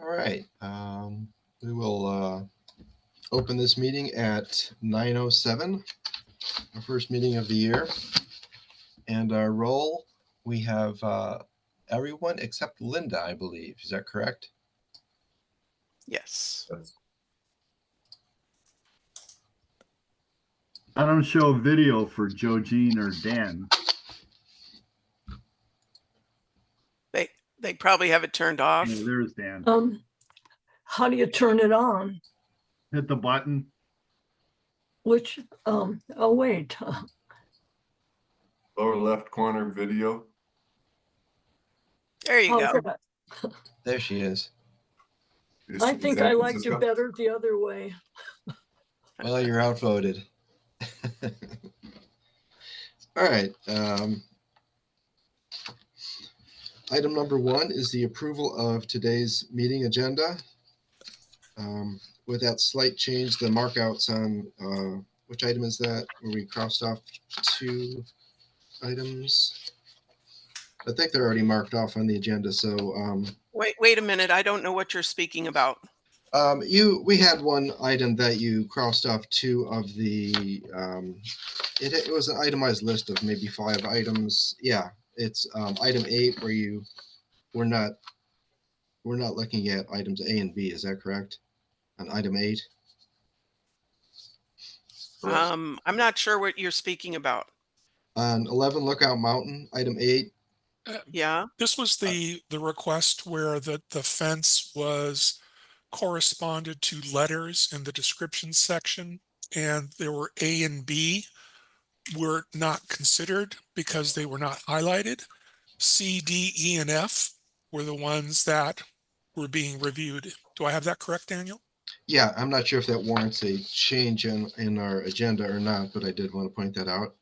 All right. We will open this meeting at 9:07, our first meeting of the year. And our roll, we have everyone except Linda, I believe. Is that correct? Yes. I don't show video for Joe, Jean, or Dan. They probably have it turned off. Oh, there's Dan. How do you turn it on? Hit the button. Which, oh, wait. Lower left corner video. There you go. Okay. There she is. I think I liked it better the other way. Well, you're outvoted. All right. Item number 1 is the approval of today's meeting agenda. With that slight change, the markouts on which item is that? Where we crossed off 2 items. I think they're already marked off on the agenda. So Wait a minute. I don't know what you're speaking about. We had one item that you crossed off 2 of the. It was an itemized list of maybe 5 items. Yeah, it's item 8 where we're not looking at items A and B. Is that correct? On item 8. I'm not sure what you're speaking about. On 11 Lookout Mountain, item 8. Yeah. This was the request where the fence was corresponded to letters in the description section, and there were A and B were not considered because they were not highlighted. C, D, E, and F were the ones that were being reviewed. Do I have that correct, Daniel? Yeah, I'm not sure if that warrants a change in our agenda or not, but I did want to point that out.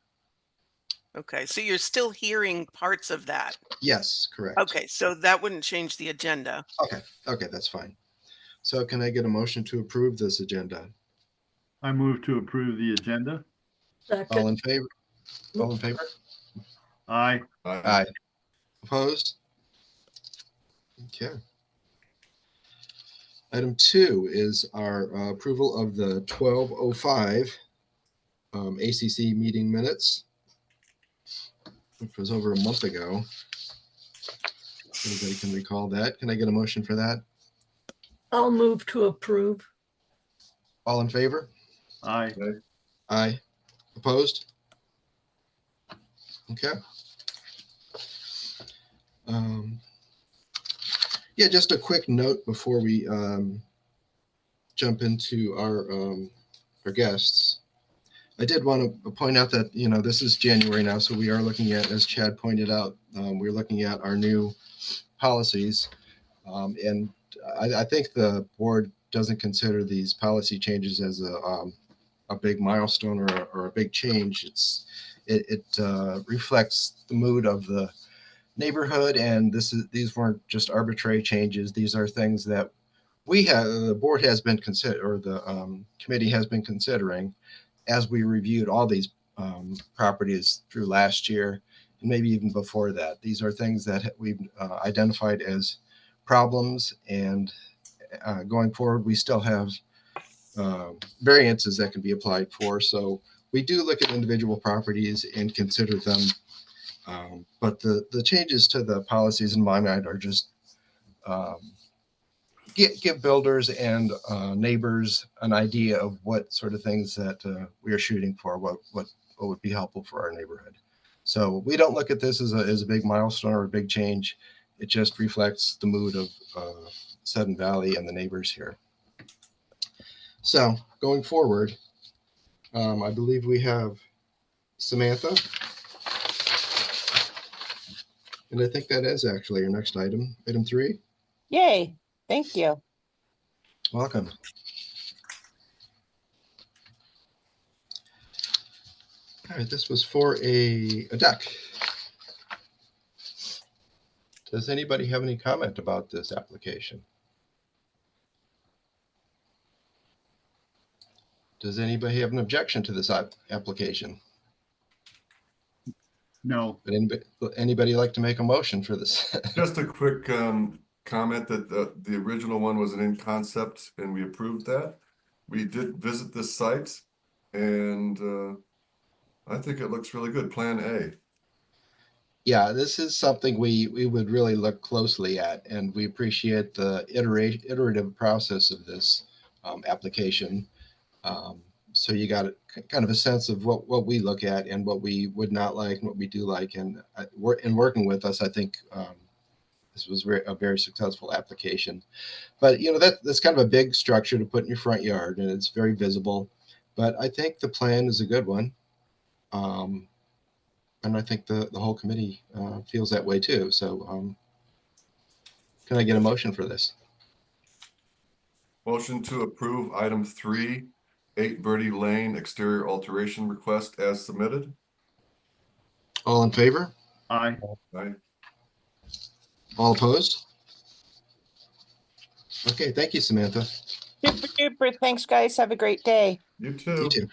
Okay, so you're still hearing parts of that. Yes, correct. Okay, so that wouldn't change the agenda. Okay, that's fine. So can I get a motion to approve this agenda? I move to approve the agenda. Second. All in favor? All in favor? Aye. Aye. Opposed? Okay. Item 2 is our approval of the 12:05 ACC meeting minutes, which was over a month ago. Anybody can recall that? Can I get a motion for that? I'll move to approve. All in favor? Aye. Aye. Opposed? Okay. Yeah, just a quick note before we jump into our guests. I did want to point out that, this is January now, so we are looking at, as Chad pointed out, we're looking at our new policies. And I think the board doesn't consider these policy changes as a big milestone or a big change. It reflects the mood of the neighborhood, and these weren't just arbitrary changes. These are things that the board has been or the committee has been considering as we reviewed all these properties through last year and maybe even before that. These are things that we've identified as problems, and going forward, we still have variances that can be applied for. So we do look at individual properties and consider them. But the changes to the policies in my mind are just give builders and neighbors an idea of what sort of things that we are shooting for, what would be helpful for our neighborhood. So we don't look at this as a big milestone or a big change. It just reflects the mood of Sudden Valley and the neighbors here. So going forward, I believe we have Samantha. And I think that is actually your next item, item 3. Yay, thank you. Welcome. All right, this was for a deck. Does anybody have any comment about this application? Does anybody have an objection to this application? No. Would anybody like to make a motion for this? Just a quick comment that the original one was an in concept and we approved that. We did visit this site and I think it looks really good. Plan A. Yeah, this is something we would really look closely at, and we appreciate the iterative process of this application. So you got kind of a sense of what we look at and what we would not like and what we do like. And in working with us, I think this was a very successful application. But you know that's kind of a big structure to put in your front yard, and it's very visible. But I think the plan is a good one. And I think the whole committee feels that way too. So can I get a motion for this? Motion to approve item 3, 8 Birdie Lane exterior alteration request as submitted. All in favor? Aye. Aye. All opposed? Okay, thank you, Samantha. Super duper. Thanks, guys. Have a great day. You too. You too.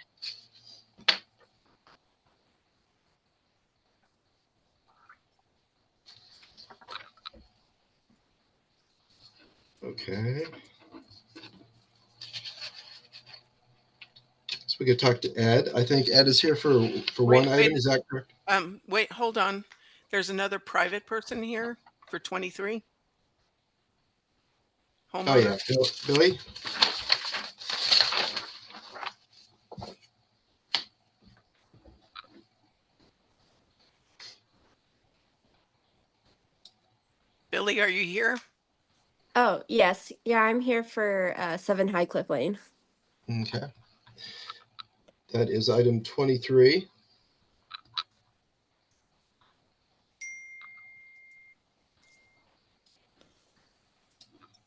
Okay. So we could talk to Ed. I think Ed is here for one item. Is that correct? Wait, hold on. There's another private person here for 23. Oh Homeowner. yeah, Billy. Billy, are you here? Oh, yes. Yeah, I'm here for 7 High Cliff Lane. Okay. That is item 23.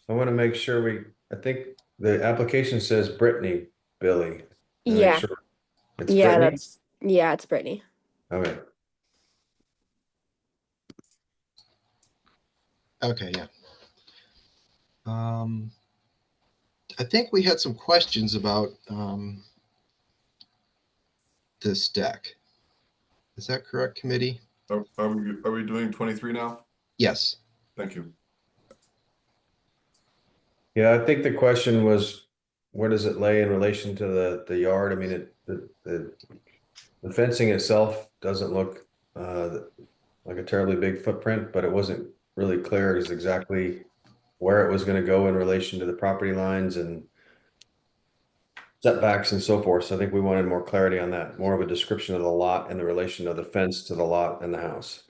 I want to make sure I think the application says Brittany, Billy. To make Yeah. sure it's Yeah, Brittany? it's Brittany. Okay. Okay, yeah. I think we had some questions about this deck. Is that correct, committee? Are we doing 23 now? Yes. Thank you. Yeah, I think the question was, where does it lay in relation to the yard? I mean, the fencing itself doesn't look like a terribly big footprint, but it wasn't really clear as exactly where it was going to go in relation to the property lines and setbacks and so forth. So I think we wanted more clarity on that, more of a description of the lot and the relation of the fence to the lot and the house.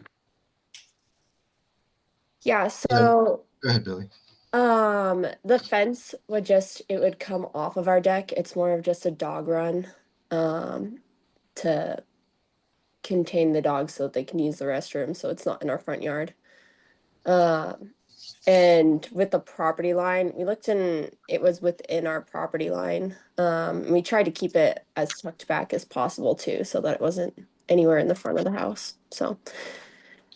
Yeah, so Go ahead, Billy. the fence would come off of our deck. It's more of just a dog run to contain the dogs so that they can use the restroom, so it's not in our front yard. And with the property line, we looked and it was within our property line. And we tried to keep it as tucked back as possible too, so that it wasn't anywhere in the front of the house. So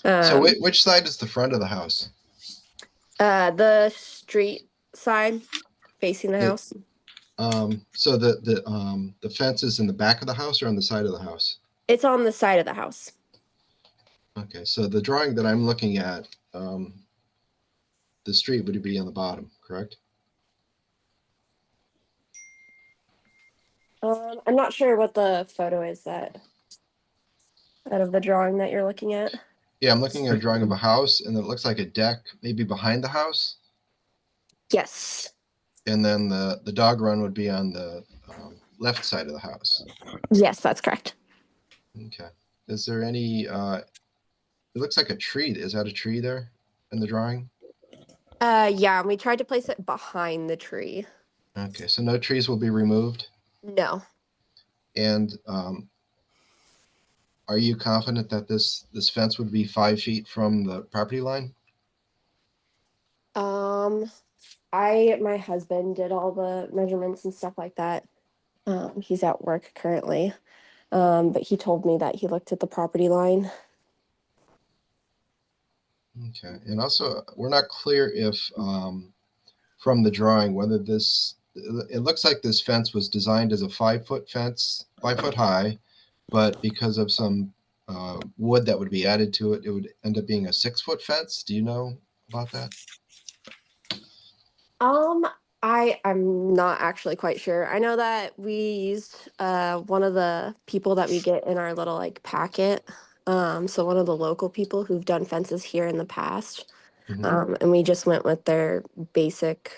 Which side is the front of the house? the street side facing the house. So the fence is in the back of the house or on the side of the house? It's on the side of the house. Okay, so the drawing that I'm looking at, the street would be on the bottom, correct? I'm not sure what the photo is out of the drawing that you're looking at. Yeah, I'm looking at a drawing of a house, and it looks like a deck maybe behind the house. Yes. And then the dog run would be on the left side of the house. Yes, that's correct. Okay. Is there any, it looks like a tree. Is that a tree there in the drawing? Yeah, and we tried to place it behind the tree. Okay, so no trees will be removed? No. And are you confident that this fence would be 5 feet from the property line? My husband did all the measurements and stuff like that. He's at work currently. But he told me that he looked at the property line. Okay, and also we're not clear if from the drawing whether it looks like this fence was designed as a 5-foot fence, 5 foot high, but because of some wood that would be added to it, it would end up being a 6-foot fence. Do you know about that? I'm not actually quite sure. I know that we used one of the people that we get in our little like packet. So one of the local people who've done fences here in the past. Mhm. And we just went with their basic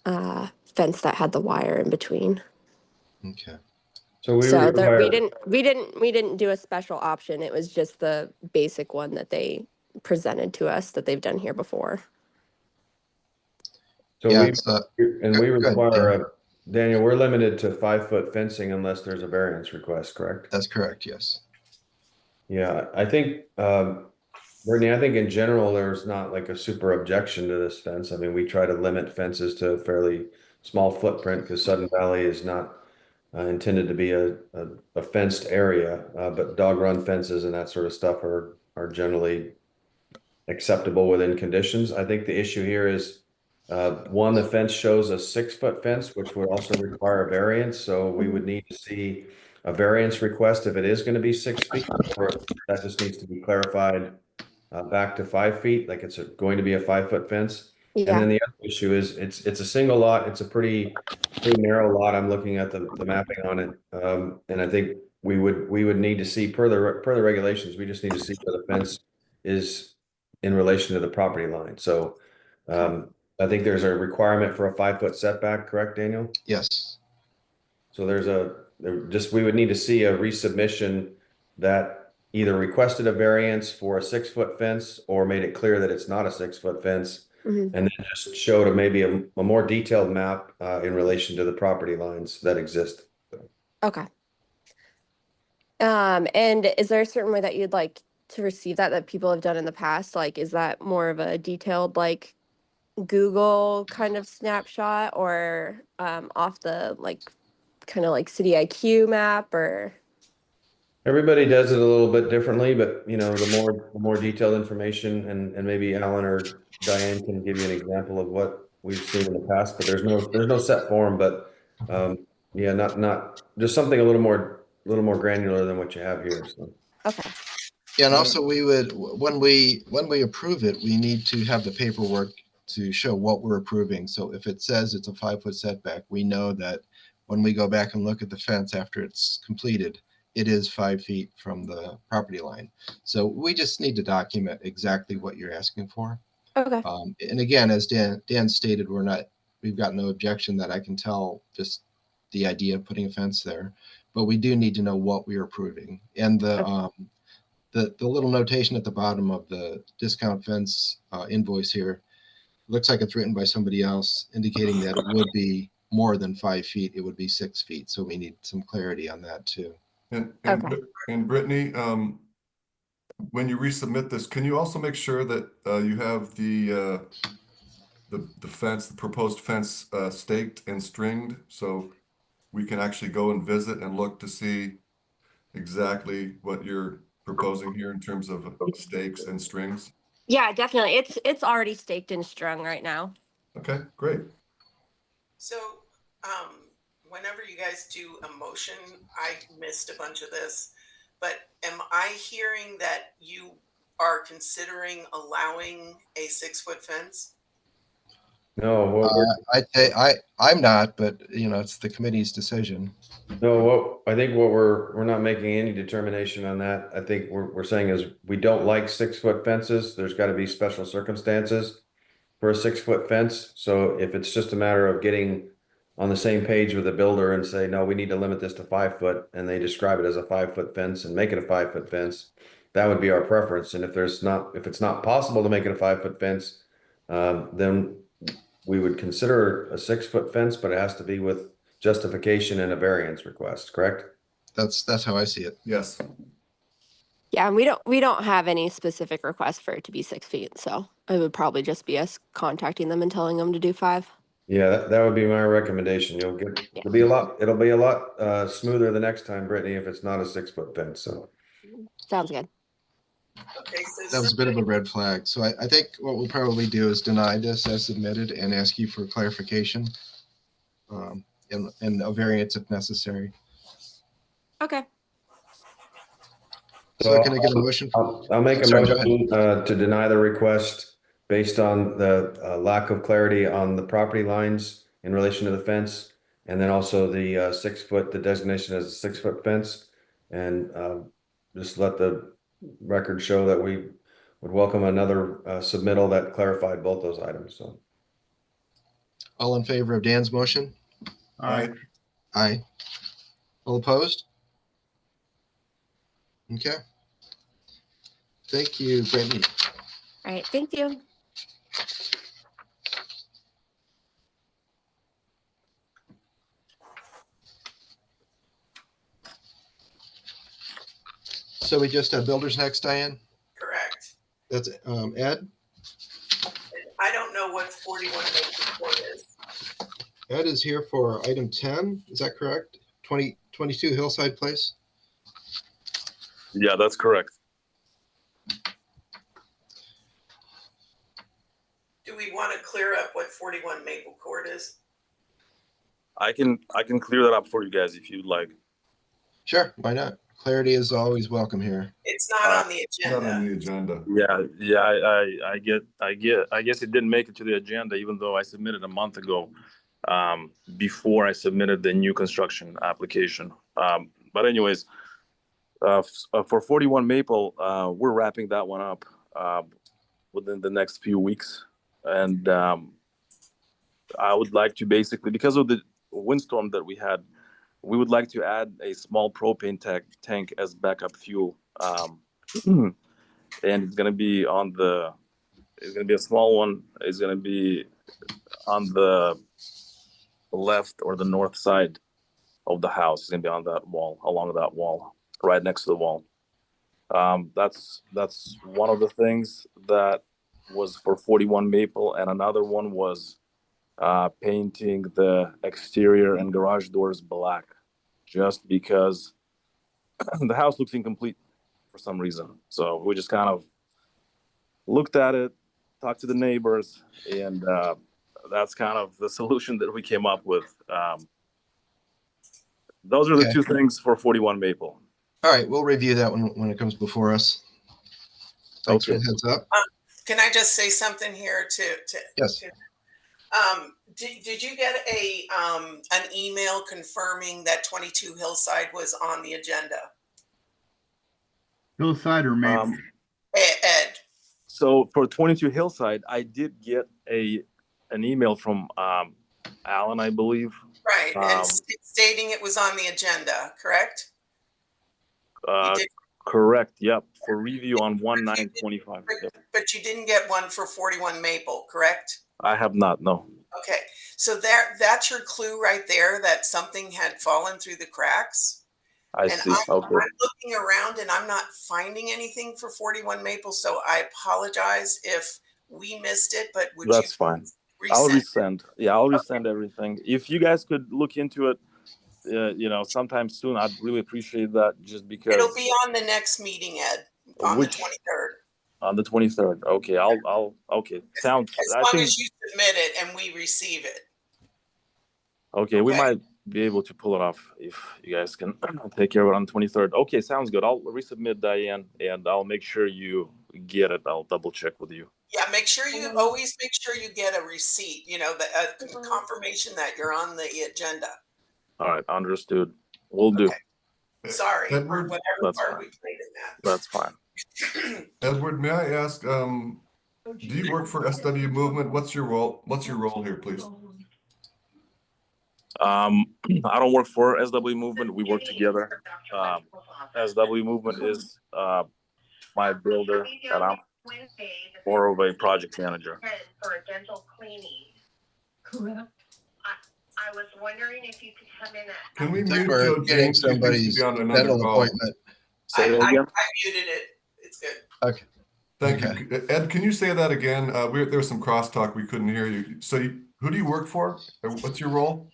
fence that had the wire in between. Okay. So we So there, require, we didn't do a special option. It was just the basic one that they presented to us that they've done here before. so Yeah, we, it's, and go we ahead, require, Dan. Daniel, we're limited to 5-foot fencing unless there's a variance request, correct? That's correct. Yes. Yeah, I think, Brittany, I think in general, there's not like a super objection to this fence. I mean, we try to limit fences to a fairly small footprint because Sudden Valley is not intended to be a fenced area, but dog run fences and that sort of stuff are generally acceptable within conditions. I think the issue here is, one, the fence shows a 6-foot fence, which would also require a variance. So we would need to see a variance request if it is going to be 6 feet, or that just needs to be clarified back to 5 feet, like it's going to be a 5-foot fence. And Yeah. then the other issue is it's a single lot. It's a pretty narrow lot. I'm looking at the mapping on it. And I think we would need to see per the regulations, we just need to see where the fence is in relation to the property line. So I think there's a requirement for a 5-foot setback, correct, Daniel? Yes. So we would need to see a resubmission that either requested a variance for a 6-foot fence or made it clear that it's not a 6-foot fence. Mhm. And then just showed maybe a more detailed map in relation to the property lines that exist. Okay. And is there a certain way that you'd like to receive that people have done in the past? Like, is that more of a detailed, like, Google kind of snapshot or off the, like, kind of like City IQ map or? Everybody does it a little bit differently, but the more detailed information and maybe Alan or Diane can give you an example of what we've seen in the past, but there's no set form, but yeah, not just something a little more granular than what you have here. So. Okay. Yeah, and also we would, when we approve it, we need to have the paperwork to show what we're approving. So if it says it's a 5-foot setback, we know that when we go back and look at the fence after it's completed, it is 5 feet from the property line. So we just need to document exactly what you're asking for. Okay. And again, as Dan stated, we've got no objection that I can tell just the idea of putting a fence there, but we do need to know what we're approving. And the little notation at the bottom of the discount fence invoice here looks like it's written by somebody else, indicating that it would be more than 5 feet. It would be 6 feet. So we need some clarity on that too. And Brittany, when you resubmit this, can you also make sure that you have the fence, the proposed fence staked and stringed, so we can actually go and visit and look to see exactly what you're proposing here in terms of stakes and strings? Yeah, definitely. It's already staked and strung right now. Okay, great. So, whenever you guys do a motion, I missed a bunch of this, but am I hearing that you are considering allowing a 6-foot fence? No, I'm not, but it's the committee's decision. I think we're not making any determination on that. I think we're saying is we don't like 6-foot fences. There's got to be special circumstances for a 6-foot fence. So if it's just a matter of getting on the same page with the builder and say, no, we need to limit this to 5 foot, and they describe it as a 5-foot fence and make it a 5-foot fence, that would be our preference. And if it's not possible to make it a 5-foot fence, then we would consider a 6-foot fence, but it has to be with justification and a variance request, correct? That's how I see it. Yes. Yeah, and we don't have any specific request for it to be 6 feet, so it would probably just be us contacting them and telling them to do 5. Yeah, that would be my recommendation. It'll be a lot smoother the next time, Brittany, if it's not a 6-foot fence. So sounds good. Okay, so That was a bit of a red flag. So I think what we'll probably do is deny this as submitted and ask you for clarification and a variance if necessary. Okay. So can I get a motion? I'll make a Sorry, go motion to deny the request based on the lack of clarity on the property lines in relation to the fence, and then also the 6 foot, the designation as a 6 foot fence, and just let the record show that we would welcome another submittal that clarified both those items. So, All in favor of Dan's motion? Aye. Aye. All opposed? Okay. Thank you, Brittany. All right, thank you. So we just have builders next, Diane? Correct. That's Ed? I don't know what 41 Maple Court is. Ed is here for item 10. Is that correct? 22 Hillside Place? Yeah, that's correct. Do we want to clear up what 41 Maple Court is? I can clear that up for you guys if you'd like. Sure, why not? Clarity is always welcome here. It's not on the Not agenda. on the agenda. Yeah. I guess it didn't make it to the agenda, even though I submitted a month ago, before I submitted the new construction application. But anyways, for 41 Maple, we're wrapping that one up within the next few weeks, and I would like to basically, because of the windstorm that we had, we would like to add a small propane tank as backup fuel. And it's going to be a small one. It's going to be on the left or the north side of the house. It's going to be on that wall, along that wall, right next to the wall. That's one of the things that was for 41 Maple, and another one was painting the exterior and garage doors black, just because the house looks incomplete for some reason. So we just kind of looked at it, talked to the neighbors, and that's kind of the solution that we came up with. Those are the two things for 41 Maple. All right, we'll review that when it comes before us. Thanks for the heads up. Can I just say something here Yes. Did you get an email confirming that 22 Hillside was on the agenda? Hillside or Maple? Ed. So for 22 Hillside, I did get an email from Alan, I believe. Right, and stating it was on the agenda, correct? Correct. Yep. For review on 1/9/25. Yep. But you didn't get one for 41 Maple, correct? I have not. No. Okay, so that's your clue right there that something had fallen through the cracks. I see. Okay. I'm looking around and I'm not finding anything for 41 Maple, so I apologize if we missed it, but that's fine. I'll resend. Yeah, I'll resend everything. If you guys could look into it, sometime soon, I'd really appreciate that, just because it'll be on the next meeting, Ed, on the 23rd. On the 23rd. Okay, okay. Sounds. As long as you submit it and we receive it. Okay, we might be able to pull it off if you guys can take care of it on the 23rd. Okay, sounds good. I'll resubmit, Diane, and I'll make sure you get it. I'll double check with you. Yeah, always make sure you get a receipt, the confirmation that you're on the agenda. All right, understood. We'll do. Sorry for Edward, whatever part we played in that. That's fine. Edward, may I ask, do you work for SW Movement? What's your role? What's your role here, please? I don't work for SW Movement. We work together. SW Movement is my builder, and I'm more of a project manager. For a dental cleaning. Correct. I was wondering if you could come in at. Can we mute Joe getting somebody's dental appointment? Say that again? I muted it. It's good. Okay. Thank you. Ed, can you say that again? There was some crosstalk. We couldn't hear you. So who do you work for? What's your role?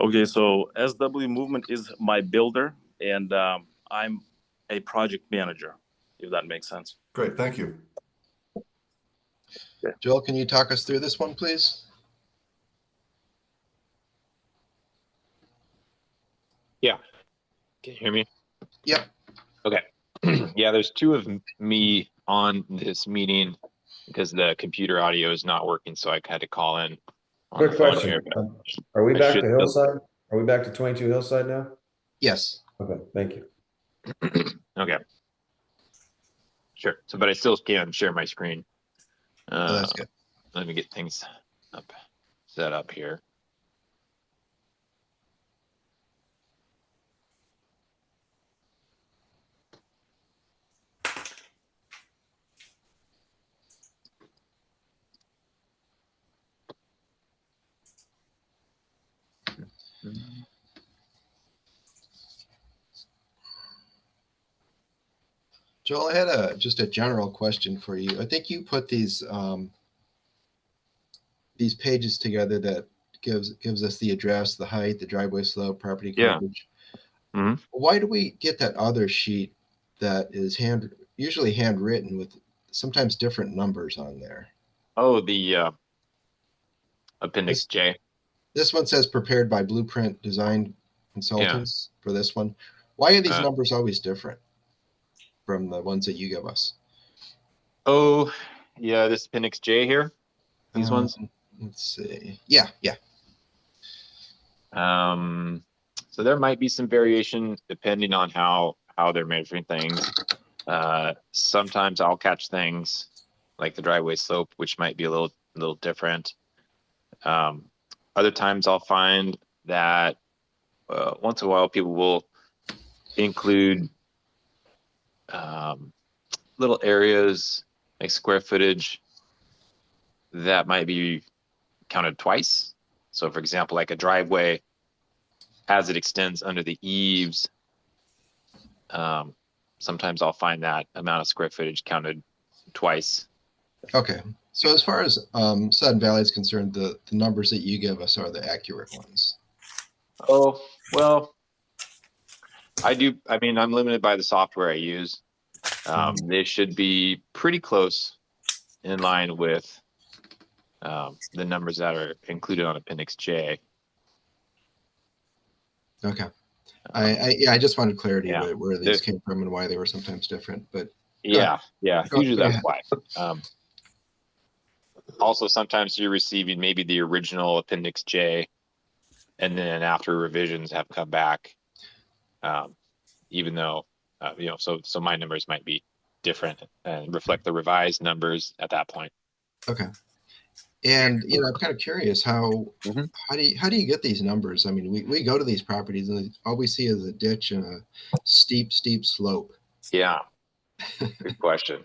Okay, so SW Movement is my builder, and I'm a project manager, if that makes sense. Great, thank you. Okay. Joel, can you talk us through this one, please? Yeah. Can you hear me? Yep. Okay. Yeah, there's two of me on this meeting. because the computer audio is not working, so I had to call in on Quick the phone question. here. But Are we I back should to Hillside? Are we back to 22 Hillside now? Yes. Okay, thank you. Okay. Sure. So, but I still can share my screen. Oh, that's good. Let me get things up, set up here. Joel, I had just a general question for you. I think you put these pages together that gives us the address, the height, the driveway slope, property Yeah. coverage. Mhm. Why do we get that other sheet that is usually handwritten with sometimes different numbers on there? Oh, the Appendix J. This one says prepared by Blueprint Design Consultants for this one. Why are these numbers always different from the ones that you give us? Oh, yeah, this Appendix J here. These ones. Let's see. Yeah. So there might be some variation depending on how they're measuring things. Sometimes I'll catch things like the driveway slope, which might be a little different. Other times I'll find that once in a while people will include little areas like square footage that might be counted twice. So for example, like a driveway, as it extends under the eaves, sometimes I'll find that amount of square footage counted twice. Okay. So as far as Sudden Valley is concerned, the numbers that you give us are the accurate ones. Oh, well, I mean, I'm limited by the software I use. They should be pretty close in line with the numbers that are included on Appendix J. Okay. I just wanted clarity where these There's- came from and why they were sometimes different, but Yeah, usually go that's ahead. why. Also, sometimes you're receiving maybe the original Appendix J, and then after revisions have come back, even though so my numbers might be different and reflect the revised numbers at that point. Okay. And I'm kind of curious how do you get these numbers? I mean, we go to these properties and all we see is a ditch and a steep slope. Yeah, good question.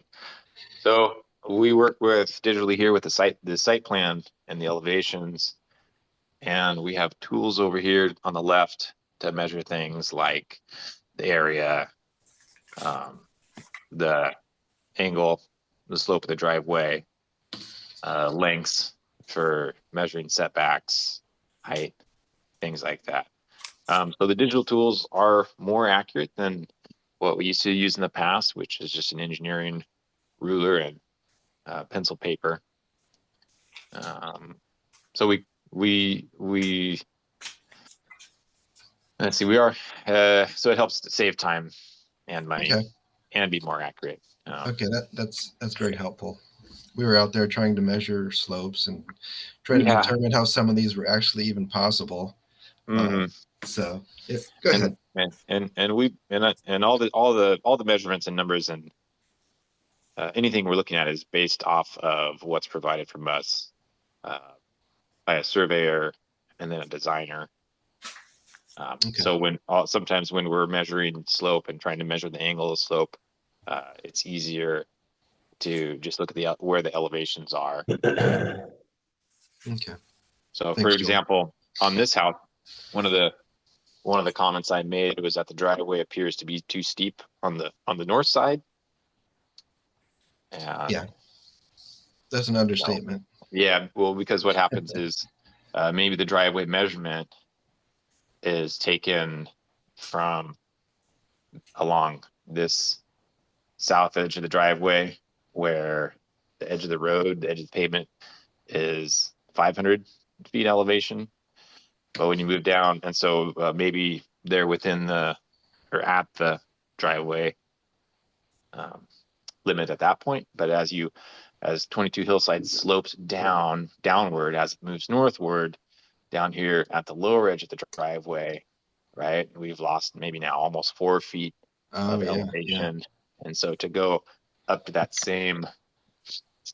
So we work digitally here with the site plan and the elevations, and we have tools over here on the left to measure things like the area, the angle, the slope of the driveway, lengths for measuring setbacks, height, things like that. So the digital tools are more accurate than what we used to use in the past, which is just an engineering ruler and pencil paper. So we let's see, so it helps to save time and money and be more accurate. Okay, that's very helpful. We were out there trying to measure slopes and trying to determine how some of these were actually even possible. So go ahead. And all the measurements and numbers and anything we're looking at is based off of what's provided from us by a surveyor and then a designer. So sometimes when we're measuring slope and trying to measure the angle of slope, it's easier to just look at where the elevations are. Okay. So Thanks, for example, on this house, one of the comments I made was that the driveway appears to be too steep on the north side. And, yeah, that's an understatement. Yeah, well, because what happens is maybe the driveway measurement is taken from along this south edge of the driveway where the edge of the road, the edge of the pavement is 500 feet elevation. But when you move down, and so maybe they're within or at the driveway limit at that point. But as 22 Hillside slopes downward, as it moves northward, down here at the lower edge of the driveway, right, we've lost maybe now almost 4 feet of elevation. And so to go up to that same,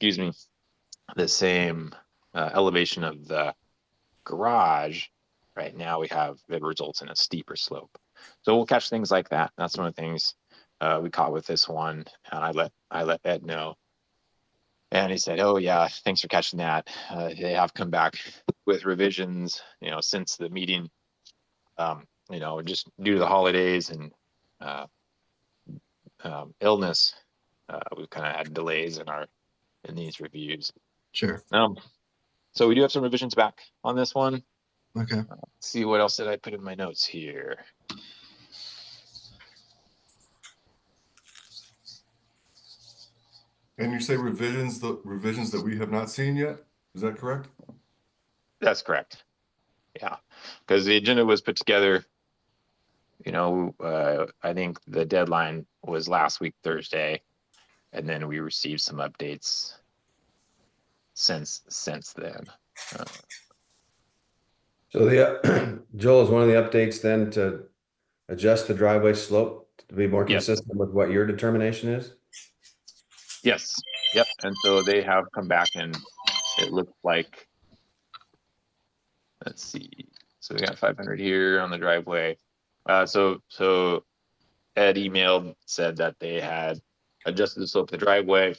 the same elevation of the garage, right now it results in a steeper slope. So we'll catch things like that. That's one of the things we caught with this one, and I let Ed know. And he said, "Oh yeah, thanks for catching that." They have come back with revisions, since the meeting, just due to the holidays and illness, we've kind of had delays in these reviews. Sure. So we do have some revisions back on this one. Okay. Let's see, what else did I put in my notes here? And you say revisions, the revisions that we have not seen yet? Is that correct? That's correct. Yeah, because the agenda was put together, I think the deadline was last week, Thursday, and then we received some updates since then. So Joel, is one of the updates then to adjust the driveway slope to be more consistent with what your determination is? Yes. Yep. And so they have come back, and it looks like, let's see. So we got 500 here on the driveway. So Ed emailed, said that they had adjusted the slope of the driveway.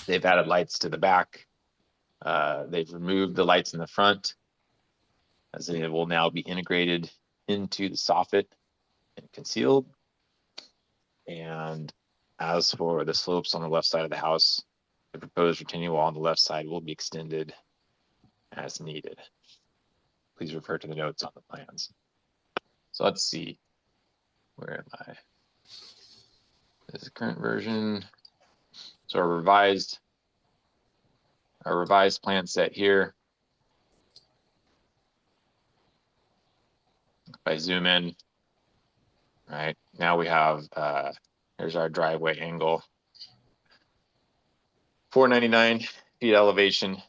They've added lights to the back. They've removed the lights in the front, as they will now be integrated into the soffit and concealed. And as for the slopes on the left side of the house, the proposed retaining wall on the left side will be extended as needed. Please refer to the notes on the plans. So let's see. Where am I? This is the current version. So our revised plan set here. If I zoom in, right now we have here's our driveway angle. 499 feet elevation.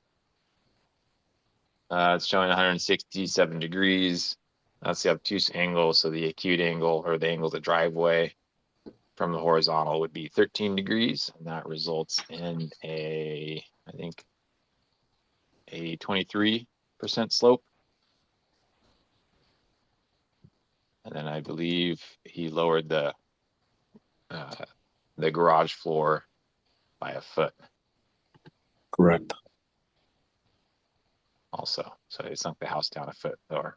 It's showing 167 degrees. That's the obtuse angle. So the acute angle, or the angle of the driveway from the horizontal, would be 13 degrees. And that results in I think a 23% slope. And then I believe he lowered the garage floor by a foot. Correct. Also, so he sunk the house down a foot lower.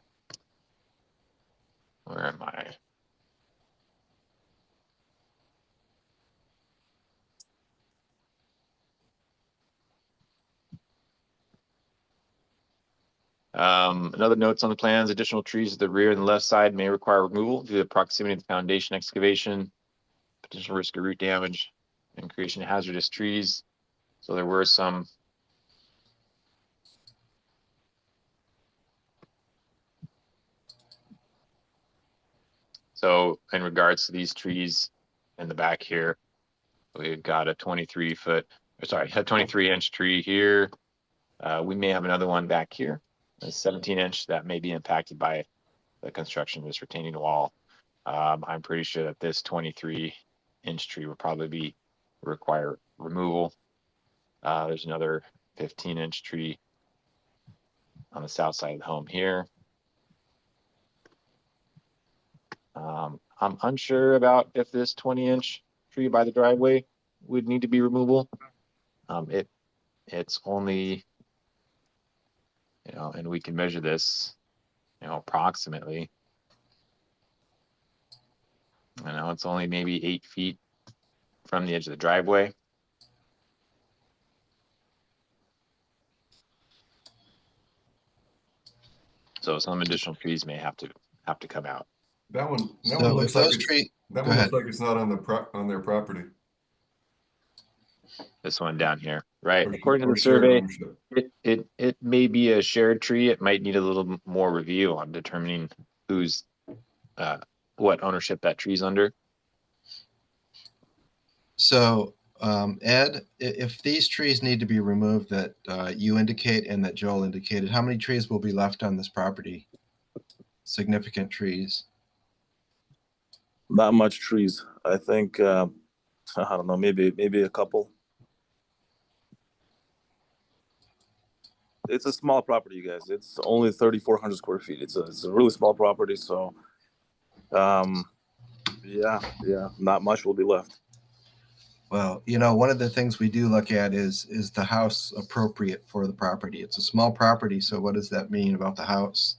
Where am I? Another notes on the plans: additional trees at the rear and the left side may require removal due to the proximity to the foundation excavation, potential risk of root damage, and creation of hazardous trees. So there were some So in regards to these trees in the back here, we've got a 23-inch tree here. We may have another one back here, a 17-inch that may be impacted by the construction of this retaining wall. I'm pretty sure that this 23-inch tree will probably require removal. There's another 15-inch tree on the south side of the home here. I'm unsure about if this 20-inch tree by the driveway would need to be removable. It's only, and we can measure this, approximately. I know it's only maybe 8 feet from the edge of the driveway. So some additional trees may have to come out. That one So looks if those like trees, that go one ahead. looks like it's not on their property. This one down here, right? Or- According to or the shared survey, ownership. it may be a shared tree. It might need a little more review on determining who's what ownership that tree's under. So Ed, if these trees need to be removed that you indicate and that Joel indicated, how many trees will be left on this property? Significant trees. Not much trees. I think I don't know, maybe a couple. It's a small property, you guys. It's only 3,400 square feet. It's a really small property, so yeah, not much will be left. Well, you know, one of the things we do look at is the house appropriate for the property? It's a small property, so what does that mean about the house?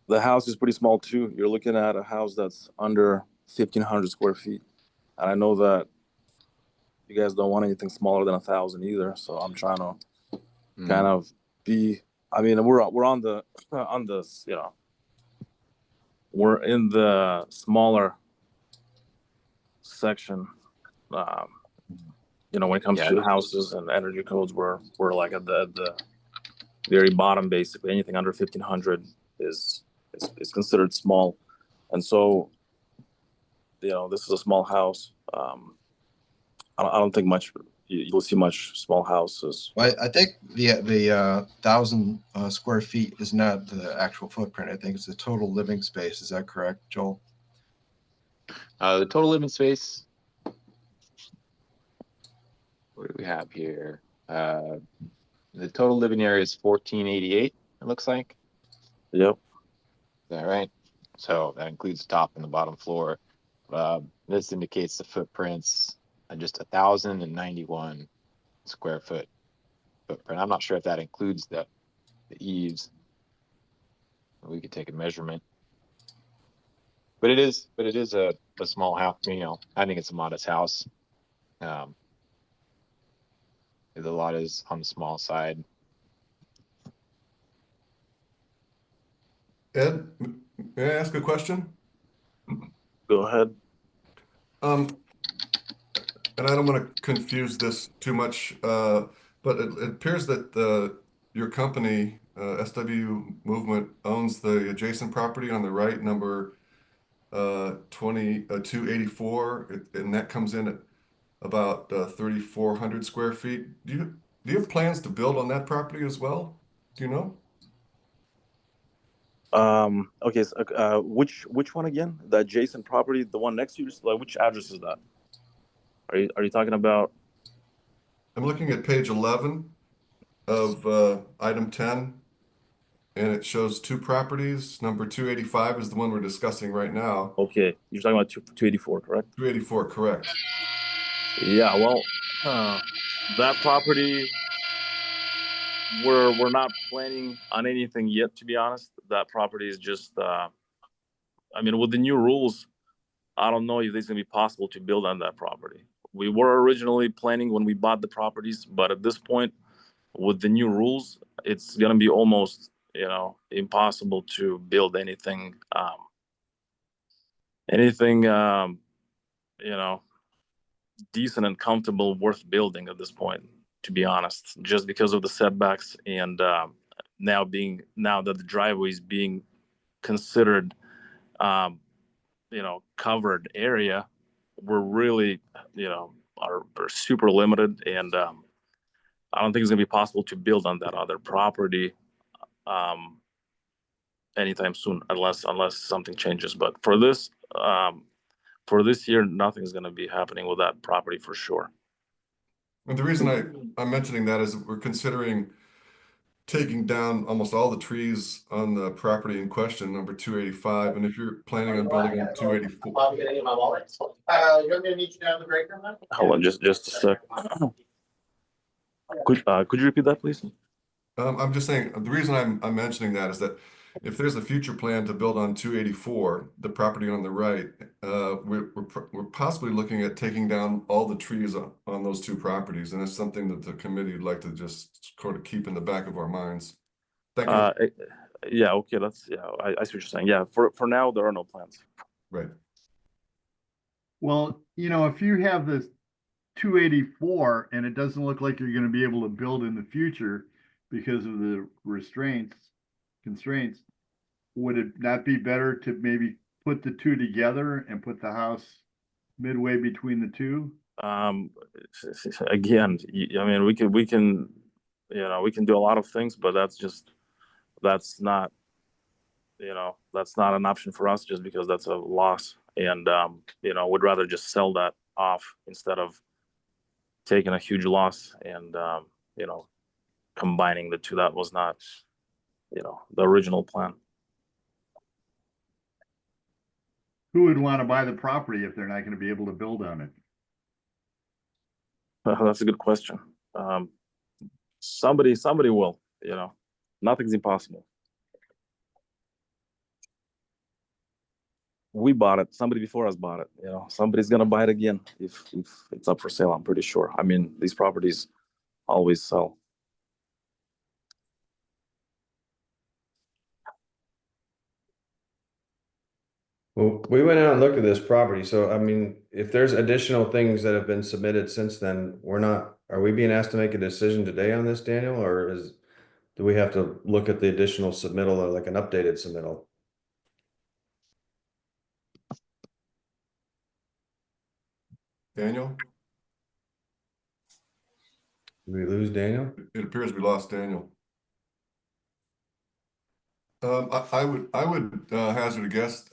The house is pretty small too. You're looking at a house that's under 1,500 square feet, and I know that you guys don't want anything smaller than 1,000 either. So I'm trying to kind of be. I mean, we're on the you know, we're in the smaller section. You know, when it comes to houses and energy codes, we're like at the very bottom. Basically, anything under 1,500 is considered small, and so you know, this is a small house. I don't think much you'll see much small houses. Well, I think the 1,000 square feet is not the actual footprint. I think it's the total living space. Is that correct, Joel? The total living space. What do we have here? The total living area is 1,488. It looks like. Yep. Is that right? So that includes the top and the bottom floor. This indicates the footprints. Just 1,091 square foot footprint. I'm not sure if that includes the eaves. We could take a measurement, but it is a small house. You know, I think it's a modest house. The lot is on the small side. Ed, may I ask a question? Go ahead. And I don't want to confuse this too much, but it appears that your company, SW Movement, owns the adjacent property on the right, number 284, and that comes in at about 3,400 square feet. Do you have plans to build on that property as well? Do you know? Okay. So, which one again? The adjacent property, the one next to you. Like, which address is that? Are you talking about? I'm looking at page 11 of item 10, and it shows two properties. Number 285 is the one we're discussing right now. Okay, you're talking about 284, correct? 284, correct. Yeah. Well, that property, we're not planning on anything yet. To be honest, that property is just. I mean, with the new rules, I don't know if it's gonna be possible to build on that property. We were originally planning when we bought the properties, but at this point, with the new rules, it's gonna be almost, you know, impossible to build anything, you know, decent and comfortable, worth building at this point. To be honest, just because of the setbacks and now that the driveway is being considered, you know, covered area, we're really, you know, are super limited, and I don't think it's gonna be possible to build on that other property anytime soon, unless something changes. But for this year, nothing's gonna be happening with that property for sure. And the reason I'm mentioning that is we're considering taking down almost all the trees on the property in question, number 285. And if you're planning on building on 284. You're gonna need to down the break room now? Hold on, just a sec. Could you repeat that, please? I'm just saying, the reason I'm mentioning that is that if there's a future plan to build on 284, the property on the right, we're possibly looking at taking down all the trees on those two properties, and it's something that the committee would like to just sort of keep in the back of our minds. Thank you. Yeah, okay, I see what you're saying. Yeah, for now there are no plans. Right. Well, you know, if you have this 284 and it doesn't look like you're going to be able to build in the future because of the constraints, would it not be better to maybe put the two together and put the house midway between the two Again, I mean, we can, we can do a lot of things, but that's not, that's not an option for us just because that's a loss. And, would rather just sell that off instead of taking a huge loss and, combining the two. That was not, the original plan. Who would want to buy the property if they're not going to be able to build on it? That's a good question. Somebody will, nothing's impossible. We bought it. Somebody before us bought it. Somebody's gonna buy it again if it's up for sale. I'm pretty sure. I mean, these properties always sell. Well, we went out and looked at this property. So, I mean, if there's additional things that have been submitted since then, are we being asked to make a decision today on this, Daniel? Or do we have to look at the additional submittal or like an updated submittal? Daniel? Did we lose Daniel? It appears we lost Daniel. I would hazard a guess,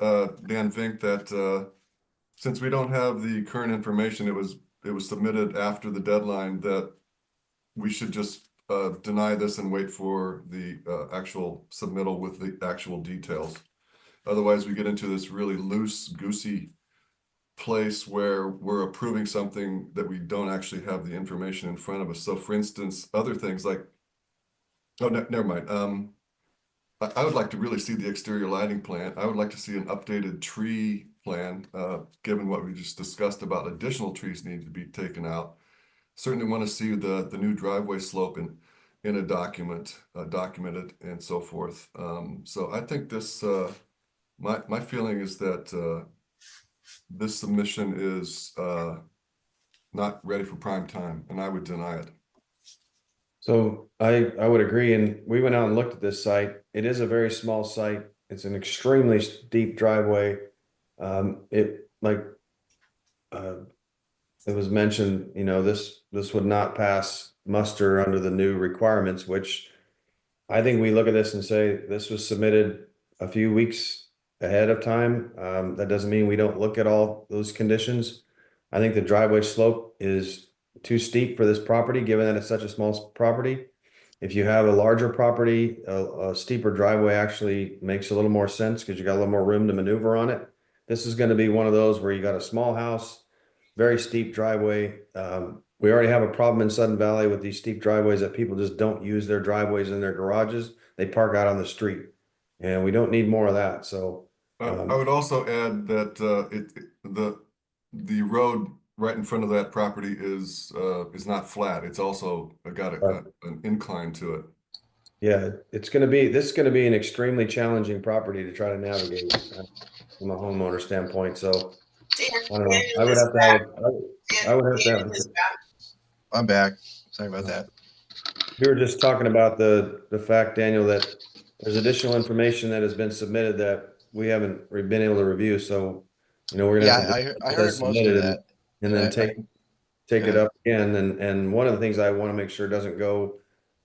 Dan Fink, that since we don't have the current information, it was submitted after the deadline, that we should just deny this and wait for the actual submittal with the actual details. Otherwise, we get into this really loose, goosey place where we're approving something that we don't actually have the information in front of us. So, for instance, other things like, oh, never mind. I would like to really see the exterior lighting plan. I would like to see an updated tree plan, given what we just discussed about additional trees needing to be taken out. Certainly want to see the new driveway slope in a document, documented and so forth. So I think this, my feeling is that this submission is not ready for prime time, and I would deny it. So I would agree. And we went out and looked at this site. It is a very small site. It's an extremely steep driveway. It was mentioned, this would not pass muster under the new requirements, which I think we look at this and say this was submitted a few weeks ahead of time. That doesn't mean we don't look at all those conditions. I think the driveway slope is too steep for this property, given that it's such a small property. If you have a larger property, a steeper driveway actually makes a little more sense because you got a little more room to maneuver on it. This is going to be one of those where you got a small house, very steep driveway. We already have a problem in Sudden Valley with these steep driveways that people just don't use their driveways in their garages. They park out on the street, and we don't need more of that. So I would also add that the road right in front of that property is not flat. It's also got an incline to it. Yeah, this is going to be an extremely challenging property to try to navigate from a homeowner standpoint. So I don't know. I would have to have. I'm back. Sorry about that. We were just talking about the fact, Daniel, that there's additional information that has been submitted that we haven't been able to review. So, we're gonna have to I heard most of that, and then take it up again. And one of the things I want to make sure doesn't go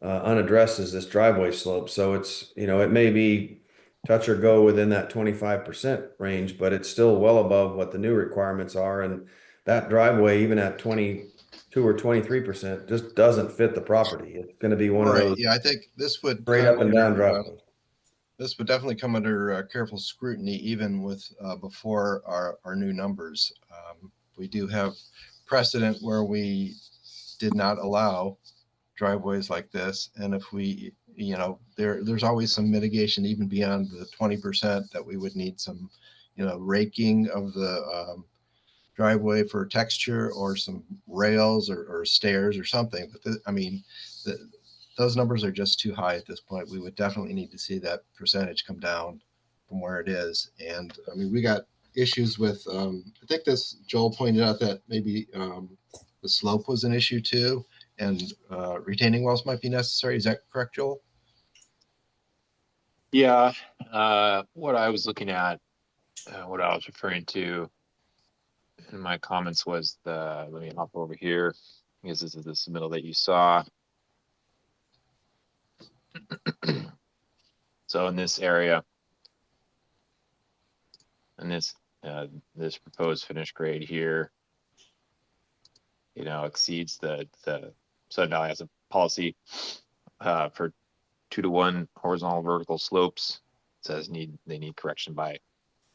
unaddressed is this driveway slope. So it's, it may be touch or go within that 25% range, but it's still well above what the new requirements are. And that driveway, even at 22 or 23%, just doesn't fit the property. It's going to be one of those. Yeah, I think this would straight up and down driveway. This would definitely come under careful scrutiny, even with before our new numbers. We do have precedent where we did not allow driveways like this, and if we, there's always some mitigation even beyond the 20% that we would need some, raking of the driveway for texture or some rails or stairs or something. But those numbers are just too high at this point. We would definitely need to see that percentage come down from where it is. And we got issues with, I think Joel pointed out that maybe the slope was an issue too, and retaining walls might be necessary. Is that correct, Joel? Yeah, what I was looking at, what I was referring to, in my comments was let me hop over here because this is the submittal that you saw. So in this area, and this proposed finish grade here, exceeds the Sun Valley has a policy for 2-to-1 horizontal vertical slopes. It says they need correction by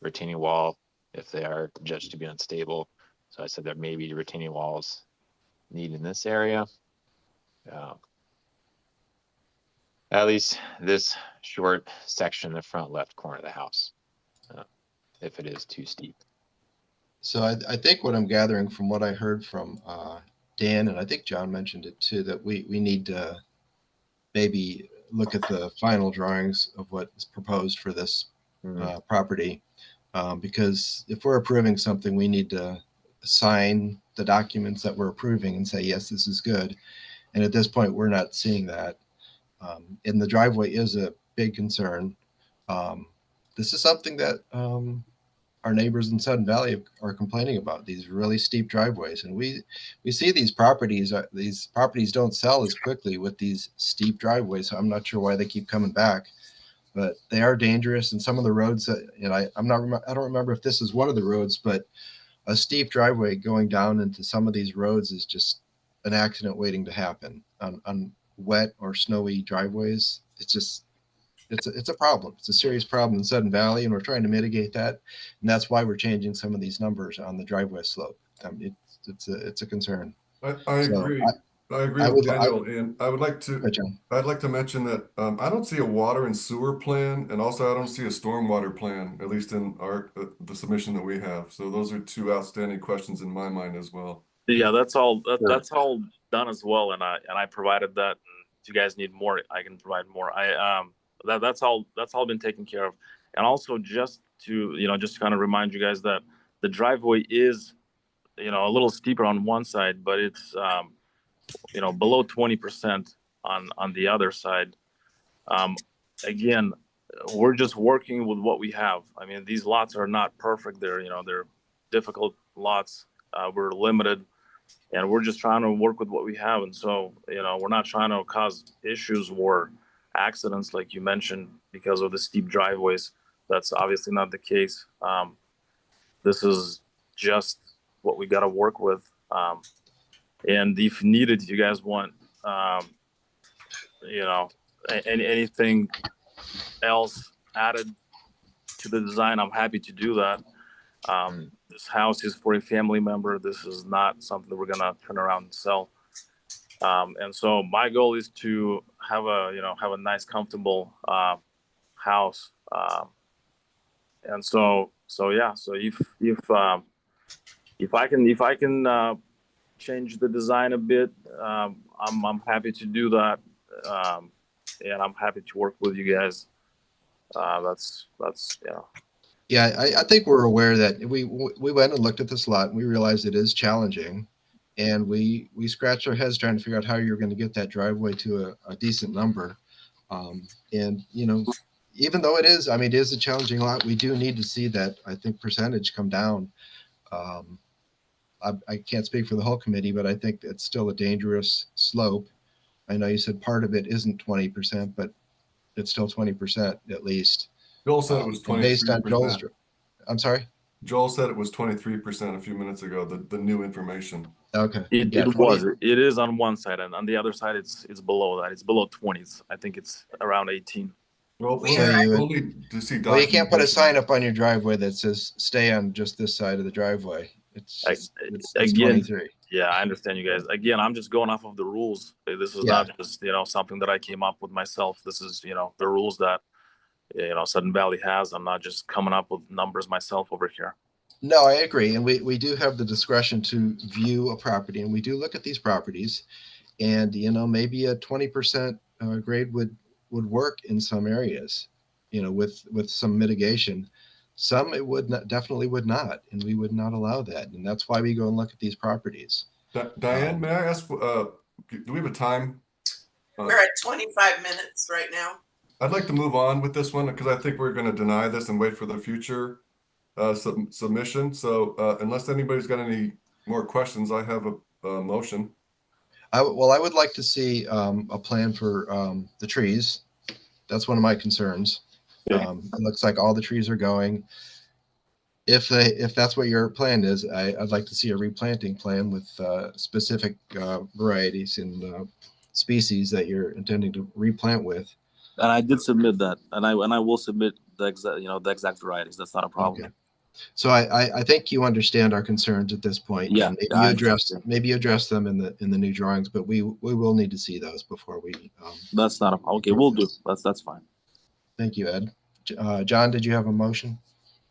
retaining wall if they are judged to be unstable. So I said there may be retaining walls need in this area. At least this short section in the front left corner of the house, if it is too steep. So I think what I'm gathering from what I heard from Dan, and I think John mentioned it too, that we need to maybe look at the final drawings of what is proposed for this property. Because if we're approving something, we need to sign the documents that we're approving and say, yes, this is good. And at this point, we're not seeing that. And the driveway is a big concern. This is something that our neighbors in Sudden Valley are complaining about, these really steep driveways. And we see these properties don't sell as quickly with these steep driveways. So I'm not sure why they keep coming back, but they are dangerous. And some of the roads that, I don't remember if this is one of the roads, but a steep driveway going down into some of these roads is just an accident waiting to happen on wet or snowy driveways. It's a problem. It's a serious problem in Sudden Valley, and we're trying to mitigate that. And that's why we're changing some of these numbers on the driveway slope. It's a concern. I So agree. I agree with Daniel, and I'd like to mention that I don't see a water and sewer plan, and also I don't see a stormwater plan, at least in the submission that we have. So those are two outstanding questions in my mind as well. Yeah, that's all done as well, and I provided that. And if you guys need more, I can provide more. That's all been taken care of. And also just to kind of remind you guys that the driveway is a little steeper on one side, but it's below 20% on the other side. Again, we're just working with what we have. I mean, these lots are not perfect. They're difficult lots. We're limited, and we're just trying to work with what we have. And so we're not trying to cause issues or accidents like you mentioned because of the steep driveways. That's obviously not the case. This is just what we got to work with. And if needed, you guys want anything else added to the design, I'm happy to do that. This house is for a family member. This is not something that we're gonna turn around and sell. And so my goal is to have a nice, comfortable house. And so yeah. So if I can change the design a bit, I'm happy to do that. And I'm happy to work with you guys. That's Yeah, I think we're aware that we went and looked at this lot and we realized it is challenging. And we scratched our heads trying to figure out how you're going to get that driveway to a decent number. And, even though it is a challenging lot, we do need to see that, I think, percentage come down. I can't speak for the whole committee, but I think it's still a dangerous slope. I know you said part of it isn't 20%, but it's still 20% at least. Joel said it was 23%. Based on Joel's, I'm sorry? Joel said it was 23% a few minutes ago, the new information. Okay. It is on one side, and on the other side it's below that. It's below 20s. I think it's around 18. Well, you can't put a sign up on your driveway that says stay on just this side of the driveway. It's again 23. Yeah, I understand you guys. Again, I'm just going off of the rules. This is not just something that I came up with myself. This is the rules that Sudden Valley has. I'm not just coming up with numbers myself over here. No, I agree. And we do have the discretion to view a property, and we do look at these properties, and maybe a 20% grade would work in some areas, with some mitigation. Some it definitely would not, and we would not allow that. And that's why we go and look at these properties. Diane, may I ask, do we have a time? We're at 25 minutes right now. I'd like to move on with this one because I think we're going to deny this and wait for the future. submission. So unless anybody's got any more questions, I have a motion. I would like to see a plan for the trees. That's one of my concerns. Okay. It looks like all the trees are going. If that's what your plan is, I'd like to see a replanting plan with specific varieties and species that you're intending to replant with. And I did submit that, and I will submit the exact varieties. That's not a problem. Okay. So I think you understand our concerns at this point. Yeah, And maybe yeah, you address them in the new drawings, but we will need to see those before we. That's not a okay. We'll do. That's fine. Thank you, Ed. John, did you have a motion?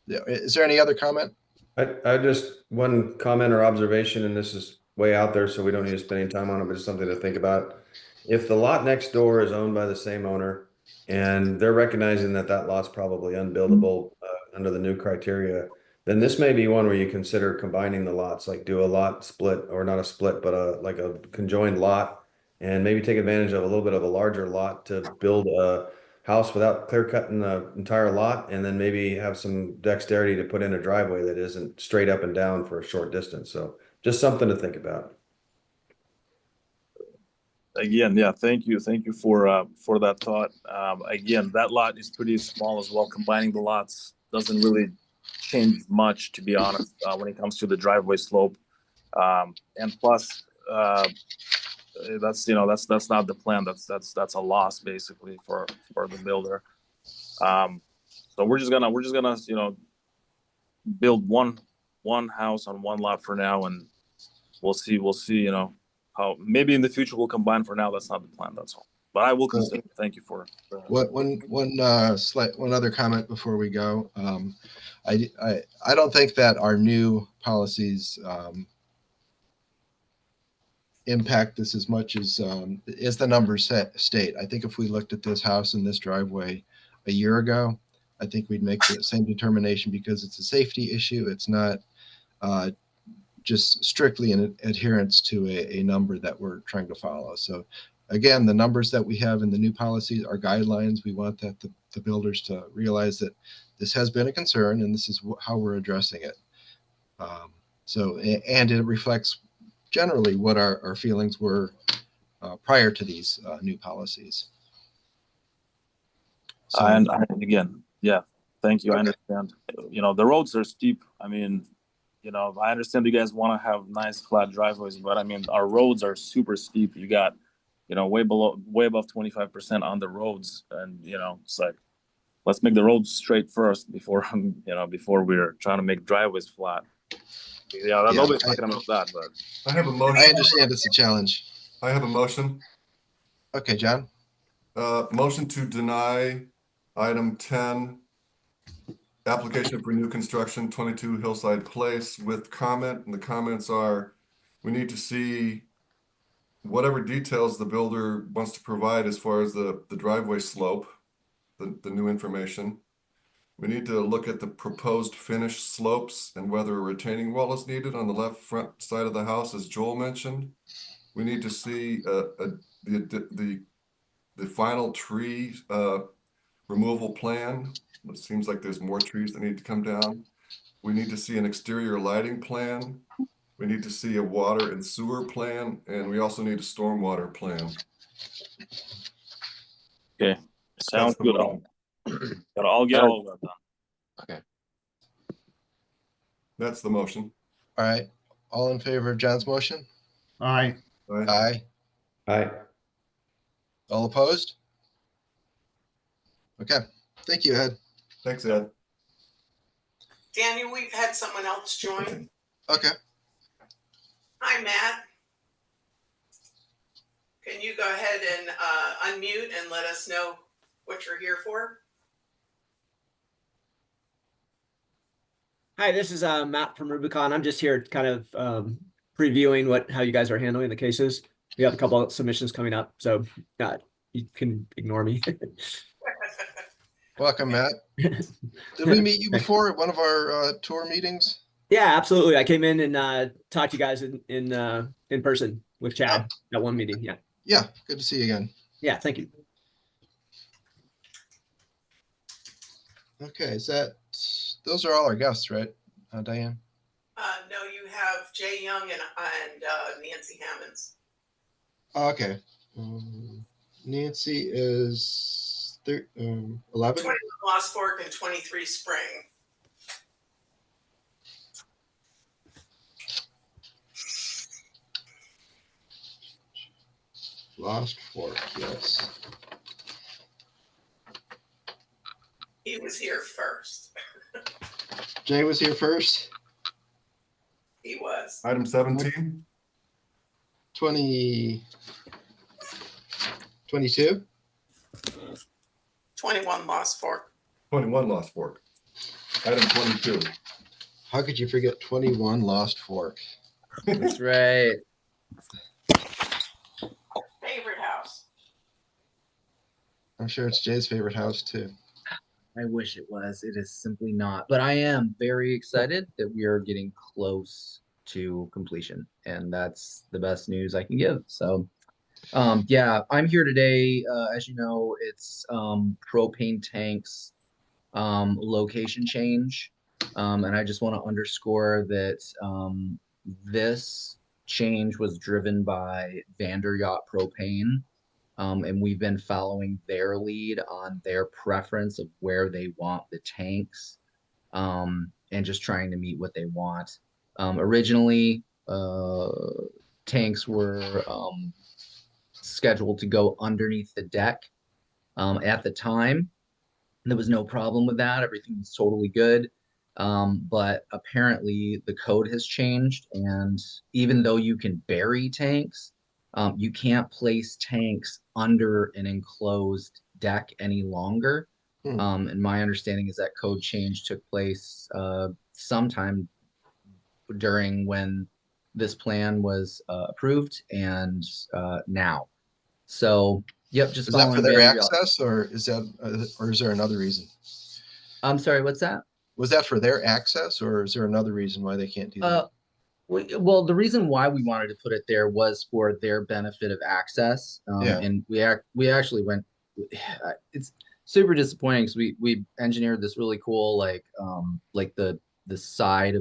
Is there any other comment? I just, one comment or observation, and this is way out there, so we don't need to spend any time on it, but it's something to think about. If the lot next door is owned by the same owner and they're recognizing that that lot's probably unbuildable under the new criteria, then this may be one where you consider combining the lots, like do a lot split, or not a split, but like a conjoined lot, and maybe take advantage of a little bit of a larger lot to build a house without clear cutting the entire lot, and then maybe have some dexterity to put in a driveway that isn't straight up and down for a short distance. So just something to think about. Again, yeah, thank you for that thought. Again, that lot is pretty small as well. Combining the lots doesn't really change much, to be honest, when it comes to the driveway slope. And plus, that's not the plan. That's a loss basically for the builder. So we're just gonna build one house on one lot for now, and we'll see how maybe in the future we'll combine. For now, that's not the plan. That's all. But I will consider. Thank you for one other comment before we go. I don't think that our new policies impact this as much as the numbers state. I think if we looked at this house and this driveway a year ago, I think we'd make the same determination, because it's a safety issue. It's not just strictly in adherence to a number that we're trying to follow. So again, the numbers that we have in the new policies are guidelines. We want that the builders to realize that this has been a concern and this is how we're addressing it. And it reflects generally what our feelings were prior to these new policies. So, and again, yeah, thank you. Okay. I understand. The roads are steep. I mean, I understand you guys want to have nice flat driveways, but I mean, our roads are super steep. You got, way above 25% on the roads, and it's like, let's make the roads straight first before we're trying to make driveways flat. Yeah, nobody's talking about that, but I have a motion. I understand it's a challenge. I have a motion. Okay, John. Motion to deny item 10, application for new construction, 22 Hillside Place, with comment. And the comments are, we need to see whatever details the builder wants to provide as far as the driveway slope, the new information. We need to look at the proposed finish slopes and whether a retaining wall is needed on the left front side of the house, as Joel mentioned. We need to see the final tree removal plan. It seems like there's more trees that need to come down. We need to see an exterior lighting plan. We need to see a water and sewer plan, and we also need a stormwater plan. okay, sounds good. I'll get all of that done. Okay. That's the motion. All right. All in favor of John's motion? Aye. Aye. Aye. All opposed? Okay. Thank you, Ed. Thanks, Ed. Daniel, we've had someone else join. Okay. Hi, Matt. Can you go ahead and unmute and let us know what you're here for? Hi, this is Matt from Rubicon. I'm just here kind of previewing how you guys are handling the cases. We have a couple of submissions coming up, so you can ignore me. Welcome, Matt. Did we meet you before at one of our tour meetings? Yeah, absolutely. I came in and talked to you guys in person with Chad at one meeting. Yeah. Yeah. Good to see you again. Yeah. Thank you. Okay. Is that those are all our guests, right, Diane? No, you have Jay Young and Nancy Hammonds. Okay. Nancy is 11. 21 Lost Fork and 23 Spring. Lost Fork, yes. He was here first. Jay was here first. He was. Item 17. 22. 21 Lost Fork. 21 Lost Fork. Item 22. How could you forget 21 Lost Fork? That's right. Favorite house. I'm sure it's Jay's favorite house too. I wish it was. It is simply not. But I am very excited that we are getting close to completion, and that's the best news I can give. So, yeah, I'm here today. As you know, it's propane tanks location change, and I just want to underscore that this change was driven by Yacht Propane. And we've been following their lead on their preference of where they want the tanks, and just trying to meet what they want. Originally, tanks were scheduled to go underneath the deck. At the time, there was no problem with that. Everything was totally good. But apparently the code has changed, and even though you can bury tanks, you can't place tanks under an enclosed deck any longer. And my understanding is that code change took place sometime during when this plan was approved, and now. So, yep, just Is that for following their Vanderbilt. access, or is there another reason? I'm sorry, what's that? Was that for their access, or is there another reason why they can't do that? Well, the reason why we wanted to put it there was for their benefit of access. Yeah. And we actually went. It's super disappointing because we engineered this really cool like the side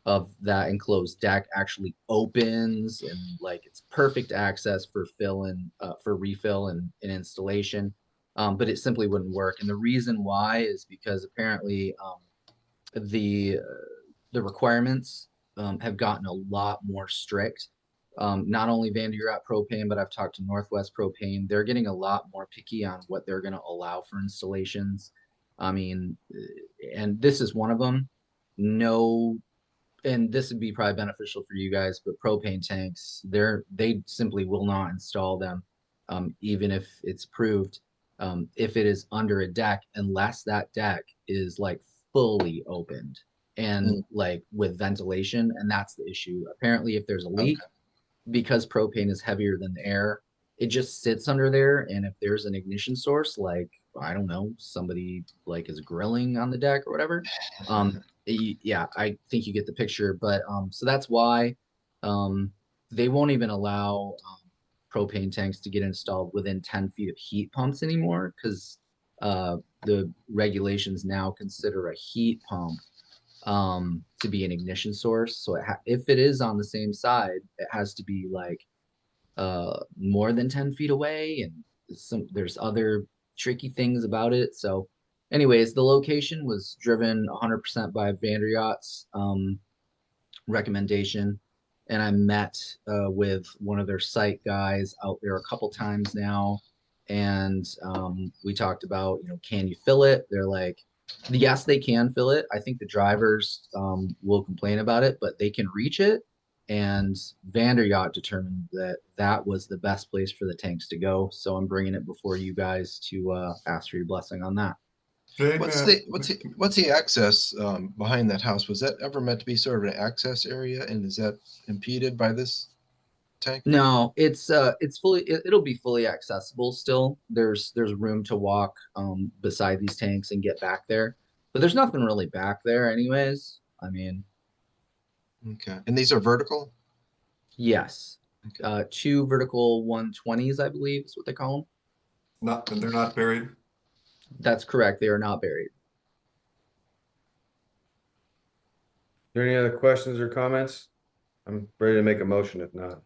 of that enclosed deck actually opens, and like it's perfect access for refill and installation. But it simply wouldn't work. And the reason why is because apparently the requirements have gotten a lot more strict. Not only Yacht Propane, but I've talked to Northwest Propane. They're getting a lot more picky on what they're going to allow for installations. I mean, and this is one of them. No, and this would be probably beneficial for you guys, but propane tanks, they simply will not install them, even if it's approved, if it is under a deck, unless that deck is like fully opened and like with ventilation, and that's the issue. Apparently, if there's a leak, because propane is heavier than the air, it just sits under there, and if there's an ignition source, like I don't know, somebody like is grilling on the deck or whatever, yeah, I think you get the picture. But so that's why they won't even allow propane tanks to get installed within 10 feet of heat pumps anymore, because the regulations now consider a heat pump to be an ignition source. So if it is on the same side, it has to be like more than 10 feet away, and there's other tricky things about it. So anyways, the location was driven 100% by Yacht's recommendation, and I met with one of their site guys out there a couple times now, and we talked about, can you fill it? They're like, yes, they can fill it. I think the drivers will complain about it, but they can reach it. And Yacht determined that that was the best place for the tanks to go. So I'm bringing it before you guys to ask for your blessing on that. Jay, What's the access behind that house? Was that ever meant to be sort of an access area, and is that impeded by this tank? No, it's fully, it'll be fully accessible still. There's room to walk beside these tanks and get back there, but there's nothing really back there anyways. I mean, okay. And these are vertical? yes. Okay. 2 vertical 120s, I believe is what they call them. They're not buried? That's correct. They are not buried. there any other questions or comments? I'm ready to make a motion if not.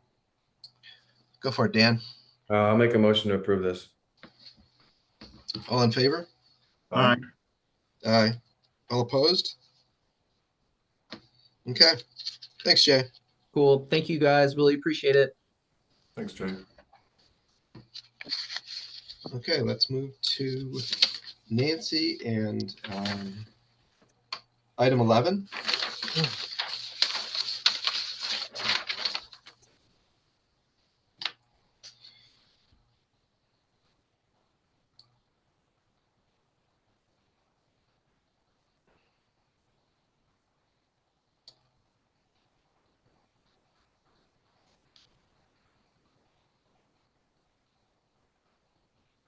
Go for it, Dan. I'll make a motion to approve this. All in favor? Aye. Aye. All opposed? Okay. Thanks, Jay. Cool. Thank you guys. Really appreciate it. Thanks, Jay. Okay, let's move to Nancy and item 11.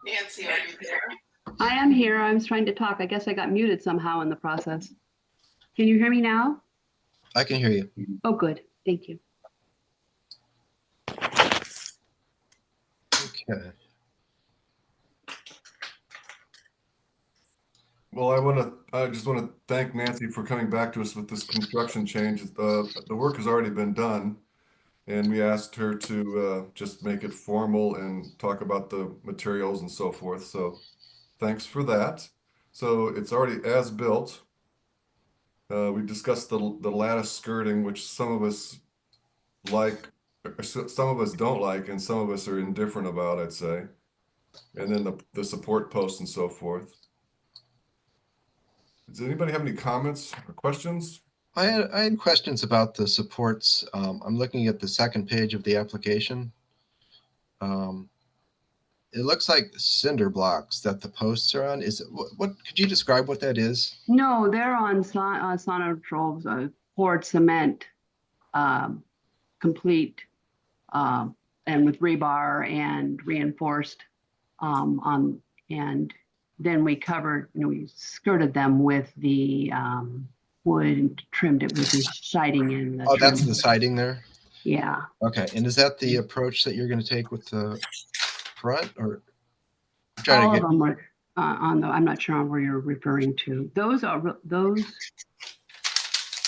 Nancy, are you there? I am here. I was trying to talk. I guess I got muted somehow in the process. Can you hear me now? I can hear you. Oh, good. Thank you. Okay. Well, I just want to thank Nancy for coming back to us with this construction change. The work has already been done, and we asked her to just make it formal and talk about the materials and so forth. So thanks for that. So it's already as built. We discussed the lattice skirting, which some of us like, some of us don't like, and some of us are indifferent about, I'd say. And then the support posts and so forth. Does anybody have any comments or questions? I had questions about the supports. I'm looking at the second page of the application. It looks like cinder blocks that the posts are on. Is it what could you describe what that is? No, they're on Sonotrol's poured cement, complete, and with rebar and reinforced and then we covered, we skirted them with the wood and trimmed it with the siding in. Oh, that's the siding there? Yeah. Okay. And is that the approach that you're going to take with the front, or all of them were on the, I'm not sure where you're referring to. Those are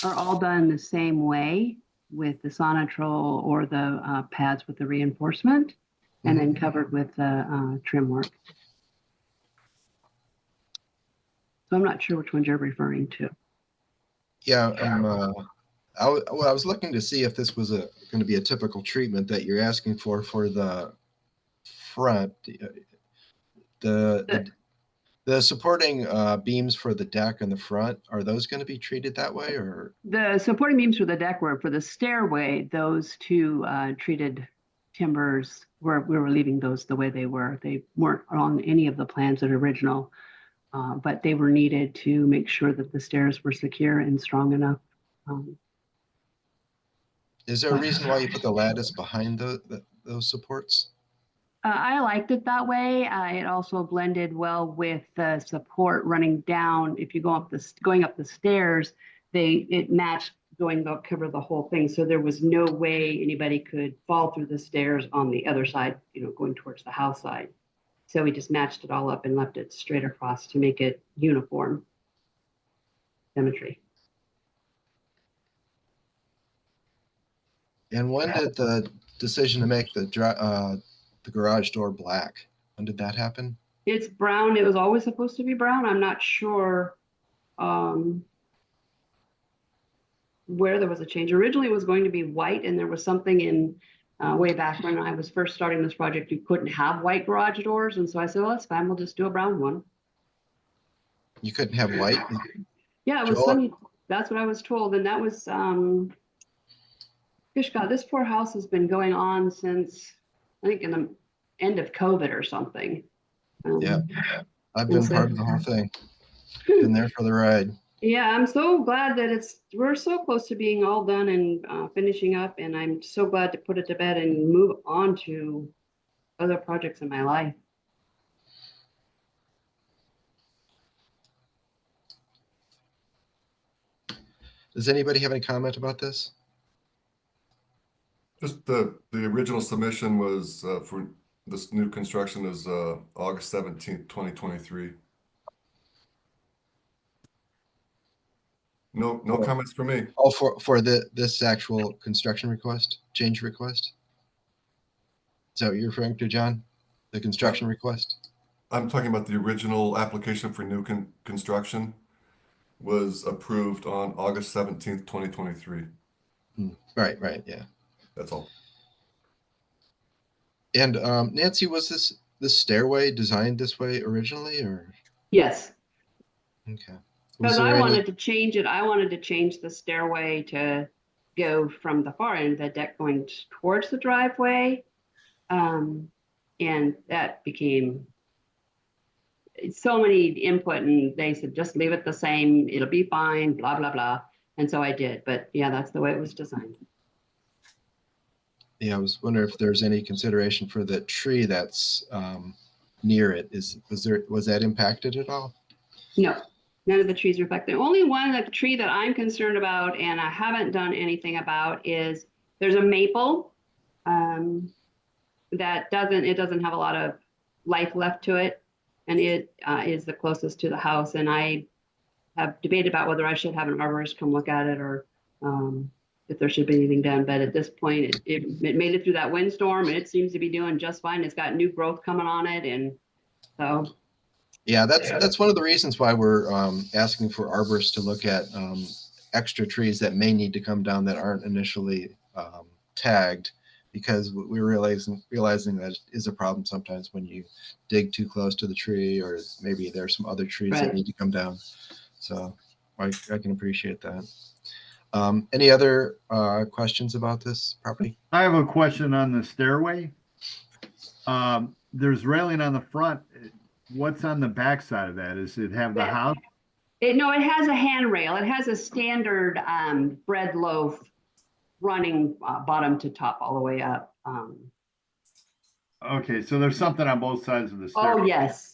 all done the same way with the Sonotrol or the pads with the reinforcement, and then covered with the trim work. So I'm not sure which ones you're referring to. Yeah, I was looking to see if this was going to be a typical treatment that you're asking for the front. The supporting beams for the deck and the front, are those going to be treated that way, or? The supporting beams for the deck were for the stairway. Those two treated timbers, we were leaving those the way they were. They weren't on any of the plans that are original. But they were needed to make sure that the stairs were secure and strong enough. Is there a reason why you put the lattice behind those supports? I liked it that way. It also blended well with the support running down. If you going up the stairs, it matched cover the whole thing. So there was no way anybody could fall through the stairs on the other side, going towards the house side. So we just matched it all up and left it straight across to make it uniform symmetry. And when did the decision to make the garage door black, when did that happen? It's brown. It was always supposed to be brown. I'm not sure where there was a change. Originally it was going to be white, and there was something in way back when I was first starting this project, you couldn't have white garage doors. And so I said, well, that's fine. We'll just do a brown one. You couldn't have white? Yeah, it was funny. That's what I was told. And that was, gosh, God, this poor house has been going on since, I think, in the end of COVID or something. Yeah, I've been part of the whole thing. Been there for the ride. Yeah, I'm so glad that we're so close to being all done and finishing up, and I'm so glad to put it to bed and move on to other projects in my life. Does anybody have any comment about this? Just the original submission was for this new construction is August 17th, 2023. No, no comments from me. Oh, for this actual construction request, change request? Is that what you're referring to, John? The construction request? I'm talking about the original application for new construction was approved on August 17th, 2023. Right, yeah. That's all. And Nancy, was this stairway designed this way originally, or? Yes, Okay. because I wanted to change it. I wanted to change the stairway to go from the far end of the deck going towards the driveway. And that became so many input, and they said, just leave it the same. It'll be fine, blah, blah, blah. And so I did, but yeah, that's the way it was designed. Yeah, I was wondering if there's any consideration for the tree that's near it. Was that impacted at all? No, none of the trees are affected. Only one, the tree that I'm concerned about and I haven't done anything about is there's a maple that doesn't have a lot of life left to it. And it is the closest to the house. And I have debated about whether I should have an arborist come look at it or if there should be anything done. But at this point, it made it through that windstorm and it seems to be doing just fine. It's got new growth coming on it. And so. Yeah, that's one of the reasons why we're asking for arborists to look at extra trees that may need to come down that aren't initially tagged, because we're realizing that is a problem sometimes when you dig too close to the tree, or maybe there's some other trees that need to come down. So I can appreciate that. Any other questions about this property? I have a question on the stairway. There's railing on the front. What's on the back side of that? Does it have the house? No, it has a handrail. It has a standard bread loaf running bottom to top all the way up. Okay, so there's something on both sides of the stairway. Oh,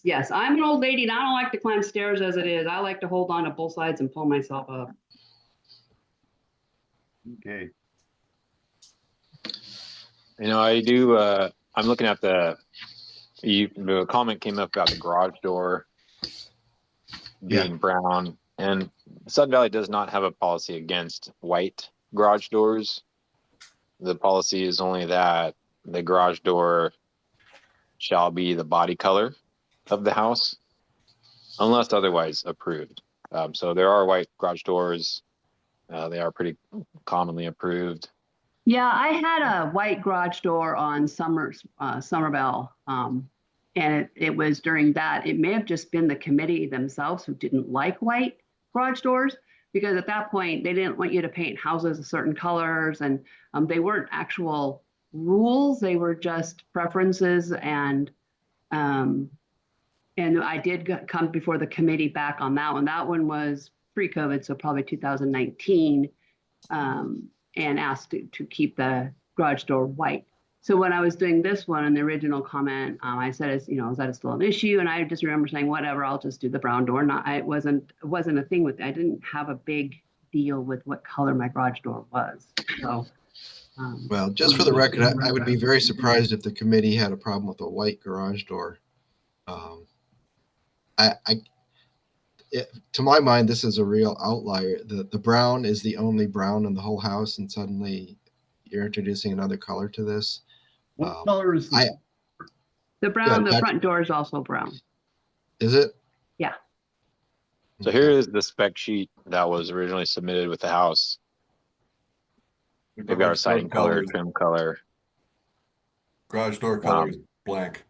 yes. I'm an old lady and I don't like to climb stairs as it is. I like to hold on to both sides and pull myself up. Okay. I do, I'm looking at the comment came up about the garage door being brown, and Sun Valley does not have a policy against white garage doors. The policy is only that the garage door shall be the body color of the house unless otherwise approved. So there are white garage doors. They are pretty commonly approved. Yeah, I had a white garage door on Somerville. And it was during that, it may have just been the committee themselves who didn't like white garage doors, because at that point they didn't want you to paint houses of certain colors, and they weren't actual rules, they were just preferences. And I did come before the committee back on that one. That one was pre-COVID, so probably 2019, and asked to keep the garage door white. So when I was doing this one in the original comment, I said, is that still an issue? And I just remember saying, whatever, I'll just do the brown door. It wasn't a thing with, I didn't have a big deal with what color my garage door was. So. Well, just for the record, I would be very surprised if the committee had a problem with a white garage door. To my mind, this is a real outlier. The brown is the only brown in the whole house, and suddenly you're introducing another color to this. What color is the brown? The front door is also brown. Is it? Yeah. So here is the spec sheet that was originally submitted with the house. They've got our siding color, trim color. Garage door color is blank.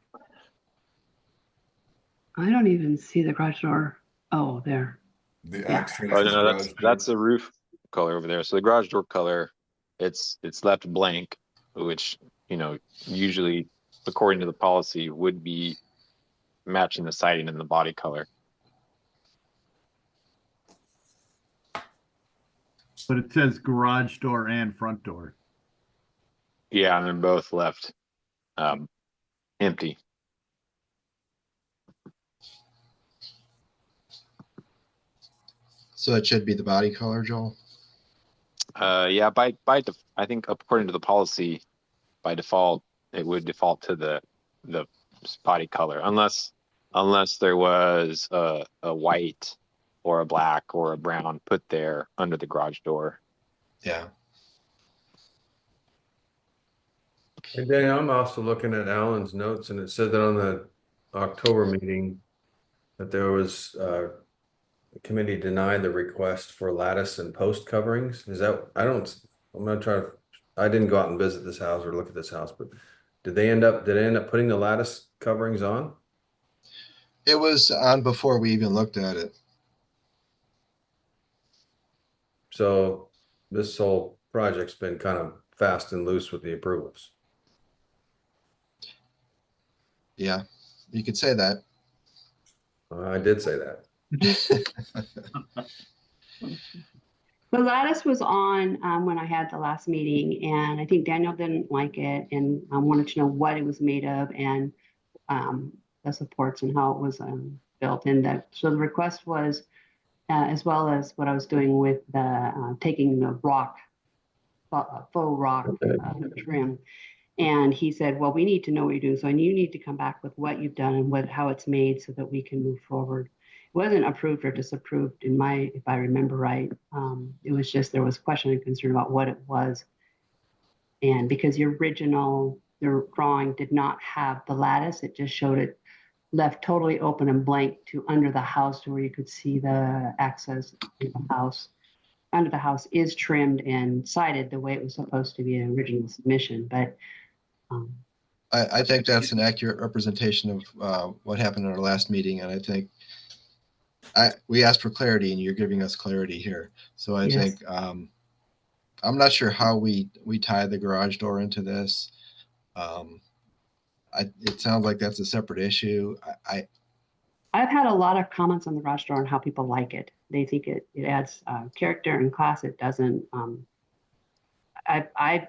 I don't even see the garage door. Oh, there. The accent. Oh no, that's the roof color over there. So the garage door color, it's left blank, which usually according to the policy would be matching the siding and the body color. But it says garage door and front door. Yeah, and they're both left empty. So it should be the body color, Joel? Yeah, I think according to the policy, by default, it would default to the body color, unless there was a white or a black or a brown put there under the garage door. Yeah. And then I'm also looking at Alan's notes, and it said that on the October meeting that there was the committee denied the request for lattice and post coverings. Is that I'm gonna try to, I didn't go out and visit this house or look at this house, but did they end up putting the lattice coverings on? It was on before we even looked at it. So this whole project's been kind of fast and loose with the approvals. Yeah, you could say that. I did say that. The lattice was on when I had the last meeting, and I think Daniel didn't like it and wanted to know what it was made of and the supports and how it was built in that. So the request was, as well as what I was doing with the taking the rock, faux rock trim. And he said, well, we need to know what you're doing. So you need to come back with what you've done and how it's made so that we can move forward. It wasn't approved or disapproved if I remember right. It was just, there was question and concern about what it was. And because the drawing did not have the lattice, it just showed it left totally open and blank to under the house to where you could see the access to the house. Under the house is trimmed and sided the way it was supposed to be in original submission, but I think that's an accurate representation of what happened at our last meeting, and I think we asked for clarity, and you're giving us clarity here. So I think I'm not sure how we tie the garage door into this. It sounds like that's a separate issue. I've had a lot of comments on the garage door and how people like it. They think it adds character and class. It doesn't. I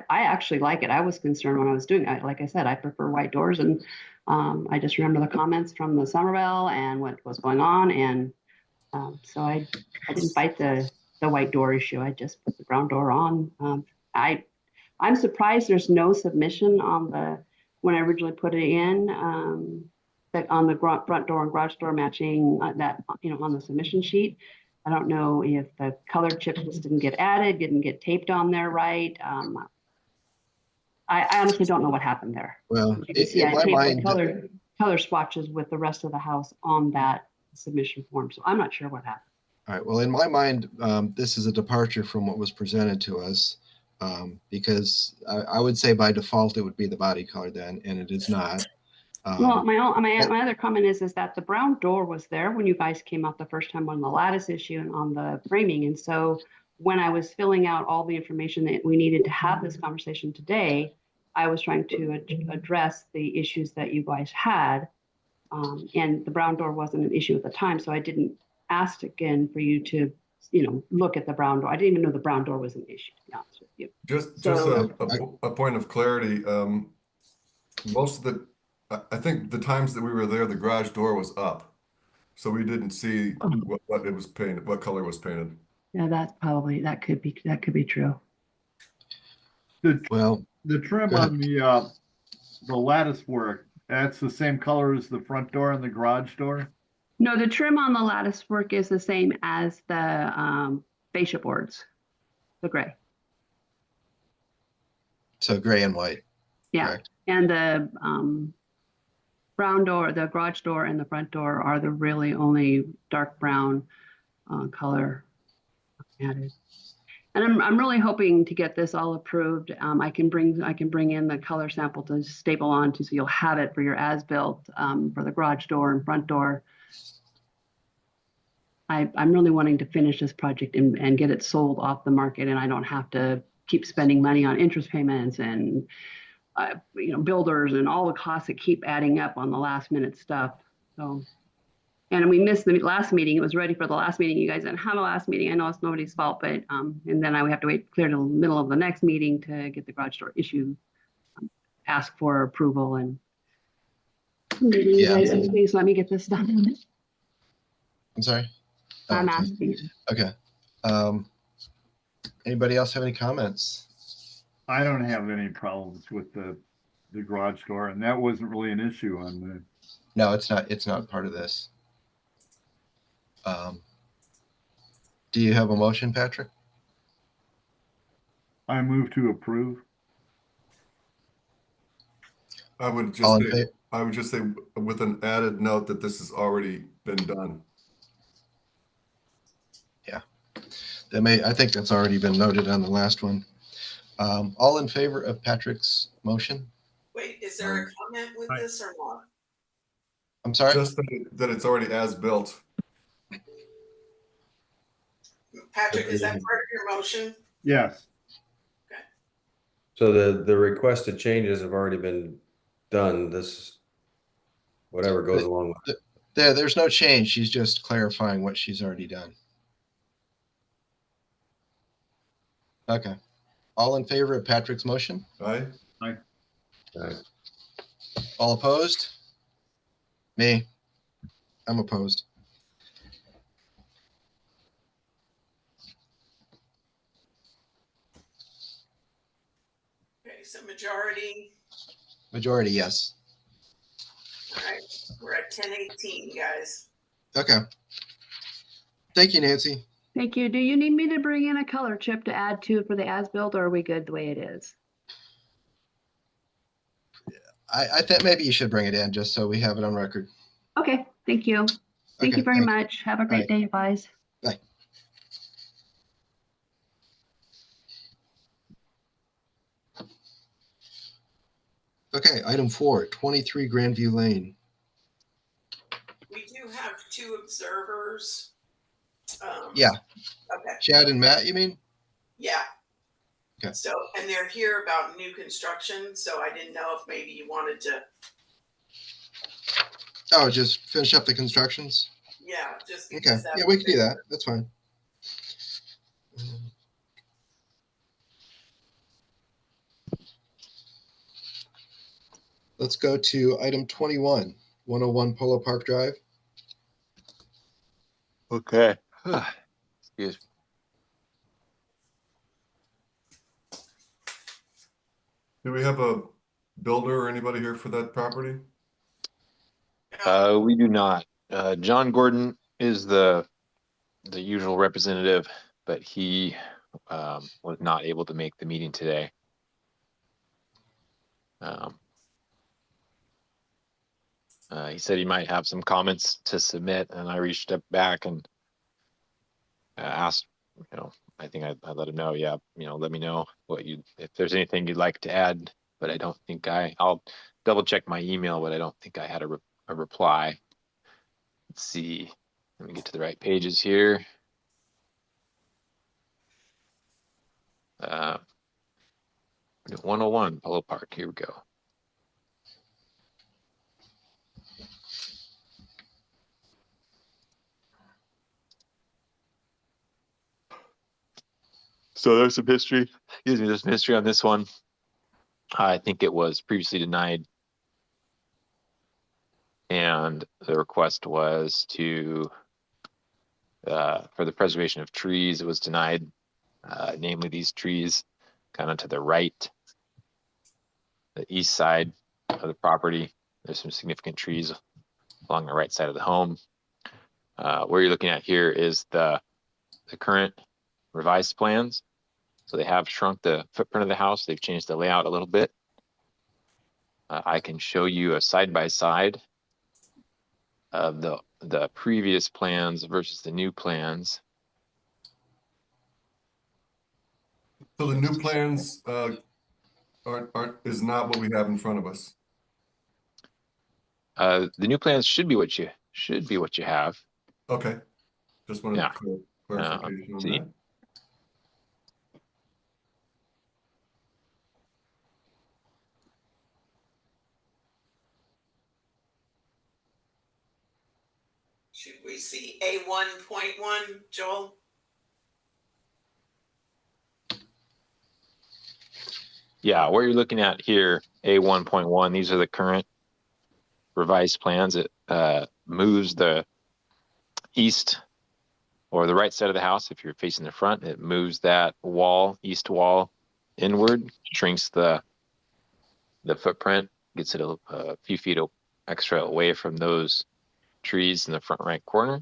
actually like it. I was concerned when I was doing it. Like I said, I prefer white doors, and I just remember the comments from the Somerville and what was going on, and so I didn't fight the white door issue. I just put the brown door on. I'm surprised there's no submission on when I originally put it in. That on the front door and garage door matching that on the submission sheet. I don't know if the colored chips didn't get added, didn't get taped on there right. I honestly don't know what happened there. Well, you can see I taped the color swatches with the rest of the house on that submission form. So I'm not sure what happened. All right. Well, in my mind, this is a departure from what was presented to us, because I would say by default it would be the body color then, and it is not. Well, my other comment is that the brown door was there when you guys came out the first time on the lattice issue and on the framing. And so when I was filling out all the information that we needed to have this conversation today, I was trying to address the issues that you guys had. And the brown door wasn't an issue at the time. So I didn't ask again for you to, look at the brown door. I didn't even know the brown door was an issue, to be honest with you. Just a point of clarity. I think the times that we were there, the garage door was up, so we didn't see what it was painted, what color was painted. Yeah, that could be true. The trim on the lattice work, that's the same color as the front door and the garage door? No, the trim on the lattice work is the same as the fascia boards, the gray. So gray and white. Yeah, correct. And the brown door, the garage door and the front door are the really only dark brown color added. And I'm really hoping to get this all approved. I can bring in the color sample to staple onto, so you'll have it for your as-built for the garage door and front door. I'm really wanting to finish this project and get it sold off the market, and I don't have to keep spending money on interest payments and builders and all the costs that keep adding up on the last minute stuff. So, and we missed the last meeting. It was ready for the last meeting. You guys didn't have a last meeting. I know it's nobody's fault, but and then I would have to wait clear till the middle of the next meeting to get the garage door issue, ask for approval, and maybe you guys please let me get this done. I'm sorry. I'm asking. Okay. Anybody else have any comments? I don't have any problems with the garage door, and that wasn't really an issue on the. No, it's not. It's not part of this. Do you have a motion, Patrick? I move to approve. I would All just in say, favor? I would just say with an added note that this has already been done. Yeah. I think that's already been noted on the last one. All in favor of Patrick's motion? Wait, is there a comment with this or not? I'm sorry? Just that it's already as built. Patrick, is that part of your motion? Yes. So the requested changes have already been done. This, whatever goes along with it. There's no change. She's just clarifying what she's already done. Okay. All in favor of Patrick's motion? Aye. Aye. Aye. All opposed? Me. I'm opposed. Okay, so majority. Majority, yes. All right, we're at 10:18, guys. Okay. Thank you, Nancy. Thank you. Do you need me to bring in a color chip to add to for the as-built, or are we good the way it is? I think maybe you should bring it in just so we have it on record. Okay, thank you. Thank you very much. Have a great day, guys. Bye. Okay, item 4, 23 Grandview Lane. We do have 2 observers. Yeah. Okay. Chad and Matt, you mean? Yeah. Okay. So, and they're here about new construction, so I didn't know if maybe you wanted to. Oh, just finish up the constructions? Yeah, just Okay. because Yeah, we can do that. That's fine. Let's go to item 21, 101 Polo Park Drive. Okay. Excuse me. Do we have a builder or anybody here for that property? We do not. John Gordon is the usual representative, but he was not able to make the meeting today. He said he might have some comments to submit, and I reached up back and asked, I think I let him know, yeah, let me know if there's anything you'd like to add, but I don't think I'll double check my email, but I don't think I had a reply. Let's see, let me get to the right pages here. 101 Polo Park, here we go. So there's some history. Excuse me, there's some history on this one. I think it was previously denied. And the request was to, for the preservation of trees, it was denied, namely these trees kind of to the right, the east side of the property. There's some significant trees along the right side of the home. Where you're looking at here is the current revised plans. So they have shrunk the footprint of the house. They've changed the layout a little bit. I can show you a side-by-side of the previous plans versus the new plans. So the new plans is not what we have in front of us. The new plans should be what you have. Okay. Just wanted clarification on see. that. Should we see A1.1, Joel? Yeah, what you're looking at here, A1.1, these are the current revised plans. It moves the east or the right side of the house. If you're facing the front, it moves that east wall inward, shrinks the footprint, gets it a few feet extra away from those trees in the front right corner.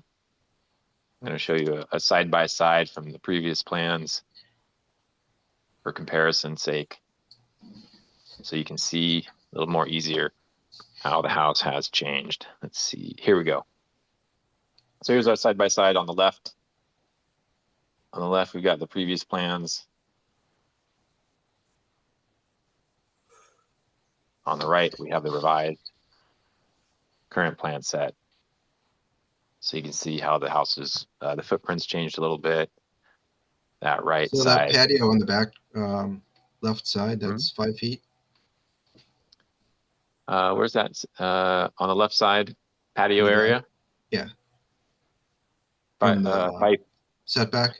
I'm going to show you a side by side from the previous plans for comparison's sake, so you can see a little more easier how the house has changed. Let's see. Here we go. So here's our side by side on the left. On the left, we've got the previous plans. On the right, we have the revised current plan set. So you can see how the houses, the footprints changed a little bit. That right So side. that patio on the back left side, that's 5 feet. Where's that? On the left side patio area? Yeah. From the setback?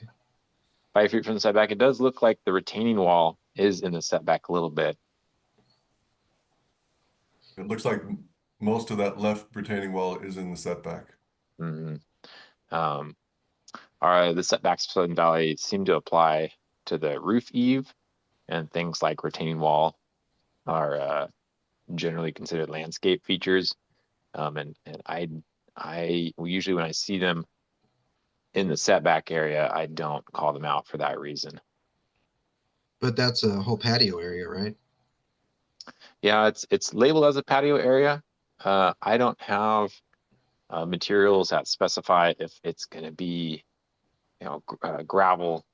5 feet from the setback. It does look like the retaining wall is in the setback a little bit. It looks like most of that left retaining wall is in the setback. Mm-hmm. The setbacks for Sudden Valley seem to apply to the roof eave, and things like retaining wall are generally considered landscape features. And usually when I see them in the setback area, I don't call them out for that reason. But that's a whole patio area, right? Yeah, it's labeled as a patio area. I don't have materials that specify if it's going to be, gravel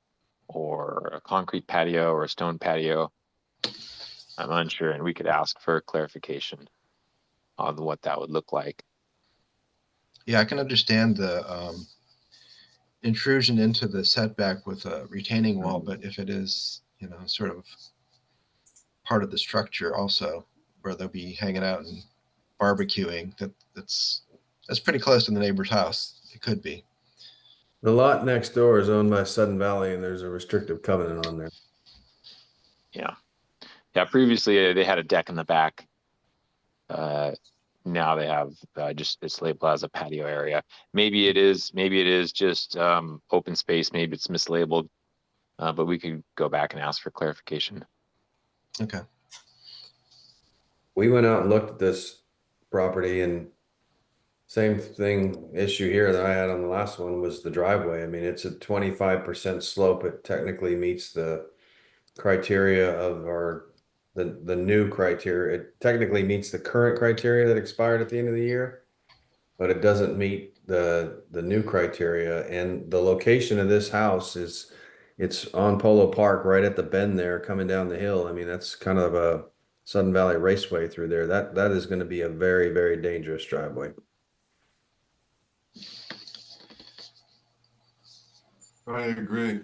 or a concrete patio or a stone patio. I'm unsure, and we could ask for clarification on what that would look like. Yeah, I can understand the intrusion into the setback with a retaining wall, but if it is, sort of part of the structure also, where they'll be hanging out and barbecuing, that's pretty close to the neighbor's house. It could be. The lot next door is owned by Sudden Valley, and there's a restrictive covenant on there. Yeah. Previously they had a deck in the back. Now they have it's labeled as a patio area. Maybe it is just open space. Maybe it's mislabeled, but we could go back and ask for clarification. Okay. We went out and looked at this property, and same issue here that I had on the last one was the driveway. I mean, it's a 25% slope. It technically meets the criteria of the new criteria. It technically meets the current criteria that expired at the end of the year, but it doesn't meet the new criteria. And the location of this house it's on Polo Park, right at the bend there, coming down the hill. I mean, that's kind of a Sudden Valley Raceway through there. That is going to be a very, very dangerous driveway. I agree.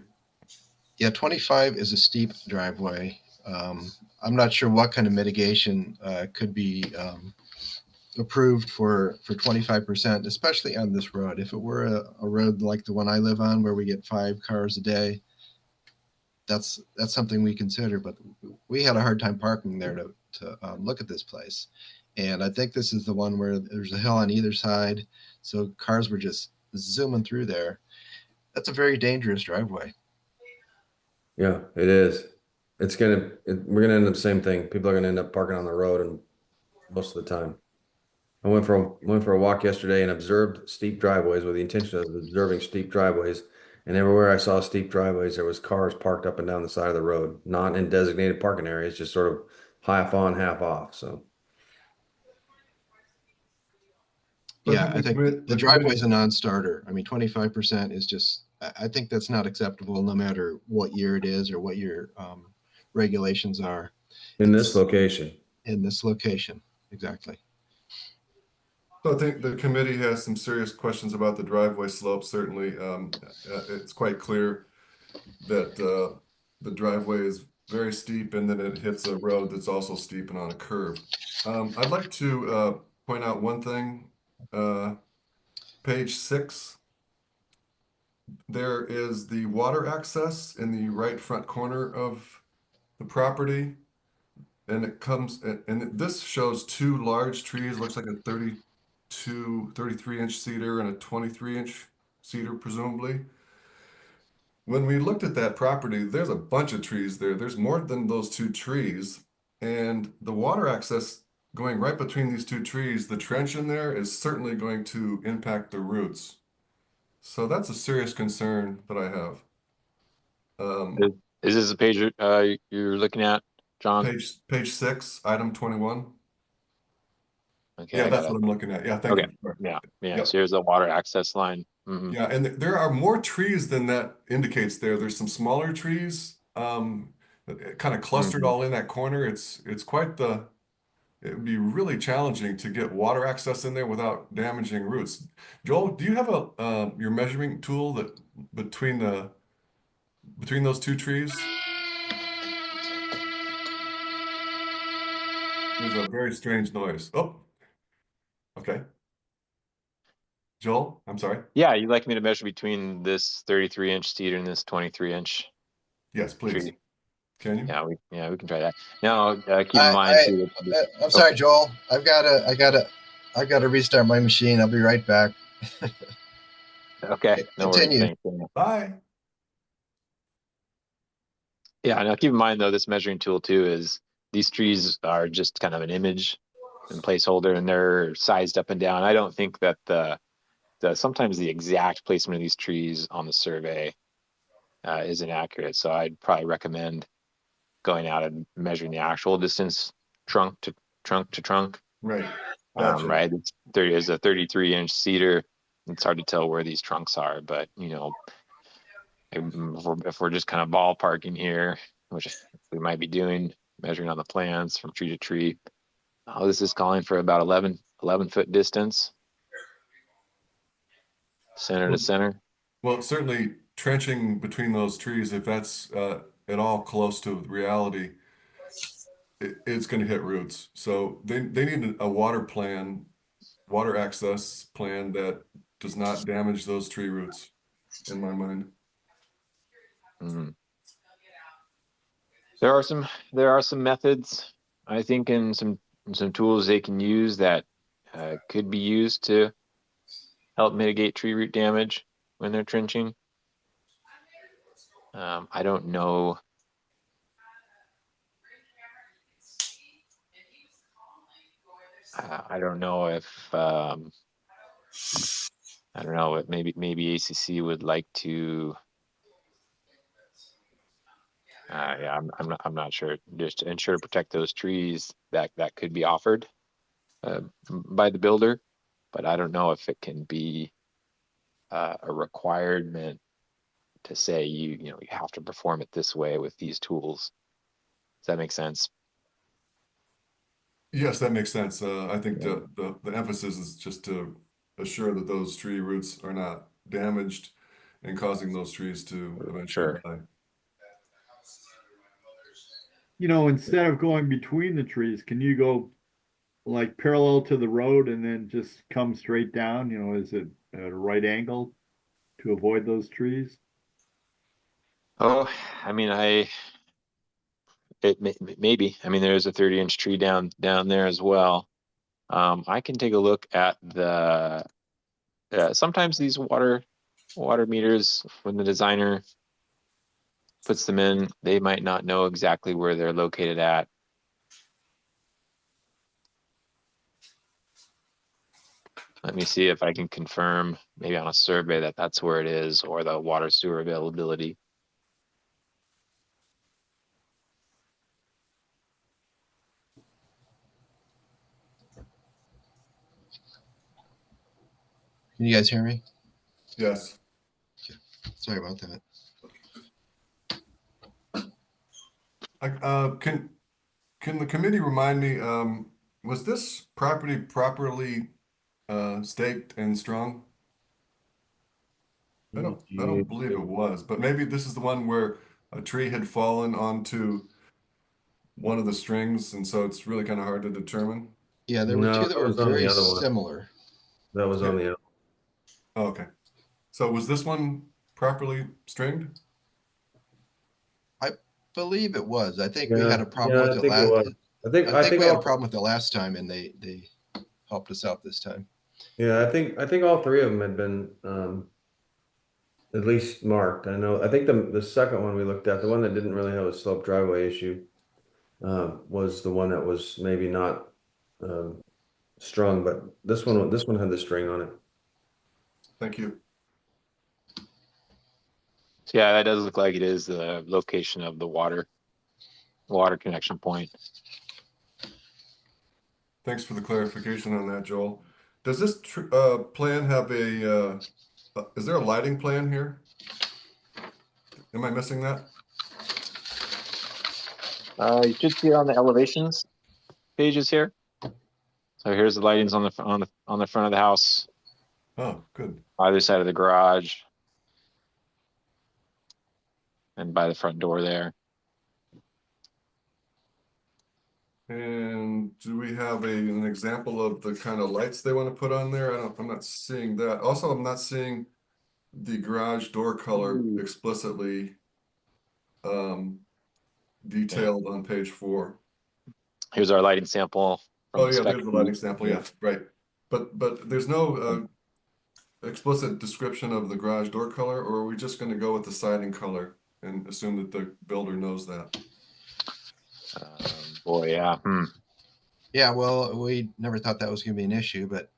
Yeah, 25 is a steep driveway. I'm not sure what kind of mitigation could be approved for 25%, especially on this road. If it were a road like the one I live on, where we get 5 cars a day, that's something we consider. But we had a hard time parking there to look at this place. And I think this is the one where there's a hill on either side, so cars were just zooming through there. That's a very dangerous driveway. Yeah, it is. We're gonna end up the same thing. People are gonna end up parking on the road, and most of the time. I went for a walk yesterday and observed steep driveways with the intention of observing steep driveways. And everywhere I saw steep driveways, there was cars parked up and down the side of the road, not in designated parking areas, just sort of half on, half off. So. Yeah, I think the driveway is a non-starter. I mean, 25% is just, I think that's not acceptable no matter what year it is or what your regulations are. In this location. In this location, exactly. So I think the committee has some serious questions about the driveway slope. Certainly, it's quite clear that the driveway is very steep, and then it hits a road that's also steep and on a curve. I'd like to point out one thing. Page 6, there is the water access in the right front corner of the property, and it comes, and this shows 2 large trees. Looks like a 33-inch cedar and a 23-inch cedar, presumably. When we looked at that property, there's a bunch of trees there. There's more than those 2 trees, and the water access going right between these 2 trees, the trench in there is certainly going to impact the roots. So that's a serious concern that I have. Is this a page you're looking at, John? Page 6, item 21. Okay, Yeah, I that's got what it. I'm looking at. Yeah, thank Okay. you. Yeah. Yep. So here's the water access line. Mhm. Yeah, and there are more trees than that indicates there. There's some smaller trees, kind of clustered Mhm. all in that corner. It's quite the, it would be really challenging to get water access in there without damaging roots. Joel, do you have your measuring tool that between those two trees? There's a very strange noise. Oh, okay. Joel, I'm sorry. Yeah, you'd like me to measure between this 33-inch cedar and this 23-inch Yes, please. tree? Can you? Yeah, we can try that. Now, keep in mind too. I'm sorry, Joel. I gotta restart my machine. I'll be right back. Okay, no worries. Continue. Thanks. Bye. Yeah, now keep in mind though, this measuring tool too is these trees are just kind of an image and placeholder, and they're sized up and down. I don't think that the sometimes the exact placement of these trees on the survey is inaccurate. So I'd probably recommend going out and measuring the actual distance, trunk to trunk. Right. Gotcha. Right. There is a 33-inch cedar. It's hard to tell where these trunks are, but you know, if we're just kind of ballparking here, which we might be doing, measuring on the plans from tree to tree. Oh, this is calling for about 11 foot distance, center to center. Well, certainly trenching between those trees, if that's at all close to reality, it's going to hit roots. So they need a water access plan that does not damage those tree roots, in my mind. Mm-hmm. There are some methods, I think, and some tools they can use that could be used to help mitigate tree root damage when they're trenching. I don't know. I don't know if I don't know. Maybe ACC would like to. Yeah, I'm not sure. Just to ensure to protect those trees that could be offered by the builder, but I don't know if it can be a requirement to say you have to perform it this way with these tools. Does that make sense? Yes, that makes sense. I think the emphasis is just to assure that those tree roots are not damaged and causing those trees to eventually die. You know, instead of going between the trees, can you go like parallel to the road and then just come straight down? You know, is it at a right angle to avoid those trees? Oh, I mean, maybe. I mean, there's a 30-inch tree down there as well. I can take a look at the. Sometimes these water meters, when the designer puts them in, they might not know exactly where they're located at. Let me see if I can confirm, maybe on a survey, that that's where it is, or the water sewer availability. Can you guys hear me? Yes. Sorry about that. Can the committee remind me, was this property properly staked and strung? I don't believe it was, but maybe this is the one where a tree had fallen onto one of the strings, and so it's really kind of hard to determine. Yeah, there were two that were very similar. That was on the other. Oh, okay. So was this one properly stringed? I believe it was. I think we had a problem with it last. I think we had a problem with it last time, and they helped us out this time. Yeah, I think all three of them had been at least marked. I think the second one we looked at, the one that didn't really have a slope driveway issue, was the one that was maybe not strung, but this one had the string on it. Thank you. Yeah, that does look like it is the location of the water connection point. Thanks for the clarification on that, Joel. Does this plan have a, is there a lighting plan here? Am I missing that? You should see it on the elevations pages here. So here's the lightings on the front of the house. Oh, good. Either side of the garage. And by the front door there. And do we have an example of the kind of lights they want to put on there? I'm not seeing that. Also, I'm not seeing the garage door color explicitly detailed on page 4. Here's our lighting sample. Oh yeah, there's the lighting sample. Yeah, right. But there's no explicit description of the garage door color, or are we just going to go with the siding color and assume that the builder knows that? Boy, yeah. Yeah, well, we never thought that was going to be an issue, but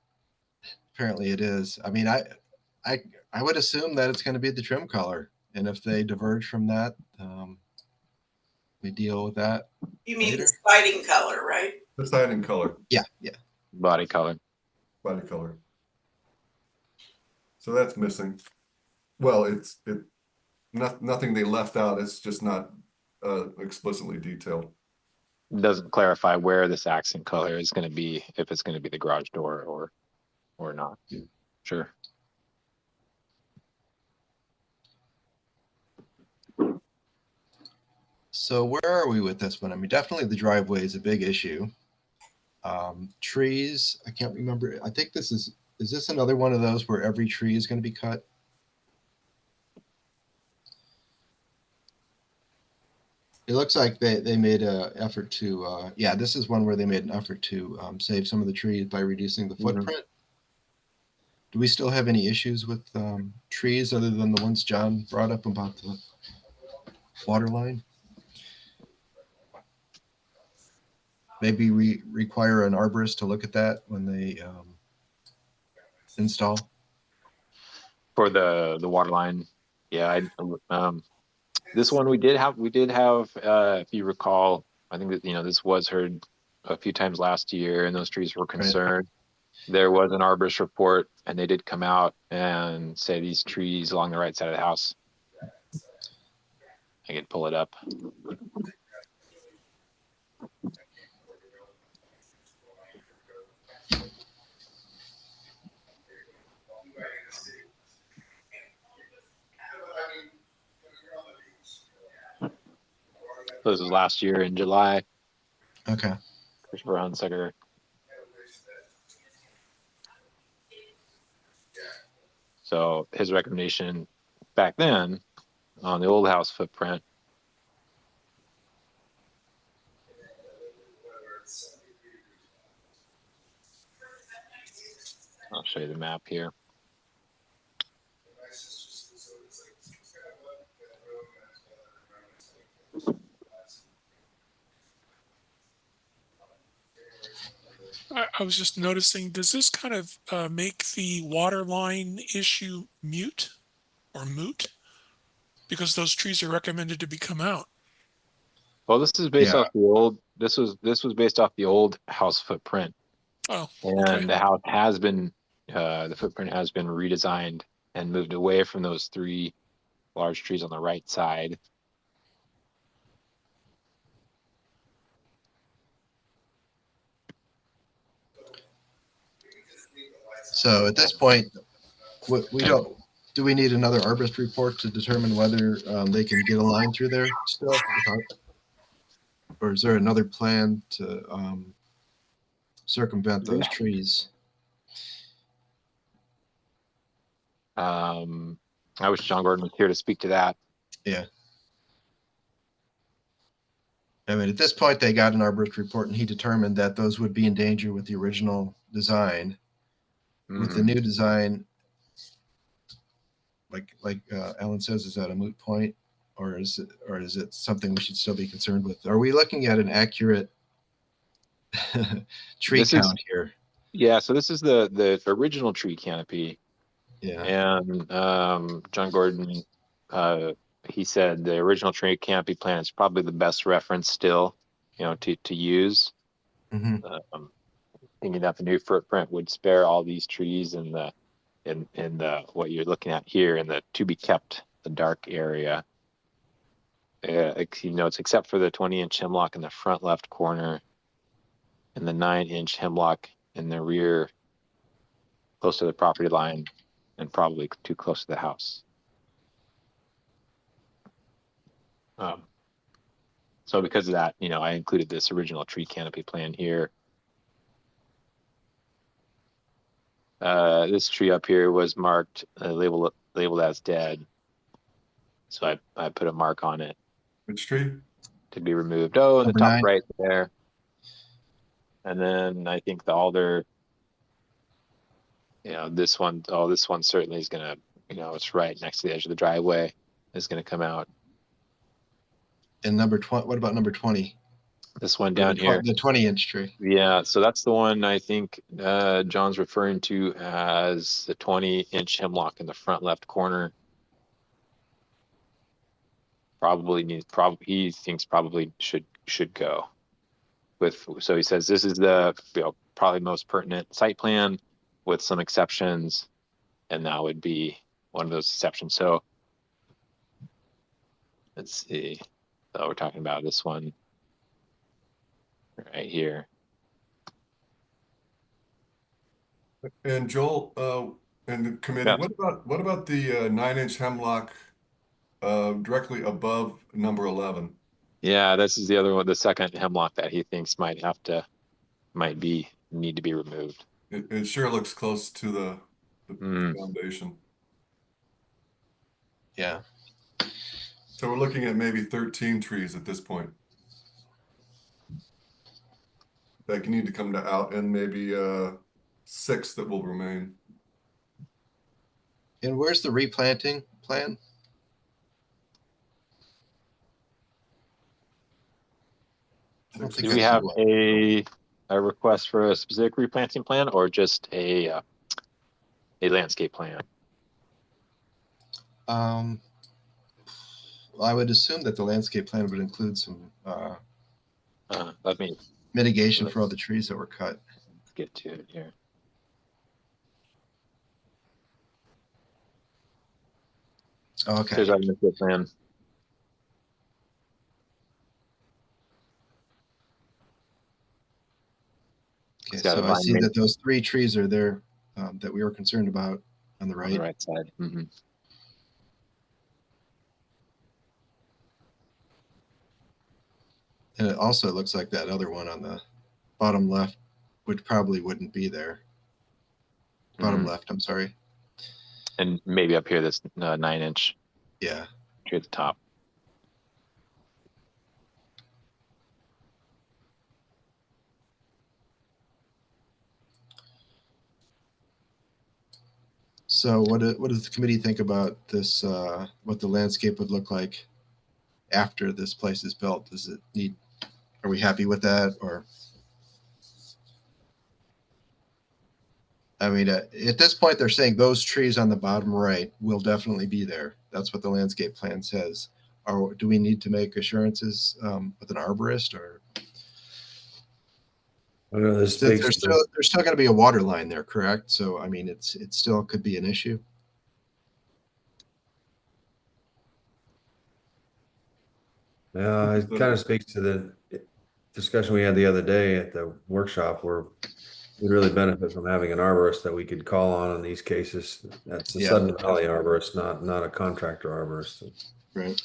apparently it is. I mean, I would assume that it's going to be the trim color, and if they diverge from that, we deal with that. You mean later. the siding color, right? The siding color. Yeah. Body color. Body color. So that's missing. Well, nothing they left out. It's just not explicitly detailed. Doesn't clarify where this accent color is going to be, if it's going to be the garage door or not. Sure. So where are we with this one? I mean, definitely the driveway is a big issue. Trees, I can't remember. I think is this another one of those where every tree is going to be cut? It looks like they made an effort to, yeah, this is one where they made an effort to save some of the trees by reducing the footprint. Do we still have any issues with trees other than the ones John brought up about the water line? Maybe we require an arborist to look at that when they install. For the water line, yeah. This one we did have. If you recall, I think that this was heard a few times last year, and those trees were concerned. Right. There was an arborist report, and they did come out and say these trees along the right side of the house. I can pull it up. This was last year in July. Okay. Christopher Hunsaker. So his recommendation back then on the old house footprint. I'll show you the map here. I was just noticing, does this kind of make the water line issue moot? Because those trees are recommended to be come out. Well, this is based off the old. This was based off the old house footprint. Oh, and okay. The house has been, the footprint has been redesigned and moved away from those 3 large trees on the right side. So at this point, do we need another arborist report to determine whether they can get a line through there still? Or is there another plan to circumvent those trees? I wish John Gordon was here to speak to that. Yeah. I mean, at this point, they got an arborist report, and he determined that those would be in danger with the original design. With the new design, like Alan says, is that a moot point, or is it something we should still be concerned with? Are we looking at an accurate tree count here? Yeah, so this is the original tree canopy. Yeah. And John Gordon he said the original tree canopy plan is probably the best reference still, to use. Mhm. Thinking that the new footprint would spare all these trees in the what you're looking at here in the to be kept, the dark area. It's except for the 20-inch hemlock in the front left corner and the 9-inch hemlock in the rear, close to the property line and probably too close to the house. So because of that, I included this original tree canopy plan here. This tree up here was marked, labeled as dead. So I put a mark on it. Which tree? To be removed. Oh, in the Number top 9. right there. And then I think the alder, this one certainly is gonna, it's right next to the edge of the driveway, is gonna come out. And number 20, what about number 20? This one down here. The 20-inch tree. Yeah, so that's the one I think John's referring to as the 20-inch hemlock in the front left corner. He thinks probably should go. So he says this is the probably most pertinent site plan with some exceptions, and that would be one of those exceptions. So let's see. So we're talking about this one right here. And Joel, and the committee, Yeah. what about the 9-inch hemlock directly above number 11? Yeah, this is the other one, the second hemlock that he thinks need to be removed. It sure looks close to the foundation. Yeah. So we're looking at maybe 13 trees at this point that need to come out, and maybe 6 that will remain. And where's the replanting plan? Do we have a request for a specific replanting plan or just a landscape plan? I would assume that the landscape plan would include some mitigation for all the trees that were cut. Let's get to it here. Okay. Here's our landscape plan. Okay, so I see that those 3 trees are there that we were concerned about on the right. On the right side. Mm-hmm. And it also looks like that other one on the bottom left wouldn't be there. Bottom left, I'm sorry. And maybe up here, this 9-inch. Yeah. Tree at the top. So what does the committee think about this, what the landscape would look like after this place is built? Are we happy with that? Or, I mean, at this point, they're saying those trees on the bottom right will definitely be there. That's what the landscape plan says. Or do we need to make assurances with an arborist, or? I don't know, There's still going to be a water line there, correct? So, I mean, it still could be an issue. It kind of speaks to the discussion we had the other day at the workshop, where we'd really benefit from having an arborist that we could call on in these cases. That's a Sudden Valley arborist, not a contractor arborist. Right.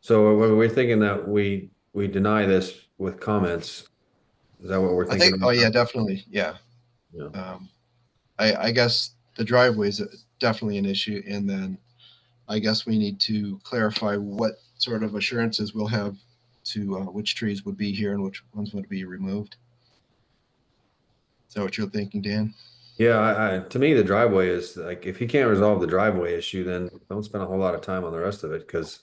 So we're thinking that we deny this with comments. Is that what we're thinking? Oh yeah, definitely. Yeah. I guess the driveway is definitely an issue, and then I guess we need to clarify what sort of assurances we'll have to which trees would be here and which ones would be removed. Is that what you're thinking, Dan? Yeah, to me, the driveway is like, if you can't resolve the driveway issue, then don't spend a whole lot of time on the rest of it, because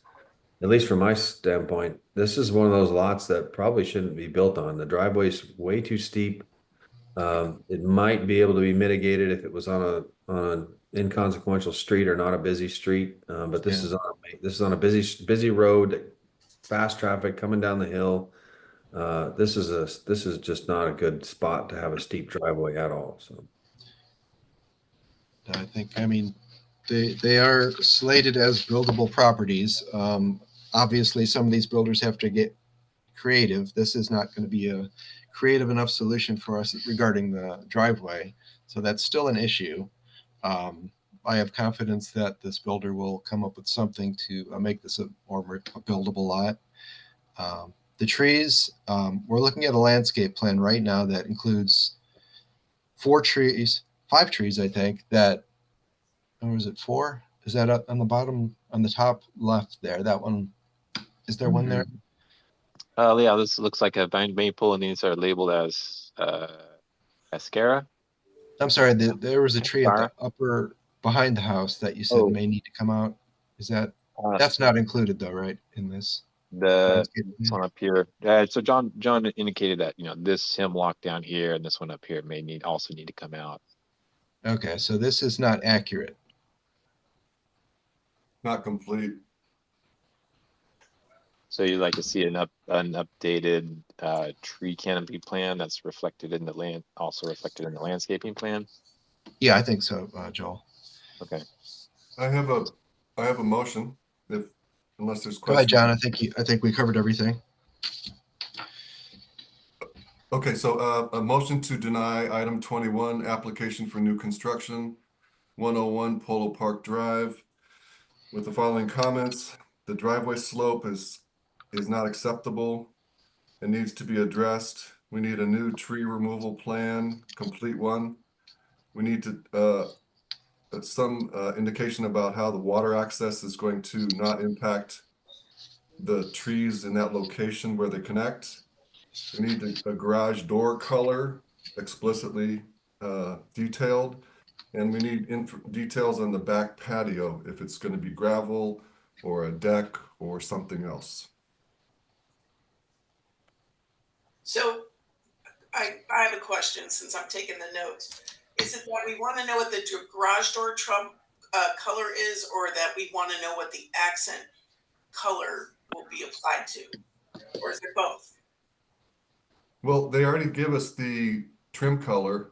at least from my standpoint, this is one of those lots that probably shouldn't be built on. The driveway is way too steep. It might be able to be mitigated if it was on an inconsequential street or not a busy street. But this is on a busy road, fast traffic coming down the hill. This is just not a good spot to have a steep driveway at all. So I mean, they are slated as buildable properties. Obviously, some of these builders have to get creative. This is not going to be a creative enough solution for us regarding the driveway. So that's still an issue. I have confidence that this builder will come up with something to make this a more buildable lot. The trees, we're looking at a landscape plan right now that includes 5 trees, I think, that, or is it 4? Is that up on the bottom, on the top left there? That one, is there one there? Yeah, this looks like a vine maple, and these are labeled as Ascara. I'm sorry, there was a tree at the upper, behind the house that you said may need to come out. Is that, that's not included though, right, in this? This one up here. So John indicated that, you know, this hemlock down here and this one up here may also need to come out. Okay, so this is not accurate. Not complete. So you'd like to see an updated tree canopy plan that's reflected in the also reflected in the landscaping plan? Yeah, I think so, Joel. Okay. I have a motion, unless there's questions. Go ahead, John. I think we covered everything. Okay, so a motion to deny item 21, application for new construction, 101 Polo Park Drive, with the following comments. The driveway slope is not acceptable. It needs to be addressed. We need a new tree removal plan, complete one. We need to some indication about how the water access is going to not impact the trees in that location where they connect. We need a garage door color explicitly detailed, and we need details on the back patio, if it's going to be gravel or a deck or something else. So I have a question since I'm taking the notes. Is it that we want to know what the garage door color is, or that we want to know what the accent color will be applied to? Or is it both? Well, they already give us the trim color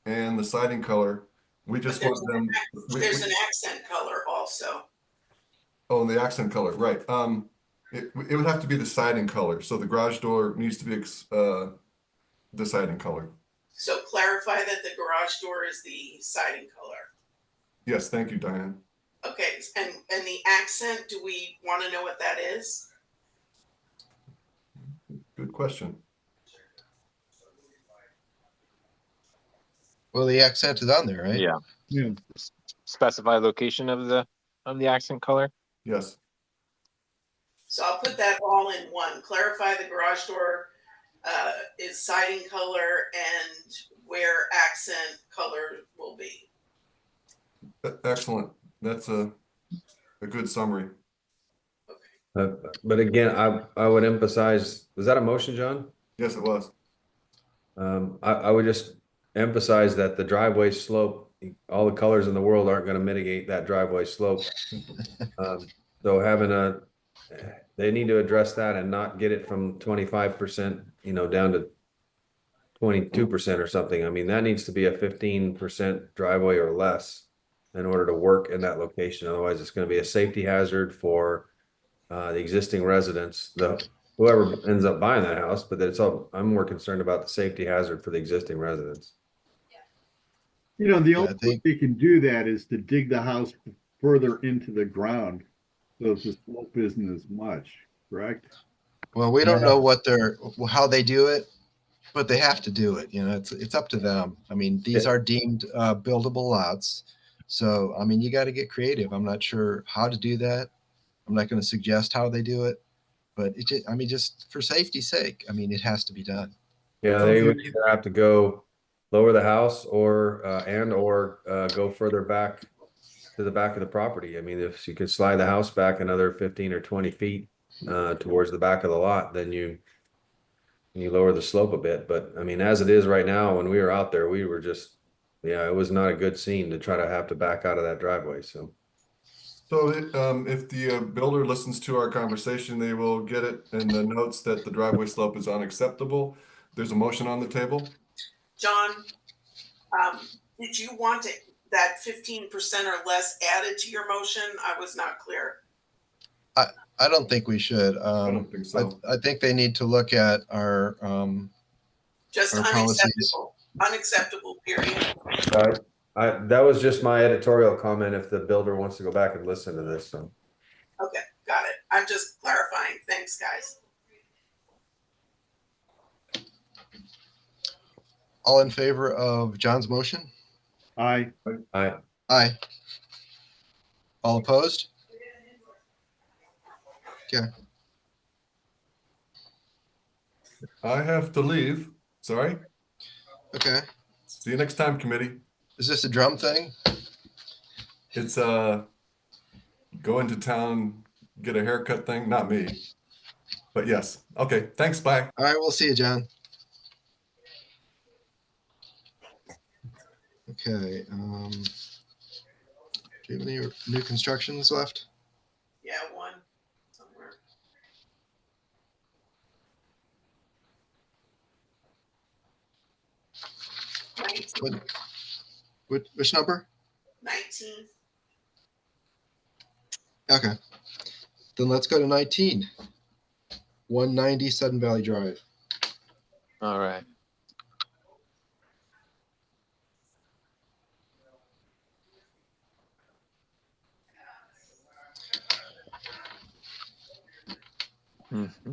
and the siding color. We just want them. There's an accent color also. Oh, and the accent color, right. It would have to be the siding color. So the garage door needs to be the siding color. So clarify that the garage door is the siding color. Yes, thank you, Diane. Okay, and the accent, do we want to know what that is? Good question. Well, the accent is on there, right? Yeah. Yeah. Specify location of the accent color. Yes. So I'll put that all in one. Clarify the garage door is siding color and where accent color will be. Excellent. That's a good summary. But again, I would emphasize, was that a motion, John? Yes, it was. I would just emphasize that the driveway slope, all the colors in the world aren't going to mitigate that driveway slope. So they need to address that and not get it from 25%, down to 22% or something. I mean, that needs to be a 15% driveway or less in order to work in that location. Otherwise, it's going to be a safety hazard for the existing residents, whoever ends up buying that house. But I'm more concerned about the safety hazard for the existing residents. The only way they can do that is to dig the house further into the ground, so the slope isn't as much, correct? Well, we don't know how they do it, but they have to do it. It's up to them. I mean, these are deemed buildable lots. So, I mean, you got to get creative. I'm not sure how to do that. I'm not going to suggest how they do it, but just for safety's sake, it has to be done. Yeah, they would either have to go lower the house or go further back to the back of the property. I mean, if you could slide the house back another 15 or 20 feet towards the back of the lot, then you and you lower the slope a bit, but I mean, as it is right now, when we were out there, we were just, yeah, it was not a good scene to try to have to back out of that driveway, so. So if the builder listens to our conversation, they will get it in the notes that the driveway slope is unacceptable. There's a motion on the table. John, did you want that 15% or less added to your motion? I was not clear. I don't think we should. I don't think so. I think they need to look at our Just our policies. unacceptable, period. That was just my editorial comment if the builder wants to go back and listen to this, so. Okay, got it. I'm just clarifying. Thanks, guys. All in favor of John's motion? Aye. Aye. Aye. All opposed? Okay. I have to leave. Sorry. Okay. See you next time, committee. Is this a drum thing? It's go into town, get a haircut thing. Not me. But yes. Okay. Thanks. Bye. All right, we'll see you, John. Okay. Do you have any new constructions left? Yeah, one somewhere. Which number? 19. Okay. Then let's go to 19. 190 Sudden Valley Drive. All right. Mm-hmm.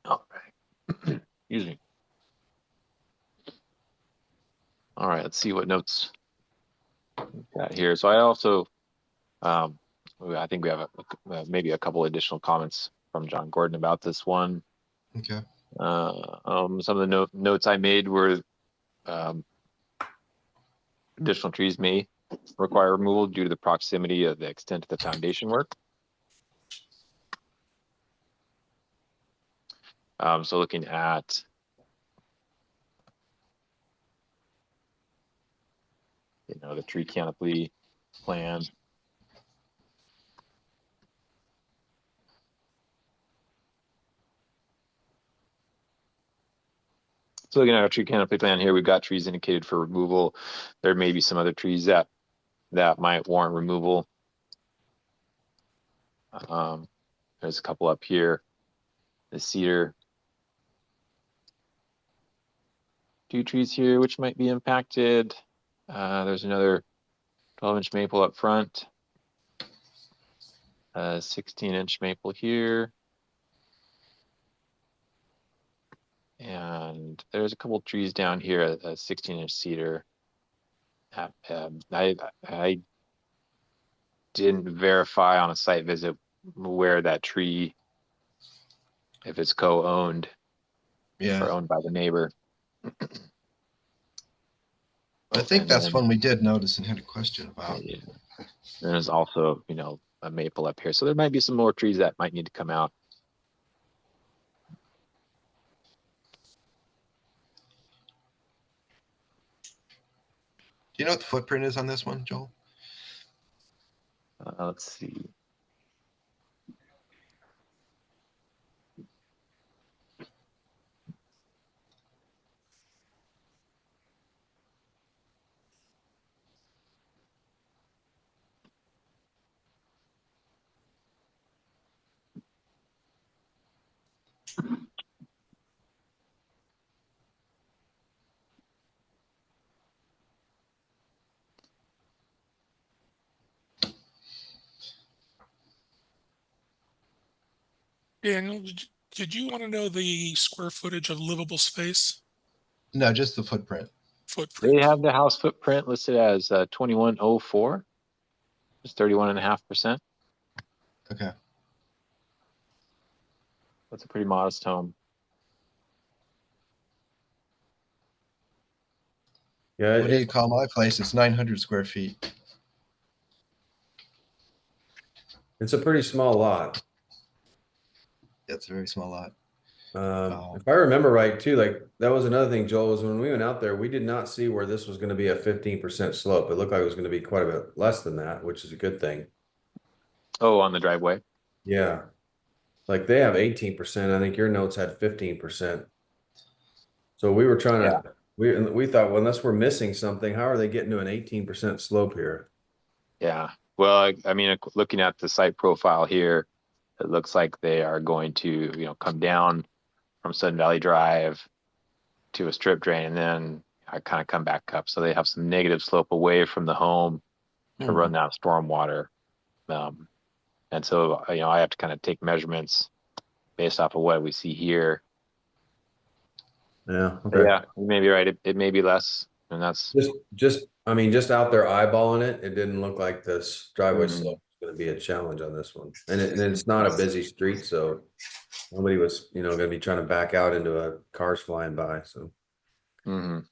All right. Excuse me. All right, let's see what notes we've got here. So I also, I think we have maybe a couple additional comments from John Gordon about this one. Okay. Some of the notes I made were additional trees may require removal due to the proximity of the extent of the foundation work. So looking at the tree canopy plan. So looking at our tree canopy plan here, we've got trees indicated for removal. There may be some other trees that might warrant removal. There's a couple up here. The cedar. 2 trees here which might be impacted. There's another 12-inch maple up front. 16-inch maple here. And there's a couple trees down here, a 16-inch cedar. I didn't verify on a site visit where that tree, if it's co-owned, or owned by the neighbor. I think that's one we did notice and had a question about. Yeah. There's also, a maple up here. So there might be some more trees that might need to come out. Do you know what the footprint is on this one, Joel? Let's see. Daniel, did you want to know the square footage of livable space No, just the footprint. footprint? They have the house footprint listed as 2104. It's 31.5%. Okay. That's a pretty modest home. Yeah, What do you call my place? It's 900 square feet. it's a pretty small lot. It's a very small lot. If I remember right too, like that was another thing, Joel, was when we went out there, we did not see where this was going to be a 15% slope. It looked like it was going to be quite a bit less than that, which is a good thing. Oh, on the driveway. Yeah. Like they have 18%. I think your notes had 15%. So we were trying to, we thought, well, unless we're missing something, how are they getting to an 18% slope here? Yeah. Well, I mean, looking at the site profile here, it looks like they are going to, come down from Sun Valley Drive to a strip drain, and then I kind of come back up. So they have some negative slope away from the home to run that storm water. And so, I have to kind of take measurements based off of what we see here. Yeah. But Okay. yeah, you may be right. It may be less, and that's I mean, just out there eyeballing it, it didn't look like this driveway Mhm. slope was going to be a challenge on this one. And it's not a busy street, so nobody was, going to be trying to back out into a cars flying by. So Mhm.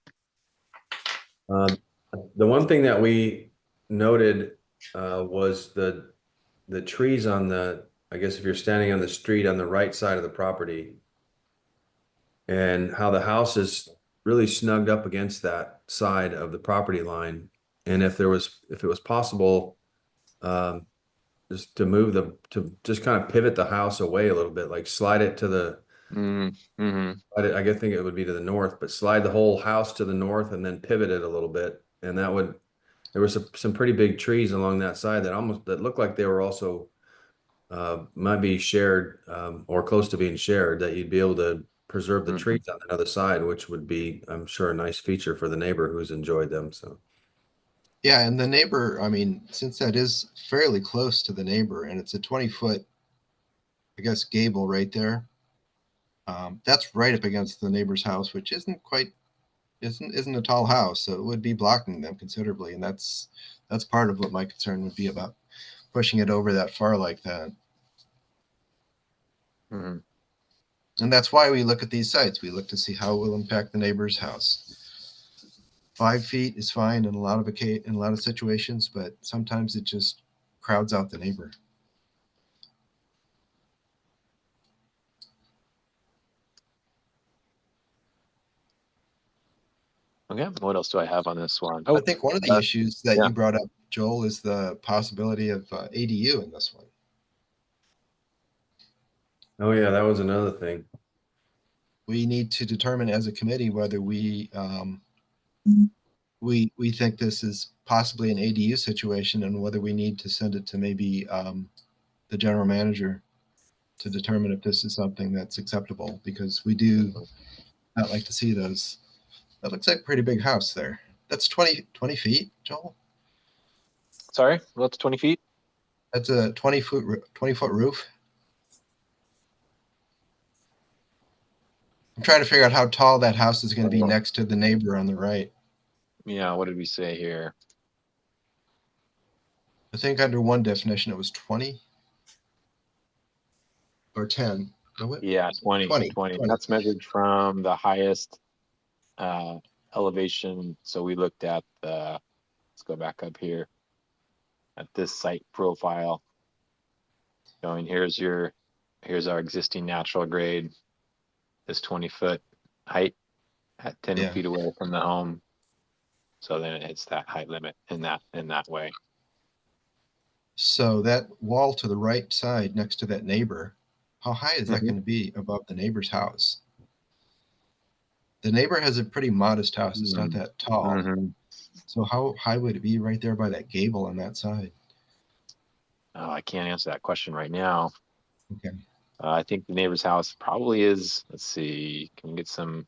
the one thing that we noted was the trees on the, I guess if you're standing on the street on the right side of the property, and how the house is really snugged up against that side of the property line. And if it was possible, just to to just kind of pivot the house away a little bit, like slide it to the, Mm-hmm. I guess think it would be to the north, but slide the whole house to the north and then pivot it a little bit. And that would, there were some pretty big trees along that side that looked like they were also might be shared or close to being shared, that you'd be able to preserve the trees on the other side, which would be, I'm sure, a nice feature for the neighbor who's enjoyed them. So Yeah, and the neighbor, I mean, since that is fairly close to the neighbor and it's a 20-foot, I guess, gable right there. That's right up against the neighbor's house, which isn't a tall house, so it would be blocking them considerably, and that's part of what my concern would be about pushing it over that far like that. Mm-hmm. And that's why we look at these sites. We look to see how it will impact the neighbor's house. 5 feet is fine in a lot of situations, but sometimes it just crowds out the neighbor. Okay, what else do I have on this one? I think one of the issues that yeah. you brought up, Joel, is the possibility of ADU in this one. oh yeah, that was another thing. We need to determine as a committee whether we think this is possibly an ADU situation and whether we need to send it to maybe the general manager to determine if this is something that's acceptable, because we do not like to see those. That looks like a pretty big house there. That's 20 feet, Joel? Sorry, what's 20 feet? That's a 20-foot roof. I'm trying to figure out how tall that house is going to be next to the neighbor on the right. Yeah, what did we say here? I think under one definition it was 20 or 10. Yeah, 20. That's measured from the highest elevation. So we looked at let's go back up here at this site profile. Showing here's our existing natural grade, this 20-foot height at 10 feet away from the home. So then it hits that height limit in that way. So that wall to the right side next to that neighbor, how high is that going to be above the neighbor's house? The neighbor has a pretty modest house. It's not that tall. So how high would it be right there by that gable on that side? Oh, I can't answer that question right now. Okay. I think the neighbor's house probably is, let's see, can we get some,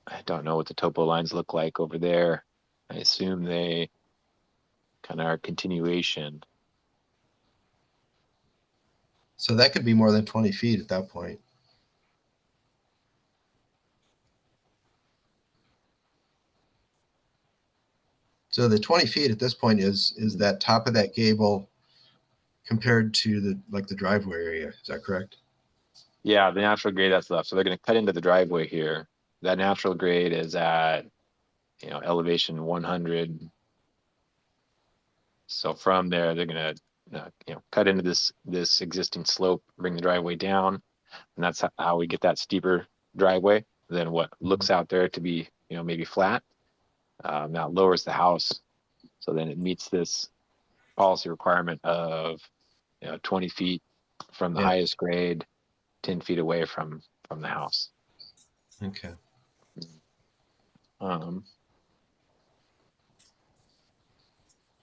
I don't know what the topo lines look like over there. I assume they kind of are continuation. So that could be more than 20 feet at that point. So the 20 feet at this point is that top of that gable compared to the driveway area. Is that correct? Yeah, the natural grade that's left. So they're going to cut into the driveway here. That natural grade is at, elevation 100. So from there, they're going to, cut into this existing slope, bring the driveway down, and that's how we get that steeper driveway. Then what looks out there to be, maybe flat, now lowers the house. So then it meets this policy requirement of 20 feet from the highest grade, 10 feet away from the house. Okay.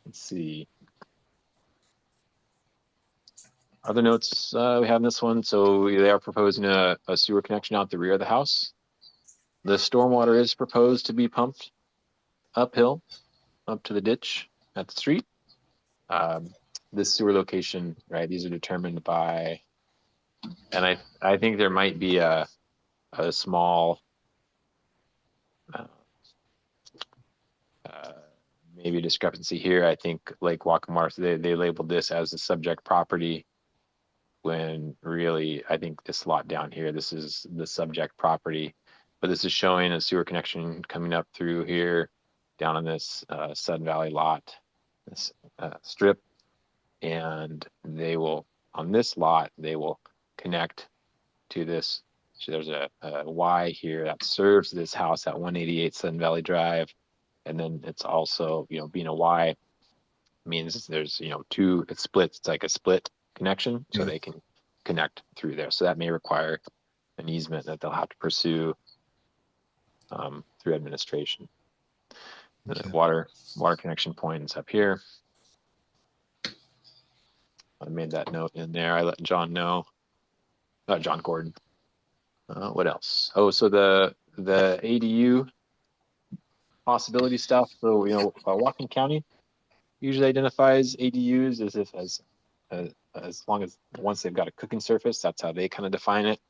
Let's see. Other notes we have in this one. So they are proposing a sewer connection out the rear of the house. The stormwater is proposed to be pumped uphill, up to the ditch at the street. This sewer location, right? These are determined by, and I think there might be a small, maybe discrepancy here. I think Lake Waccamaw, they labeled this as the subject property, when really I think this lot down here, this is the subject property. But this is showing a sewer connection coming up through here, down on this Sun Valley lot, this strip, and they will, on this lot, they will connect to this. So there's a Y here that serves this house at 188 Sun Valley Drive, and then it's also, being a Y means there's, two, it splits. It's like a split connection, so they can connect through there. So that may require an easement that they'll have to pursue through administration. The water connection point is up here. I made that note in there. I let John know. John Gordon. What else? Oh, so the ADU possibility stuff. So Whatcom County usually identifies ADUs as long as once they've got a cooking surface, that's how they kind of define it.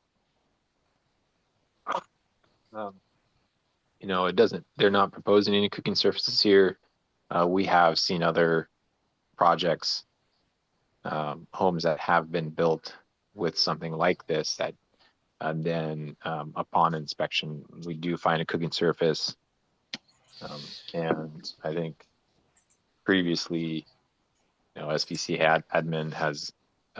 It doesn't, they're not proposing any cooking surfaces here. We have seen other projects, homes that have been built with something like this that then upon inspection, we do find a cooking surface. And I think previously, SPC admin has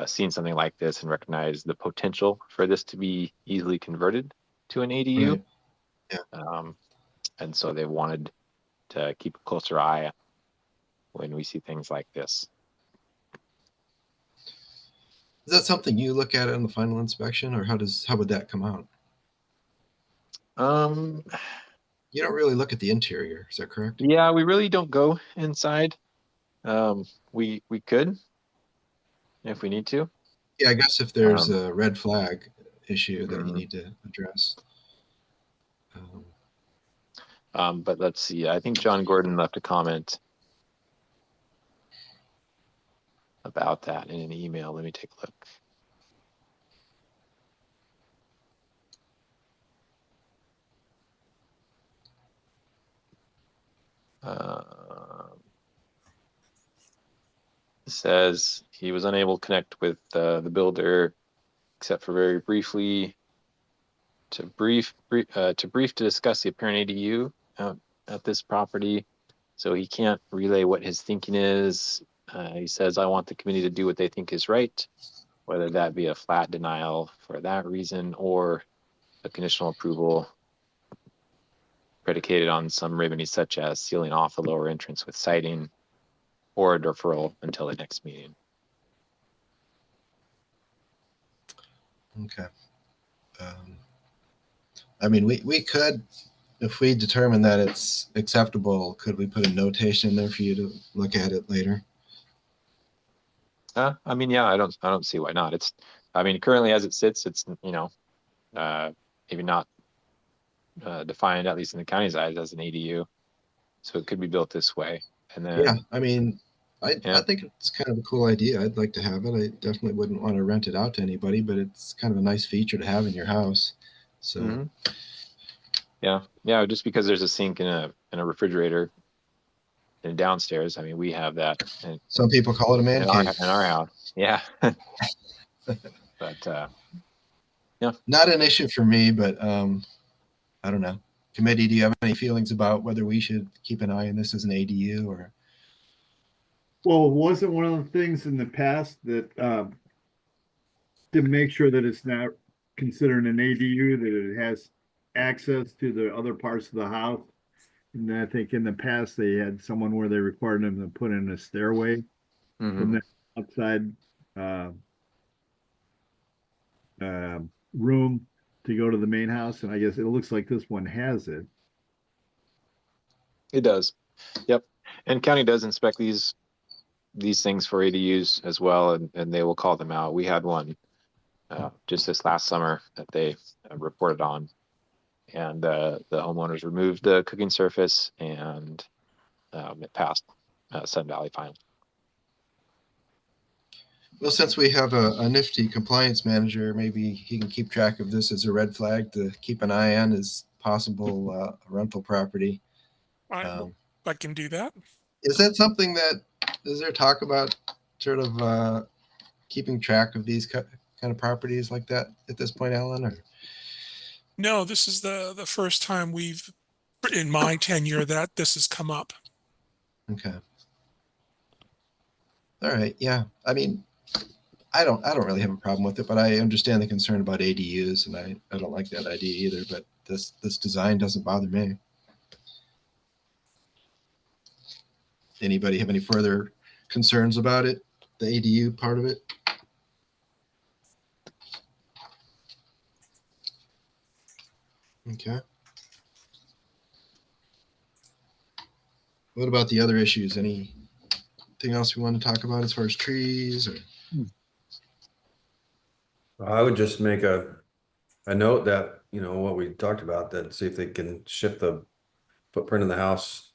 seen something like this and recognized the potential for this to be easily converted to an ADU. Right. Yeah. And so they wanted to keep a closer eye when we see things like this. Is that something you look at in the final inspection, or how would that come out? You don't really look at the interior, is that correct? Yeah, we really don't go inside. We could if we need to. Yeah, I guess if there's a red flag issue that you need to address. But let's see. I think John Gordon left a comment about that in an email. Let me take a look. It says he was unable to connect with the builder except for very briefly to discuss the apparent ADU at this property. So he can't relay what his thinking is. He says, I want the committee to do what they think is right, whether that be a flat denial for that reason or a conditional approval predicated on some remedy such as sealing off the lower entrance with siding or a deferral until the next meeting. Okay. I mean, we could, if we determine that it's acceptable, could we put a notation in there for you to look at it later? I mean, yeah, I don't see why not. I mean, currently as it sits, it's, maybe not defined, at least in the county's eyes, as an ADU. So it could be built this way. And then, Yeah, I mean, I Yeah. think it's kind of a cool idea. I'd like to have it. I definitely wouldn't want to rent it out to anybody, but it's kind of a nice feature to have in your house. So Mhm. Yeah, just because there's a sink and a refrigerator and downstairs. I mean, we have that some people call it a man cave. in our house. Yeah. But Not an issue for me, but I don't know. Committee, do you have any feelings about whether we should keep an eye on this as an ADU or? Well, wasn't one of the things in the past that to make sure that it's not considered an ADU, that it has access to the other parts of the house? And I think in the past they had someone where they required them to put in a stairway from the outside room to go to the main house, and I guess it looks like this one has it. It does. Yep. And county does inspect these things for ADUs as well, and they will call them out. We had one just this last summer that they reported on, and the homeowners removed the cooking surface, and it passed Sun Valley fine. Well, since we have a nifty compliance manager, maybe he can keep track of this as a red flag to keep an eye on as possible rental property. I can do that. Is that something that, is there talk about sort of keeping track of these kind of properties like that at this point, Alan? Or? No, this is the first time in my tenure, that this has come up. Okay. All right. Yeah. I mean, I don't really have a problem with it, but I understand the concern about ADUs, and I don't like that idea either. But this design doesn't bother me. Anybody have any further concerns about it? The ADU part of it? Okay. What about the other issues? Anything else we want to talk about as far as trees or? I would just make a note that, what we talked about, that see if they can shift the footprint of the house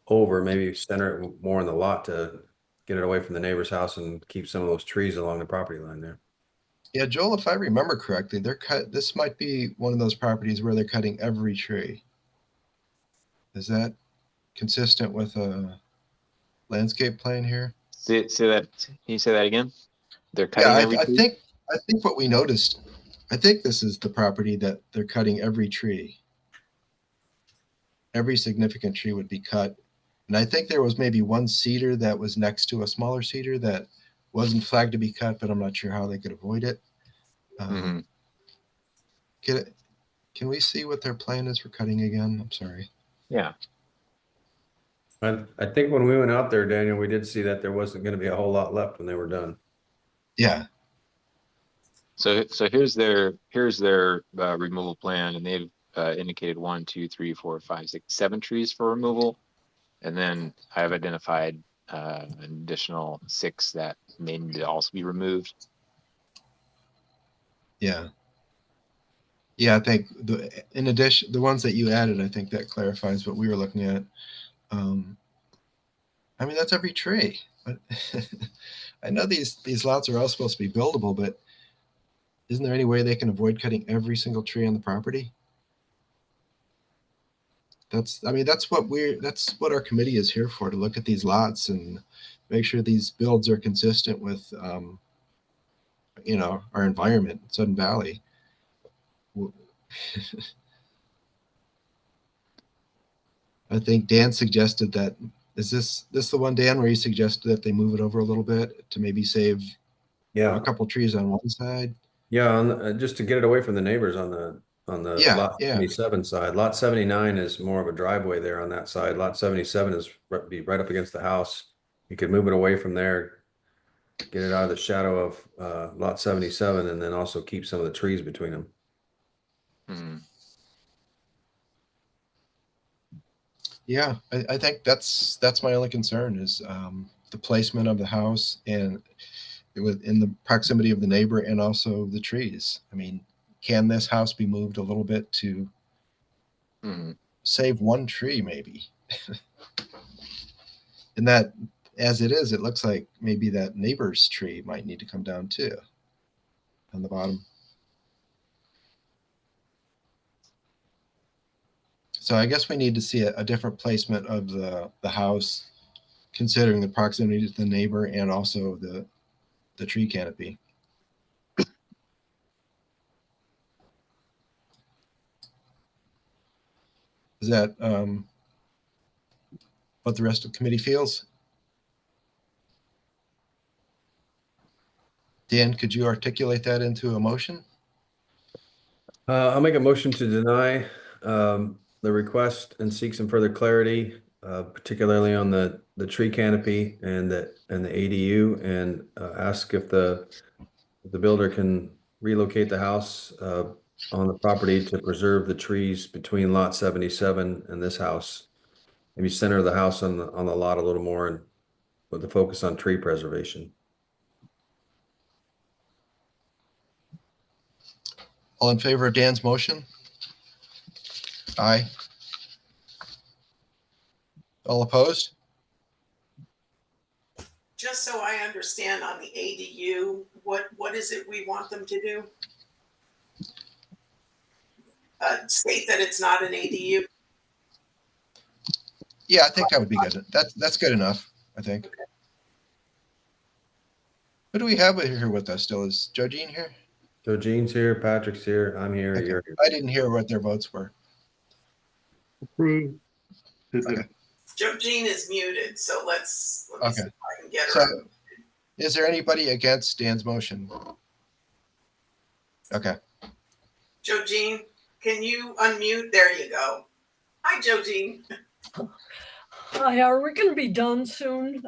over, maybe center it more in the lot to get it away from the neighbor's house and keep some of those trees along the property line there. Yeah, Joel, if I remember correctly, this might be one of those properties where they're cutting every tree. Is that consistent with a landscape plan here? Say that. Can you say that again? They're cutting every tree? I think what we noticed, I think this is the property that they're cutting every tree. Every significant tree would be cut. And I think there was maybe one cedar that was next to a smaller cedar that wasn't flagged to be cut, but I'm not sure how they could avoid it. Can we see what their plan is for cutting again? I'm sorry. Yeah. I think when we went out there, Daniel, we did see that there wasn't going to be a whole lot left when they were done. Yeah. So here's their removal plan, and they've indicated 1, 2, 3, 4, 5, 6, 7 trees for removal, and then I have identified an additional 6 that may need to also be removed. Yeah. Yeah, I think in addition, the ones that you added, I think that clarifies what we were looking at. I mean, that's every tree. I know these lots are all supposed to be buildable, but isn't there any way they can avoid cutting every single tree on the property? That's what our committee is here for, to look at these lots and make sure these builds are consistent with, our environment, Sudden Valley. I think Dan suggested that, is this the one, Dan, where he suggested that they move it over a little bit to maybe save a couple trees on one side? Yeah, just to get it away from the neighbors on the lot 77 side. Lot 79 is more of a driveway there on that side. Lot 77 is be right up against the house. You could move it away from there, get it out of the shadow of lot 77, and then also keep some of the trees between them. Yeah, I think that's my only concern is the placement of the house and within the proximity of the neighbor and also the trees. I mean, can this house be moved a little bit to save one tree maybe? And that, as it is, it looks like maybe that neighbor's tree might need to come down too on the bottom. So I guess we need to see a different placement of the house, considering the proximity to the neighbor and also the tree canopy. Is that what the rest of the committee feels? Dan, could you articulate that into a motion? I'll make a motion to deny the request and seek some further clarity, particularly on the tree canopy and the ADU, and ask if the builder can relocate the house on the property to preserve the trees between lot 77 and this house. Maybe center the house on the lot a little more, and with the focus on tree preservation. All in favor of Dan's motion? Aye. All opposed? Just so I understand on the ADU, what is it we want them to do? State that it's not an ADU. Yeah, I think that would be good. That's good enough, I think. Okay. Who do we have here with us still? Is Joe Jean here? So Gene's here, Patrick's here, I'm here, Okay. you're here. I didn't hear what their votes were. Approved. Okay. Joe Jean is muted, so let me see if I can get her. So, is there anybody against Dan's motion? Okay. Joe Jean, can you unmute? There you go. Hi, Joe Jean. Hi, are we going to be done soon?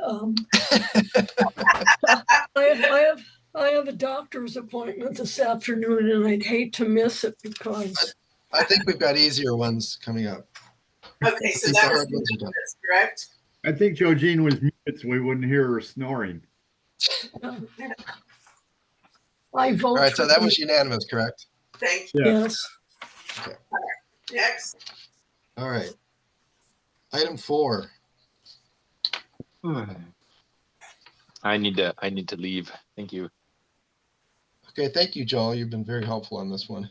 I have a doctor's appointment this afternoon, and I'd hate to miss it because I think we've got easier ones coming up. Okay, so that was correct. I think Joe Jean was muted so we wouldn't hear her snoring. I vote. All right, so that was unanimous, correct? Thank you. Yes. Okay. Next. All right. Item 4. I need to leave. Thank you. Okay, thank you, Joel. You've been very helpful on this one.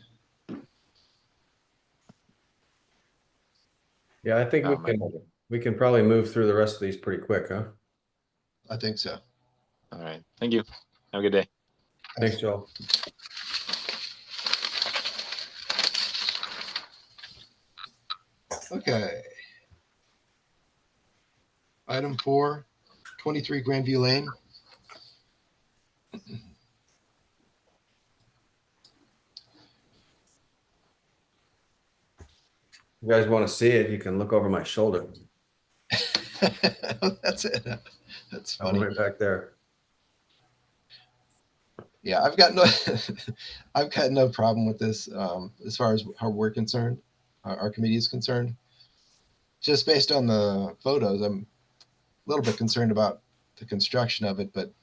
Yeah, I think we can probably move through the rest of these pretty quick, huh? I think so. All right. Thank you. Have a good day. Thanks, Joel. Okay. Item 4, 23 Grandview Lane. You guys want to see it, you can look over my shoulder. That's it. That's I'm funny. right back there. Yeah, I've got no problem with this as far as how we're concerned, our committee is concerned. Just based on the photos, I'm a little bit concerned about the construction of it, but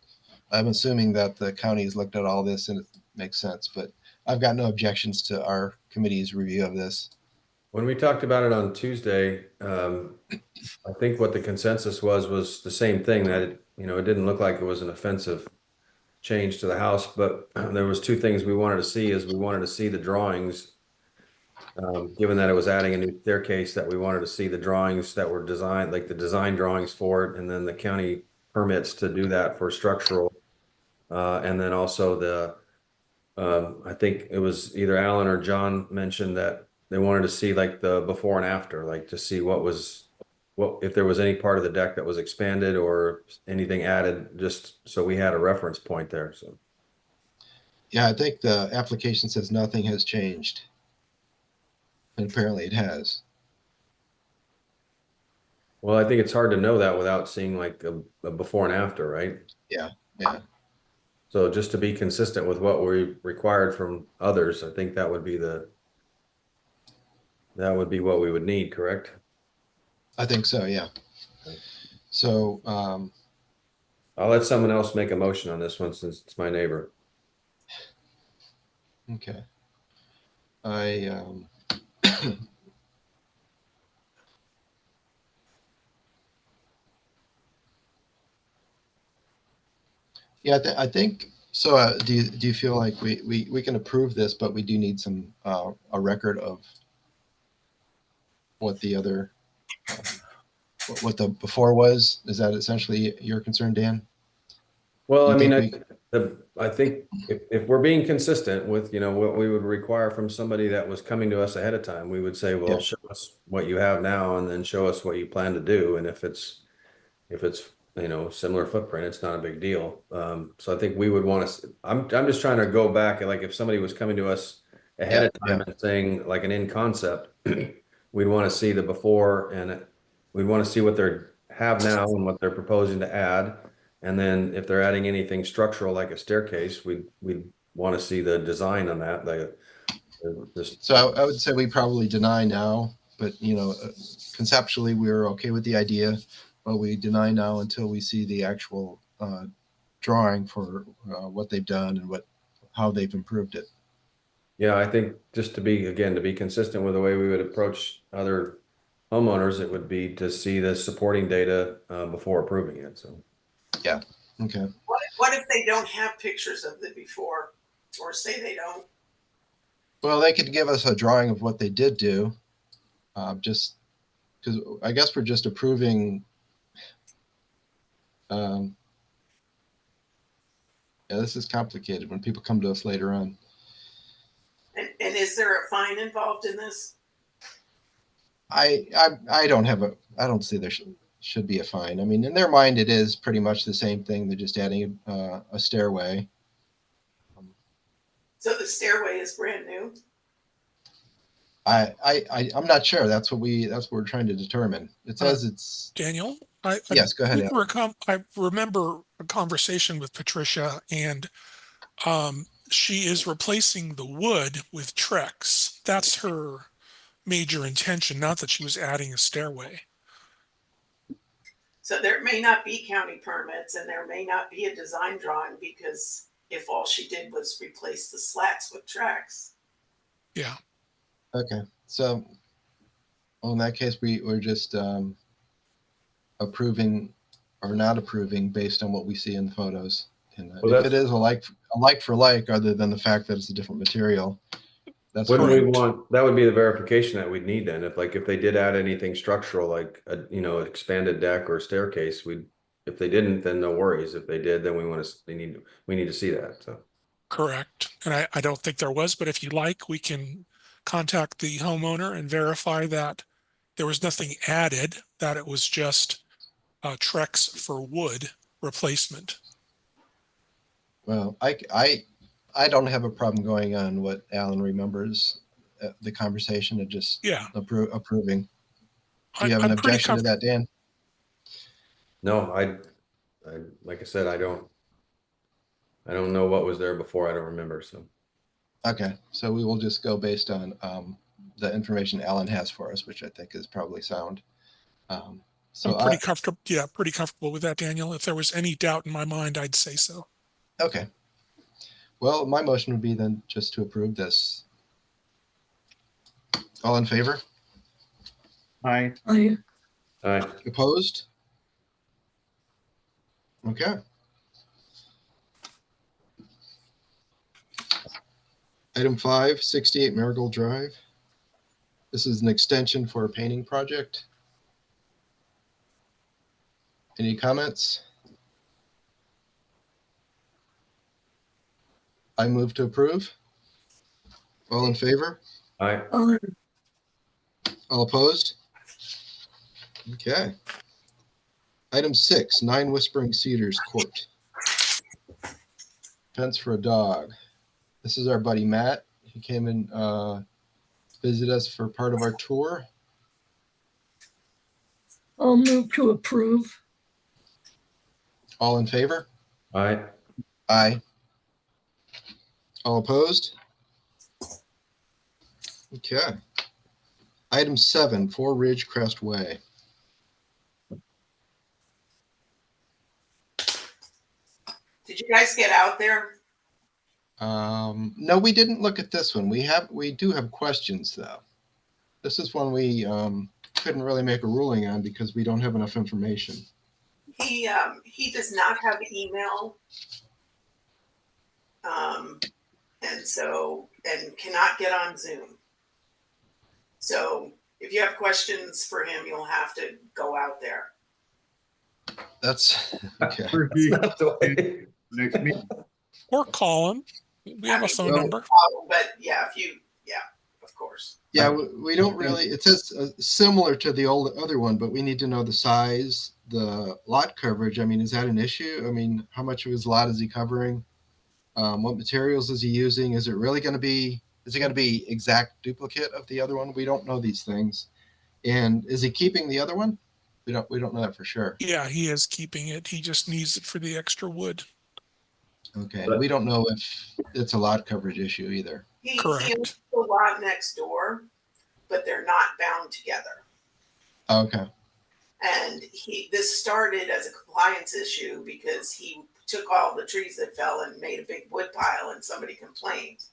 I'm assuming that the county has looked at all this and it makes sense. But I've got no objections to our committee's review of this. When we talked about it on Tuesday, I think what the consensus was the same thing, that it didn't look like it was an offensive change to the house, but there was two things we wanted to see. We wanted to see the drawings, given that it was adding a new staircase, that we wanted to see the drawings that were designed, like the design drawings for it, and then the county permits to do that for structural, and then also I think it was either Alan or John mentioned that they wanted to see like the before and after, like to see if there was any part of the deck that was expanded or anything added, just so we had a reference point there. So yeah, I think the application says nothing has changed, and apparently it has. Well, I think it's hard to know that without seeing like a before and after, right? Yeah. So just to be consistent with what we required from others, I think that would be what we would need, correct? I think so, yeah. So I'll let someone else make a motion on this one since it's my neighbor. Okay. I, yeah, I think, so do you feel like we can approve this, but we do need some, a record of what the other, what the before was? Is that essentially your concern, Dan? Well, You I mean, think I think if we're being consistent with, what we would require from somebody that was coming to us ahead of time, we would say, well, Yeah. show us what you have now and then show us what you plan to do. And if it's, similar footprint, it's not a big deal. So I think we would want to, I'm just trying to go back, and like if somebody was coming to us ahead of time and saying like an in concept, we'd want to see the before, and we'd want to see what they have now and what they're proposing to add. And then if they're adding anything structural like a staircase, we'd want to see the design on that. So I would say we probably deny now, but conceptually we're okay with the idea, but we deny now until we see the actual drawing for what they've done and how they've improved it. Yeah, I think just to be consistent with the way we would approach other homeowners, it would be to see the supporting data before approving it. So, yeah, okay. What if they don't have pictures of the before, or say they don't? Well, they could give us a drawing of what they did do, just because I guess we're just approving. Yeah, this is complicated when people come to us later on. And is there a fine involved in this? I don't see there should be a fine. I mean, in their mind, it is pretty much the same thing. They're just adding a stairway. So the stairway is brand new? I'm not sure. That's what we're trying to determine. It says it's Daniel, yes, go ahead. I remember a conversation with Patricia, and she is replacing the wood with Trex. That's her major intention, not that she was adding a stairway. So there may not be county permits, and there may not be a design drawing, because if all she did was replace the slats with Trex. Yeah. Okay. So, well, in that case, we're just approving or not approving based on what we see in the photos. And if it is a like for like, other than the fact that it's a different material, that's wouldn't we want, that would be the verification that we'd need then. If they did add anything structural, like expanded deck or staircase, if they didn't, then no worries. If they did, then we need to see that. So correct. And I don't think there was, but if you like, we can contact the homeowner and verify that there was nothing added, that it was just Trex for wood replacement. Well, I don't have a problem going on what Alan remembers the conversation and just approving. Do you have an objection to that, Dan? No, I like I said, I don't know what was there before. I don't remember. So okay, so we will just go based on the information Alan has for us, which I think is probably sound. So I'm pretty comfortable. Yeah, pretty comfortable with that, Daniel. If there was any doubt in my mind, I'd say so. Okay. Well, my motion would be then just to approve this. All in favor? Aye. Aye. Aye. Opposed? Okay. Item 5, 68 Marigold Drive. This is an extension for a painting project. Any comments? I move to approve. All in favor? Aye. Aye. All opposed? Okay. Item 6, 9 Whispering Cedars Court. Fence for a dog. This is our buddy Matt. He came and visited us for part of our tour. I'll move to approve. All in favor? Aye. Aye. All opposed? Okay. Item 7, 4 Ridge Crest Way. You guys get out there? No, we didn't look at this one. We do have questions though. This is one we couldn't really make a ruling on because we don't have enough information. He does not have email. And cannot get on Zoom. So if you have questions for him, you'll have to go out there. That's okay. Next meeting. Or call him. We have a phone number. But yeah, of course. Yeah, we don't really, it says similar to the other one, but we need to know the size, the lot coverage. I mean, is that an issue? I mean, how much of his lot is he covering? What materials is he using? Is it going to be exact duplicate of the other one? We don't know these things. And is he keeping the other one? We don't know that for sure. Yeah, he is keeping it. He just needs it for the extra wood. Okay. We don't know if it's a lot coverage issue either. Correct. He owns the lot next door, but they're not bound together. Okay. And this started as a compliance issue because he took all the trees that fell and made a big wood pile, and somebody complained.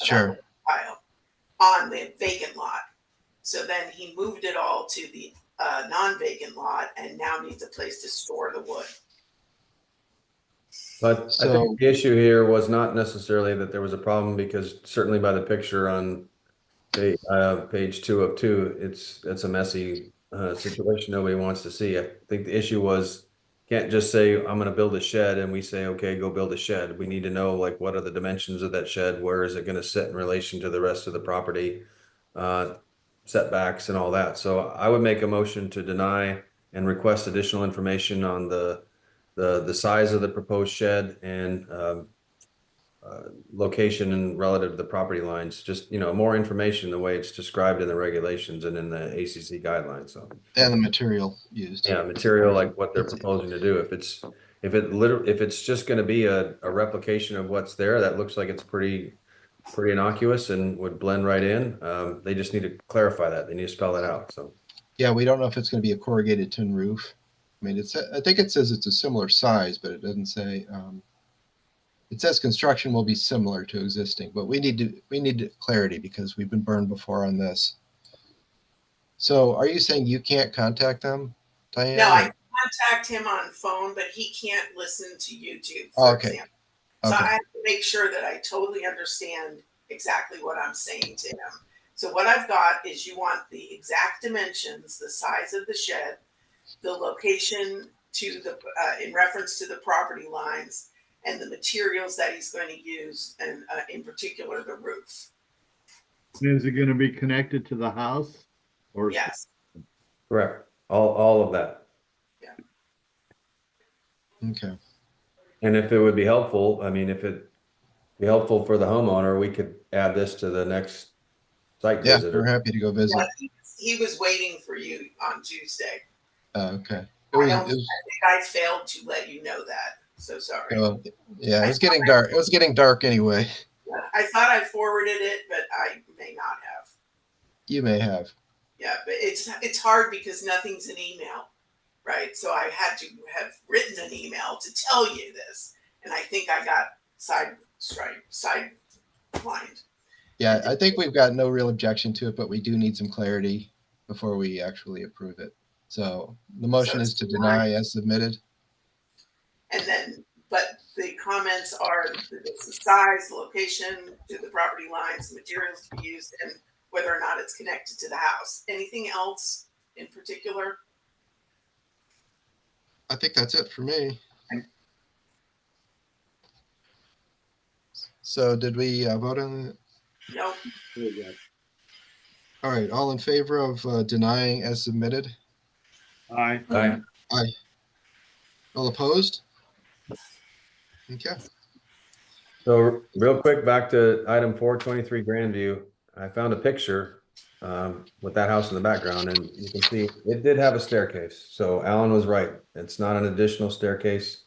Sure. Pile on the vacant lot. So then he moved it all to the non-vacant lot and now needs a place to store the wood. But I think the issue here was not necessarily that there was a problem, because certainly by the picture on page 2 of 2, it's a messy situation nobody wants to see. I think the issue was, can't just say I'm going to build a shed and we say, okay, go build a shed. We need to know, like, what are the dimensions of that shed? Where is it going to sit in relation to the rest of the property, setbacks and all that. So I would make a motion to deny and request additional information on the size of the proposed shed and location and relative to the property lines. Just, more information the way it's described in the regulations and in the ACC guidelines. So and the material used. Yeah, material, like what they're proposing to do. If it's just going to be a replication of what's there, that looks like it's pretty innocuous and would blend right in. They just need to clarify that. They need to spell it out. So yeah, we don't know if it's going to be a corrugated tin roof. I mean, I think it says it's a similar size, but it doesn't say. It says construction will be similar to existing, but we need clarity because we've been burned before on this. So, are you saying you can't contact them, Diane? No, I contact him on phone, but he can't listen to YouTube, for example. So I have to make sure that I totally understand exactly what I'm saying to him. So what I've got is you want the exact dimensions, the size of the shed, the location to the in reference to the property lines, and the materials that he's going to use, and in particular the roof. Is it going to be connected to the house? Or yes, correct. All of that. Yeah. Okay. And if it would be helpful, I mean, if it'd be helpful for the homeowner, we could add this to the next site visit. Yeah, we're happy to go visit. Yeah, he was waiting for you on Tuesday. Okay. I think I failed to let you know that. So sorry. Well, yeah, it was getting dark. It was getting dark anyway. I thought I forwarded it, but I may not have. You may have. Yeah, but it's hard because nothing's an email, right? So I had to have written an email to tell you this, and I think I got sidelined. Yeah, I think we've got no real objection to it, but we do need some clarity before we actually approve it. So the motion is to deny as submitted. And then, but the comments are the size, the location to the property lines, the materials to be used, and whether or not it's connected to the house. Anything else in particular? I think that's it for me. So did we vote on it? No. All right, all in favor of denying as submitted? Aye. Aye. Aye. All opposed? Okay. So real quick, back to item 423 Grandview. I found a picture with that house in the background, and you can see it did have a staircase. So Alan was right. It's not an additional staircase.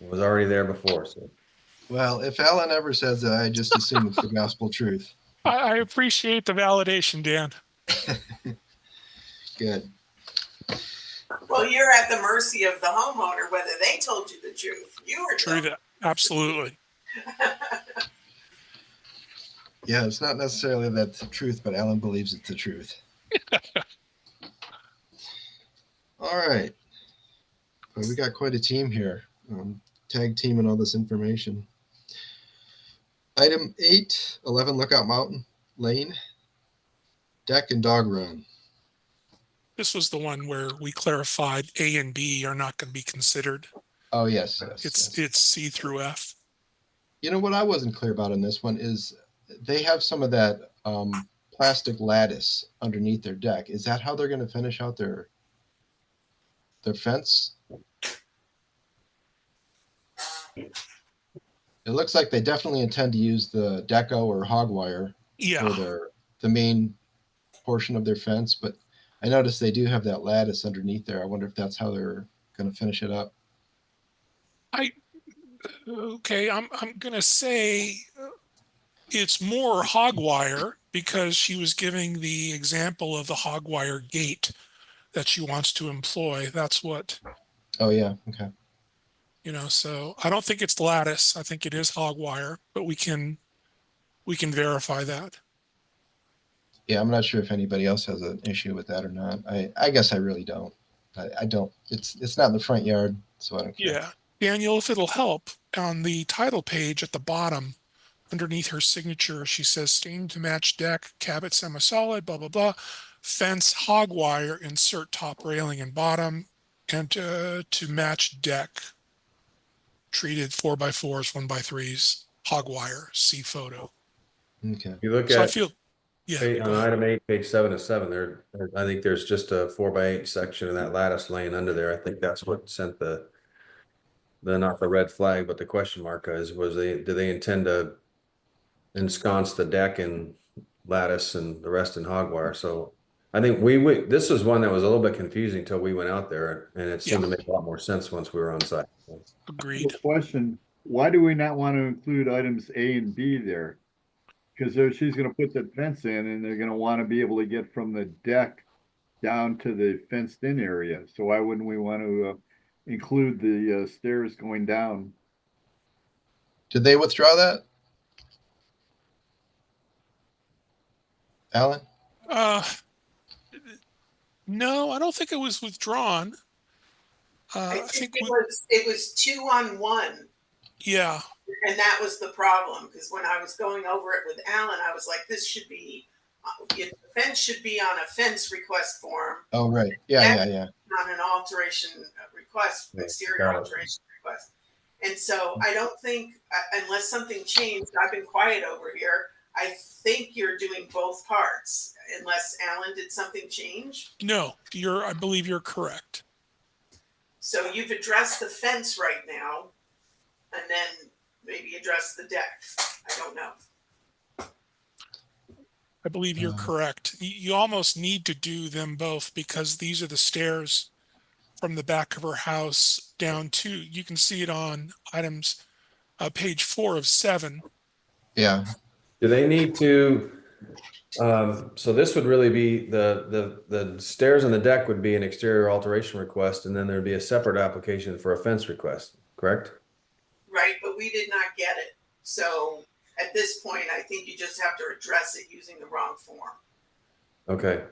It was already there before. So, well, if Alan ever says that, I just assume it's the gospel truth. I appreciate the validation, Dan. Good. Well, you're at the mercy of the homeowner, whether they told you the truth. You were True that. Absolutely. Yeah, it's not necessarily that's the truth, but Alan believes it's the truth. All right. Well, we got quite a team here. Tag team and all this information. Item 8, 11 Lookout Mountain Lane, deck and dog run. This was the one where we clarified A and B are not going to be considered. Oh, yes. It's C through F. You know what I wasn't clear about in this one is they have some of that plastic lattice underneath their deck. Is that how they're going to finish out their fence? It looks like they definitely intend to use the deco or hog wire for the main portion of their fence, but I noticed they do have that lattice underneath there. I wonder if that's how they're going to finish it up. Okay, I'm gonna say it's more hog wire because she was giving the example of the hog wire gate that she wants to employ. That's what. Oh yeah, okay. So I don't think it's lattice. I think it is hog wire, but we can verify that. Yeah, I'm not sure if anybody else has an issue with that or not. I guess I really don't. I don't. It's not in the front yard, so I don't care. Yeah. Daniel, if it'll help, on the title page at the bottom, underneath her signature, she says stained to match deck, Cabot semi-solid, blah, blah, blah, fence, hog wire, insert top railing and bottom, and to match deck, treated 4x4s, 1x3s, hog wire, see photo. Okay. You look So I at feel, on item 8, page 7 of 7, I think there's just a 4x8 section of that lattice laying under there. I think that's what sent the not the red flag, but the question mark do they intend to ensconce the deck in lattice and the rest in hog wire? So I think this was one that was a little bit confusing until we went out there, and it seemed to make a lot more sense once we were on site. Agreed. Question: why do we not want to include items A and B there? Because she's going to put the fence in, and they're going to want to be able to get from the deck down to the fenced-in area. So why wouldn't we want to include the stairs going down? Did they withdraw that, Alan? No, I don't think it was withdrawn. I think it was 2 on 1. Yeah. And that was the problem, because when I was going over it with Alan, I was like, this should be, the fence should be on a fence request form. Oh, right. Yeah. On an alteration request, exterior alteration request. And so I don't think, unless something changed, I've been quiet over here. I think you're doing both parts, unless Alan did something change. No, I believe you're correct. So you've addressed the fence right now, and then maybe address the deck. I don't know. I believe you're correct. You almost need to do them both because these are the stairs from the back of her house down to, you can see it on items, page 4 of 7. Yeah. Do they need to, so this would really be the stairs on the deck would be an exterior alteration request, and then there'd be a separate application for a fence request, correct? Right, but we did not get it. So at this point, I think you just have to address it using the wrong form. Okay.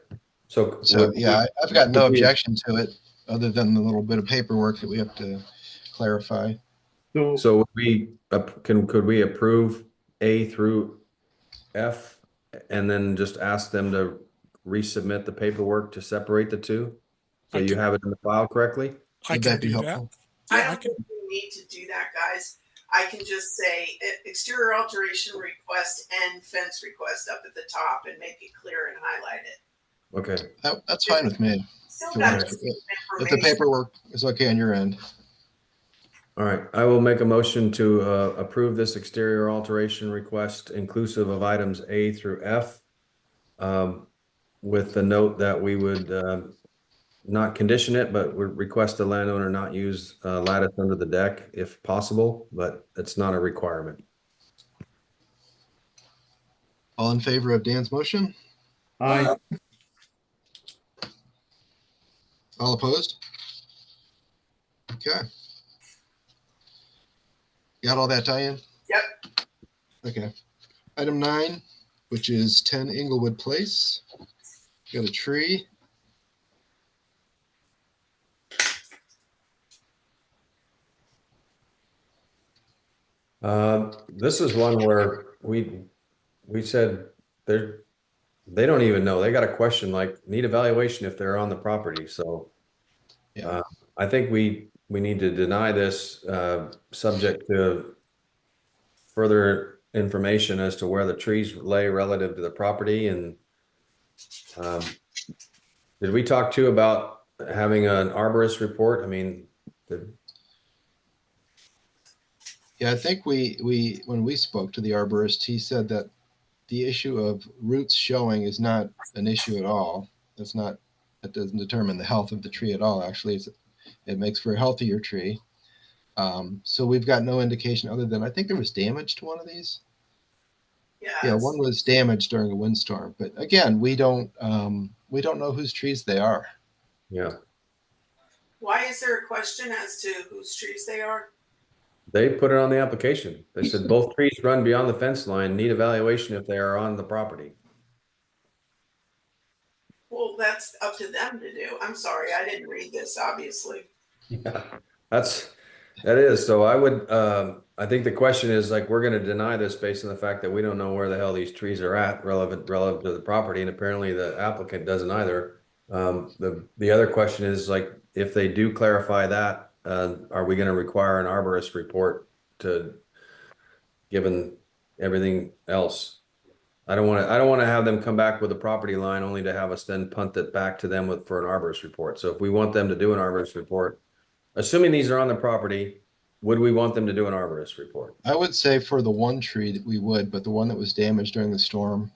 So yeah, I've got no objection to it other than the little bit of paperwork that we have to clarify. So could we approve A through F and then just ask them to resubmit the paperwork to separate the two? So you have it in the file correctly? I can do that. I don't think we need to do that, guys. I can just say exterior alteration request and fence request up at the top and make it clear and highlight it. Okay. That's fine with me. If the paperwork is okay on your end. All right, I will make a motion to approve this exterior alteration request inclusive of items A through F, with the note that we would not condition it, but would request the landowner not use lattice under the deck if possible, but it's not a requirement. All in favor of Dan's motion? Aye. All opposed? Okay. Got all that, Diane? Yep. Okay. Item 9, which is 10 Inglewood Place. Got a tree. This is one where we said they don't even know. They got a question like need evaluation if they're on the property. So Yeah. I think we need to deny this subject to further information as to where the trees lay relative to the property. And did we talk too about having an arborist report? I mean, Yeah, I think we when we spoke to the arborist, he said that the issue of roots showing is not an issue at all. That doesn't determine the health of the tree at all. Actually, it makes for a healthier tree. So we've got no indication other than I think there was damage to one of these. Yeah, one was damaged during a windstorm. But again, we don't know whose trees they are. Yeah. Why is there a question as to whose trees they are? They put it on the application. They said both trees run beyond the fence line, need evaluation if they are on the property. Well, that's up to them to do. I'm sorry, I didn't read this, obviously. Yeah, that is. So I would, I think the question is like, we're going to deny this based on the fact that we don't know where the hell these trees are at relative to the property. And apparently the applicant doesn't either. The other question is like, if they do clarify that, are we going to require an arborist report given everything else? I don't want to have them come back with a property line only to have us then punt it back to them for an arborist report. So if we want them to do an arborist report, assuming these are on the property, would we want them to do an arborist report? I would say for the one tree that we would, but the one that was damaged during the storm,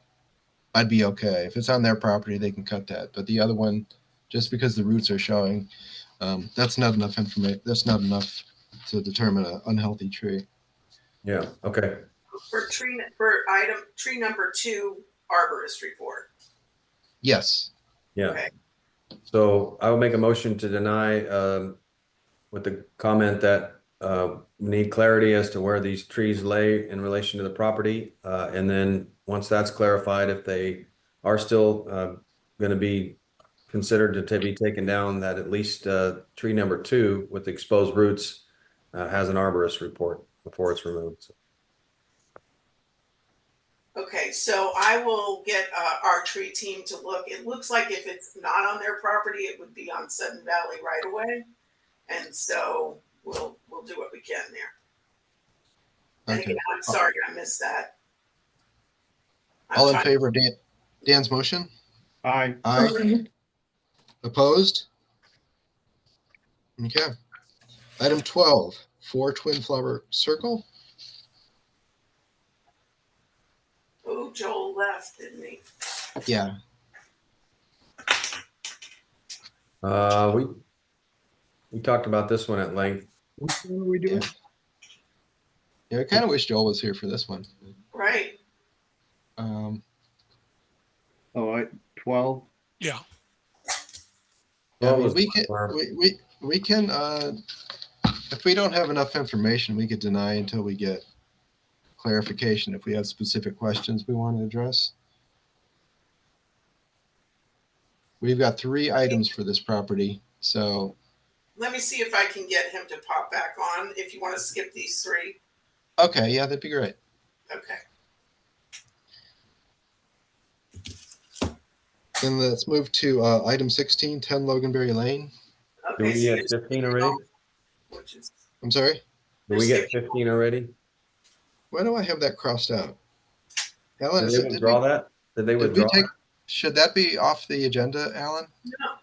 I'd be okay. If it's on their property, they can cut that. But the other one, just because the roots are showing, that's not enough information. That's not enough to determine an unhealthy tree. Yeah. Okay. For tree number 2, arborist report. Yes. Yeah. Okay. So I will make a motion to deny with the comment that we need clarity as to where these trees lay in relation to the property. And then once that's clarified, if they are still going to be considered to be taken down, that at least tree number 2 with exposed roots has an arborist report before it's removed. So. Okay, so I will get our tree team to look. It looks like if it's not on their property, it would be on Sudden Valley right away. And so we'll do what we can there. And Okay. again, I'm sorry I missed that. All in favor of Dan's motion? Aye. Aye. Opposed? Okay. Item 12, 4 Twin Flower Circle. Oh, Joel left, didn't he? Yeah. We talked about this one at length. Which one are we doing? Yeah, I kind of wish Joel was here for this one. Right. Um, 12. Yeah. Yeah, I mean, we can if we don't have enough information, we could deny until we get clarification if we have specific questions we want to address. We've got 3 items for this property, so. Let me see if I can get him to pop back on if you want to skip these 3. Okay, yeah, that'd be great. Okay. Then let's move to item 16, 10 Loganberry Lane. Do we get 15 already? I'm sorry? Do we get 15 already? Why do I have that crossed out? Alan, Did they withdraw that? Did they withdraw? Should that be off the agenda, Alan?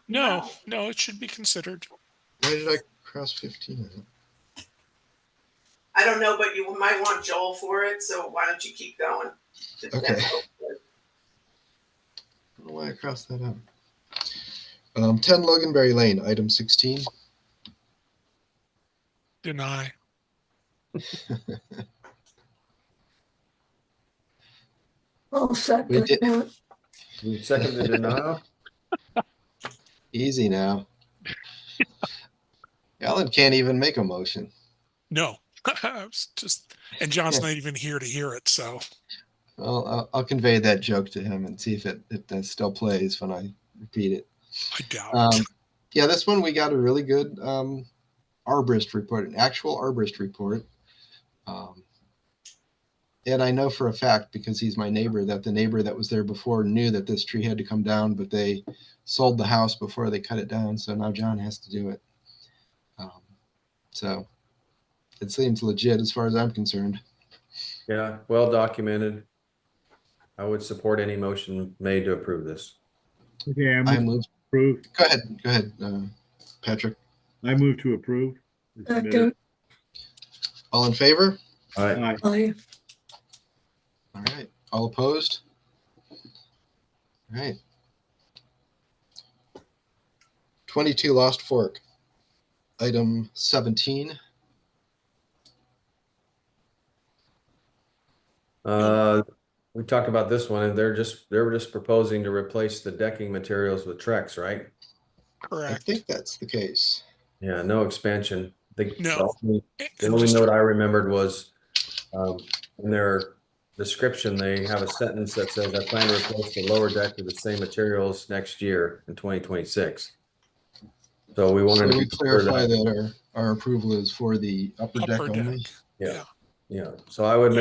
No, it should be considered. Why did I cross 15 out? I don't know, but you might want Joel for it, so why don't you keep going? Okay. I don't know why I crossed that out. 10 Loganberry Lane, item 16. Deny. I'll second that. You second the denial? Easy now. Alan can't even make a motion. No. It's just, and John's not even here to hear it, so. Well, I'll convey that joke to him and see if that still plays when I repeat it. I doubt it. Yeah, this one we got a really good arborist report, an actual arborist report. And I know for a fact, because he's my neighbor, that the neighbor that was there before knew that this tree had to come down, but they sold the house before they cut it down. So now John has to do it. So it seems legit as far as I'm concerned. Yeah, well documented. I would support any motion made to approve this. Okay, I move. approve. Go ahead, Patrick. I move to approve. Second. All in favor? Aye. Aye. All right. All opposed? All right. 22 Lost Fork. Item 17. We talked about this one, and they were just proposing to replace the decking materials with Trex, right? Correct. I think that's the case. Yeah, no expansion. No. The only note I remembered was in their description, they have a sentence that says, I plan to replace the lower deck with the same materials next year in 2026. So we wanted to clarify that our approval is for the upper deck only. Yeah. So I would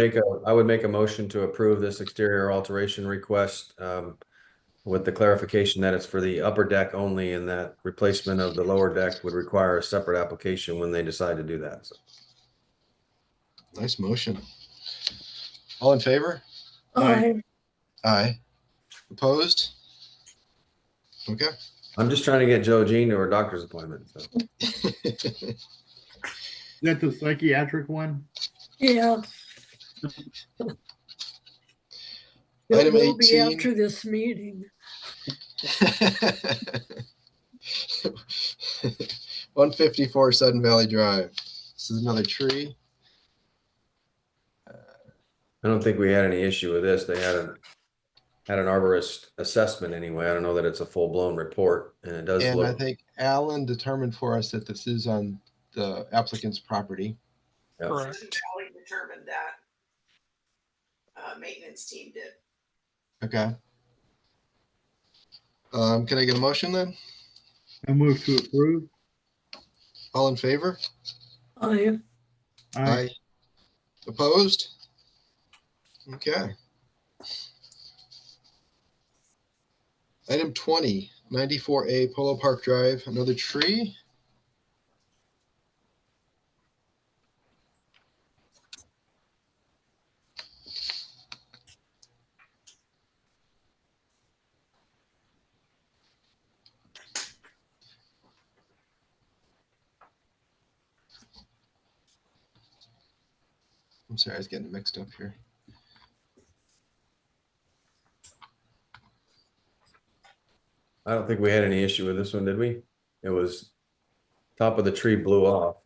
make a motion to approve this exterior alteration request with the clarification that it's for the upper deck only, and that replacement of the lower deck would require a separate application when they decide to do that. So. Nice motion. All in favor? Aye. Aye. Opposed? Okay. I'm just trying to get Joe Jean to her doctor's appointment. So. Is that the psychiatric one? Yeah. Item It will be 18. after this meeting. 154 Sudden Valley Drive. This is another tree. I don't think we had any issue with this. They had an arborist assessment anyway. I don't know that it's a full-blown report, and it does look. I think Alan determined for us that this is on the applicant's property. Yep. Correct. Alan determined that. Maintenance team did. Okay. Can I get a motion then? I move to approve. All in favor? Aye. Aye. Opposed? Okay. Item 20, 94A Polo Park Drive, another tree. I'm sorry, I was getting mixed up here. I don't think we had any issue with this one, did we? It was top of the tree blew off.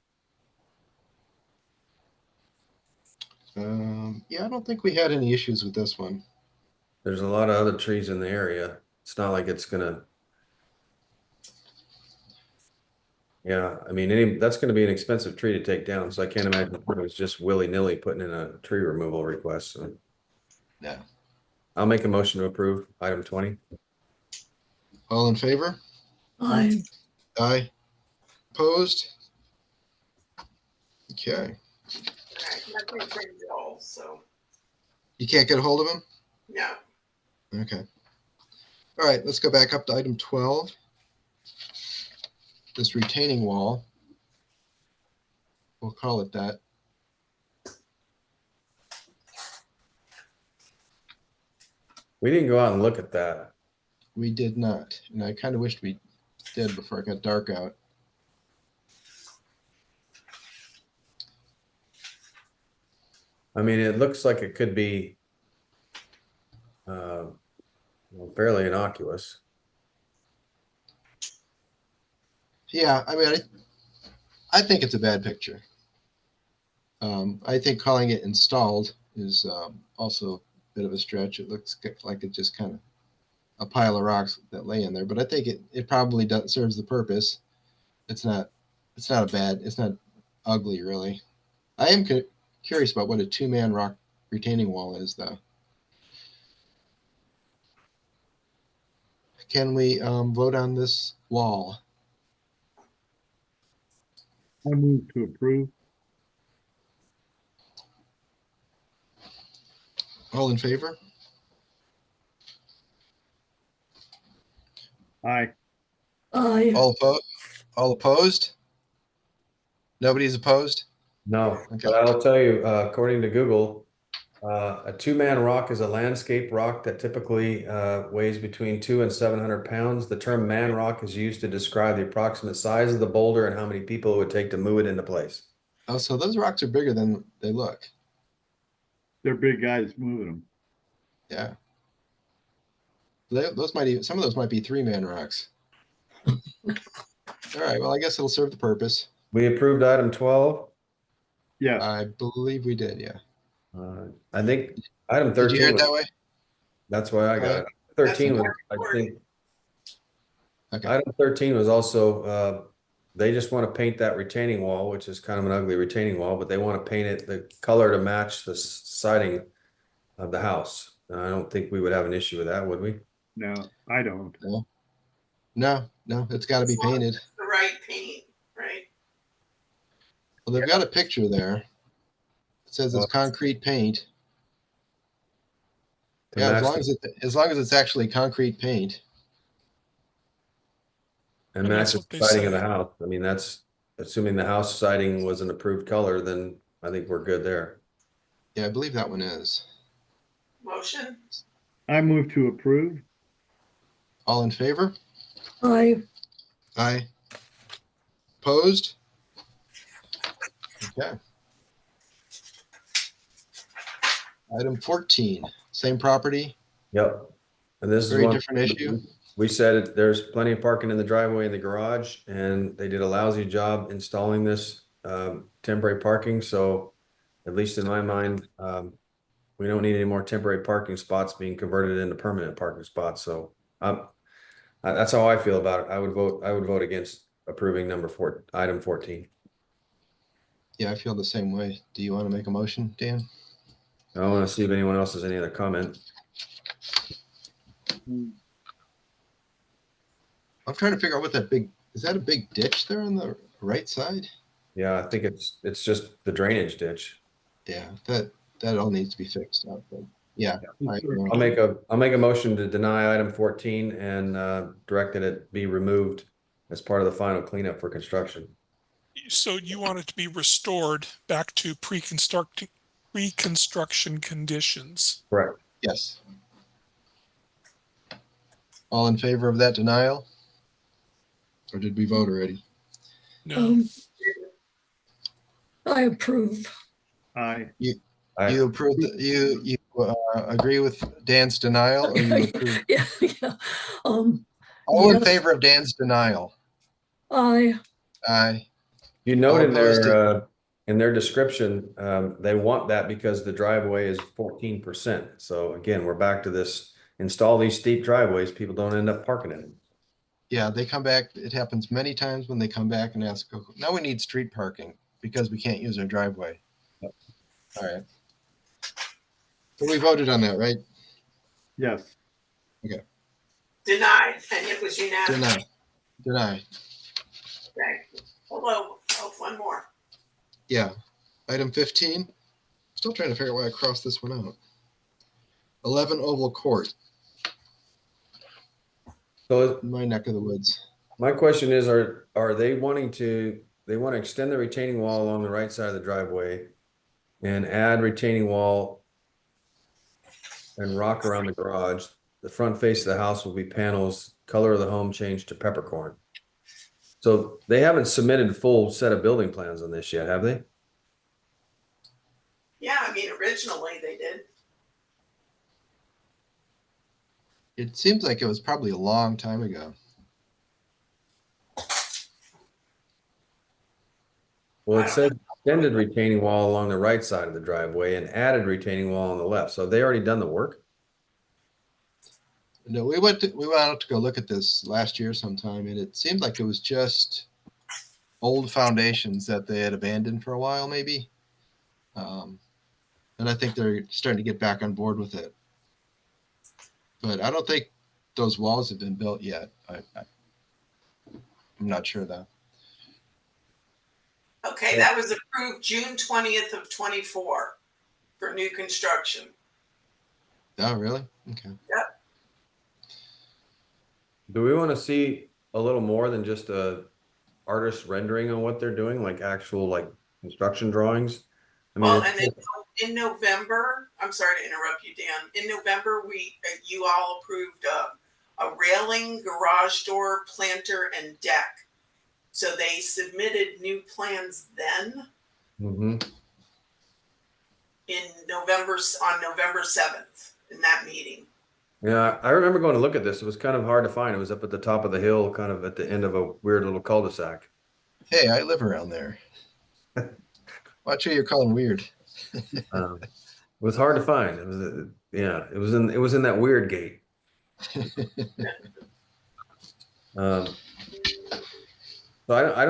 Yeah, I don't think we had any issues with this one. There's a lot of other trees in the area. It's not like it's gonna. Yeah, I mean, that's going to be an expensive tree to take down, so I can't imagine it was just willy-nilly putting in a tree removal request. So. Yeah. I'll make a motion to approve item 20. All in favor? Aye. Aye. Opposed? Okay. All right, nothing for Joel, so You can't get a hold of him? no. Okay. All right, let's go back up to item 12. This retaining wall. We'll call it that. We didn't go out and look at that. We did not. And I kind of wished we did before it got dark out. I mean, it looks like it could be fairly innocuous. Yeah, I mean, I think it's a bad picture. I think calling it installed is also a bit of a stretch. It looks like it's just kind of a pile of rocks that lay in there, but I think it probably serves the purpose. It's not ugly really. I am curious about what a 2-man rock retaining wall is, though. Can we vote on this wall? I move to approve. All in favor? Aye. Aye. All opposed? Nobody's opposed? No, Okay. but I'll tell you, according to Google, a 2-man rock is a landscape rock that typically weighs between 200 and 700 pounds. The term man rock is used to describe the approximate size of the boulder and how many people it would take to move it into place. Oh, so those rocks are bigger than they look. They're big guys moving them. Yeah. Those might even, some of those might be 3-man rocks. All right. Well, I guess it'll serve the purpose. We approved item 12. Yeah. I believe we did. Yeah. I think item Did 13. you hear it that way? That's why I got it. 13 was, I think. Okay. Item 13 was also, they just want to paint that retaining wall, which is kind of an ugly retaining wall, but they want to paint it the color to match the siding of the house. I don't think we would have an issue with that, would we? No, I don't. No, it's got to be painted. The right paint, right? Well, they've got a picture there. It says it's concrete paint. Yeah, as long as it's actually concrete paint. And match the siding of the house. I mean, that's assuming the house siding was an approved color, then I think we're good there. Yeah, I believe that one is. Motion? I move to approve. All in favor? Aye. Aye. Opposed? Okay. Item 14, same property. Yep. And this Very is one different issue. We said there's plenty of parking in the driveway and the garage, and they did a lousy job installing this temporary parking. So at least in my mind, we don't need any more temporary parking spots being converted into permanent parking spots. So that's how I feel about it. I would vote against approving item 14. Yeah, I feel the same way. Do you want to make a motion, Dan? I want to see if anyone else has any other comment. I'm trying to figure out what that is that a big ditch there on the right side? Yeah, I think it's just the drainage ditch. Yeah, that all needs to be fixed up. But yeah, I'll make a motion to deny item 14 and direct that it be removed as part of the final cleanup for construction. So you want it to be restored back to reconstruction conditions. Correct. Yes. All in favor of that denial? Or did we vote already? No. I approve. Aye. You approve you agree with Dan's denial, or you approve? Yeah. All in favor of Dan's denial? Aye. Aye. You note in their description, they want that because the driveway is 14%. So again, we're back to this: install these steep driveways, people don't end up parking in them. Yeah, they come back. It happens many times when they come back and ask, now we need street parking because we can't use our driveway. Yep. All right. So we voted on that, right? Yes. Okay. Denied, and it was unanimous. Denied. Okay. Hello. Oh, one more. Yeah. Item 15. Still trying to figure out why I crossed this one out. 11 Oval Court. So in my neck of the woods. My question is, are they want to extend the retaining wall along the right side of the driveway and add retaining wall and rock around the garage? The front face of the house will be panels, color of the home changed to peppercorn. So they haven't submitted a full set of building plans on this yet, have they? Yeah, I mean, originally they did. It seems like it was probably a long time ago. Well, it said extended retaining wall along the right side of the driveway and added retaining wall on the left. So have they already done the work? No, we went out to go look at this last year sometime, and it seemed like it was just old foundations that they had abandoned for a while, maybe. And I think they're starting to get back on board with it. But I don't think those walls have been built yet. I'm not sure though. Okay, that was approved June 20th of 24 for new construction. Oh, really? Okay. Yep. Do we want to see a little more than just a artist rendering on what they're doing, like actual like construction drawings? I mean, Well, and then in November, I'm sorry to interrupt you, Dan. In November, you all approved a railing, garage door, planter, and deck. So they submitted new plans then in November, on November 7th in that meeting. yeah, I remember going to look at this. It was kind of hard to find. It was up at the top of the hill, kind of at the end of a weird little cul-de-sac. Hey, I live around there. Watch who you're calling weird. It was hard to find. It was, yeah, it was in that weird gate. So I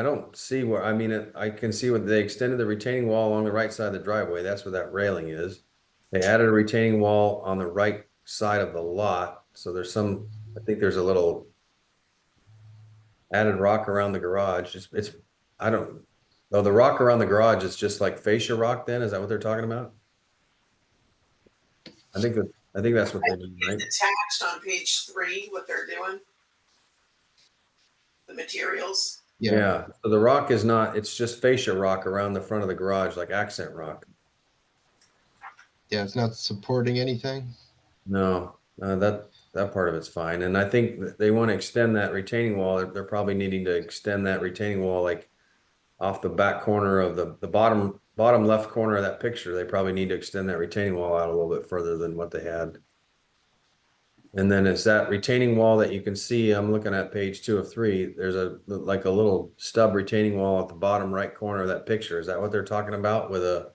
don't see where, I mean, I can see what they extended the retaining wall along the right side of the driveway. That's where that railing is. They added a retaining wall on the right side of the lot. So there's some, I think there's a little added rock around the garage. I don't, oh, the rock around the garage is just like fascia rock then? Is that what they're talking about? I think that's what they're doing, right? It's attached on page 3, what they're doing. The materials. Yeah. So the rock is not, it's just fascia rock around the front of the garage, like accent rock. Yeah, it's not supporting anything. No, that part of it's fine. And I think they want to extend that retaining wall. They're probably needing to extend that retaining wall like off the back corner of the bottom left corner of that picture. They probably need to extend that retaining wall out a little bit further than what they had. And then it's that retaining wall that you can see. I'm looking at page 2 of 3. There's like a little stub retaining wall at the bottom right corner of that picture. Is that what they're talking about with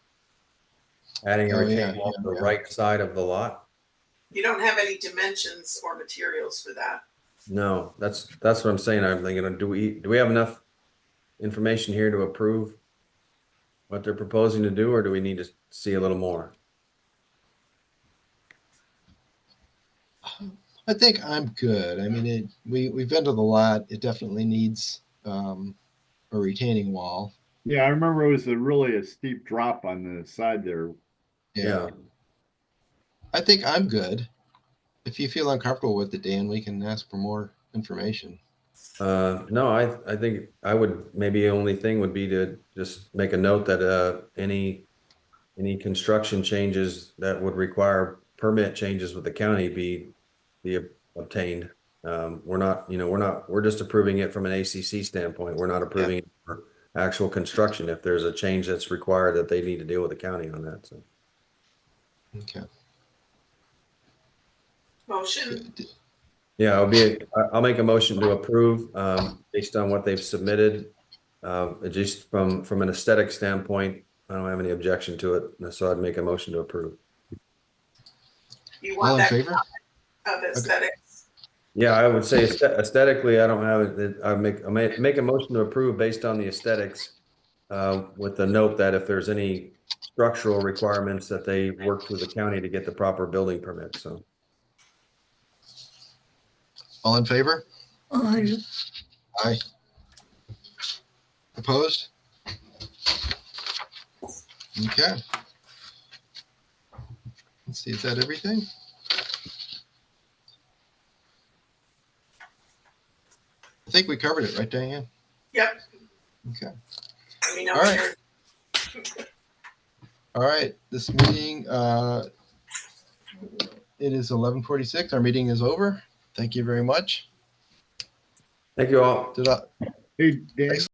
adding a retaining wall to the right side of the lot? You don't have any dimensions or materials for that. No, that's what I'm saying. I'm thinking, do we have enough information here to approve what they're proposing to do, or do we need to see a little more? I think I'm good. I mean, we've been to the lot. It definitely needs a retaining wall. Yeah, I remember it was really a steep drop on the side there. Yeah. I think I'm good. If you feel uncomfortable with it, Dan, we can ask for more information. No, I think I would, maybe the only thing would be to just make a note that any construction changes that would require permit changes with the county be obtained. We're just approving it from an ACC standpoint. We're not approving it for actual construction. If there's a change that's required, that they need to deal with the county on that. So. Okay. Motion. Yeah, I'll make a motion to approve based on what they've submitted. Just from an aesthetic standpoint, I don't have any objection to it, so I'd make a motion to approve. You want all in favor of aesthetics? Yeah, I would say aesthetically, I don't have it. I make a motion to approve based on the aesthetics, with the note that if there's any structural requirements that they work through the county to get the proper building permit. So. All in favor? Aye. Aye. Opposed? Okay. Let's see, is that everything? I think we covered it, right, Diane? Yep. Okay. Let me know All when right. you're- All right, this meeting, it is 11:46. Our meeting is over. Thank you very much. Thank you all. Hey, Dan.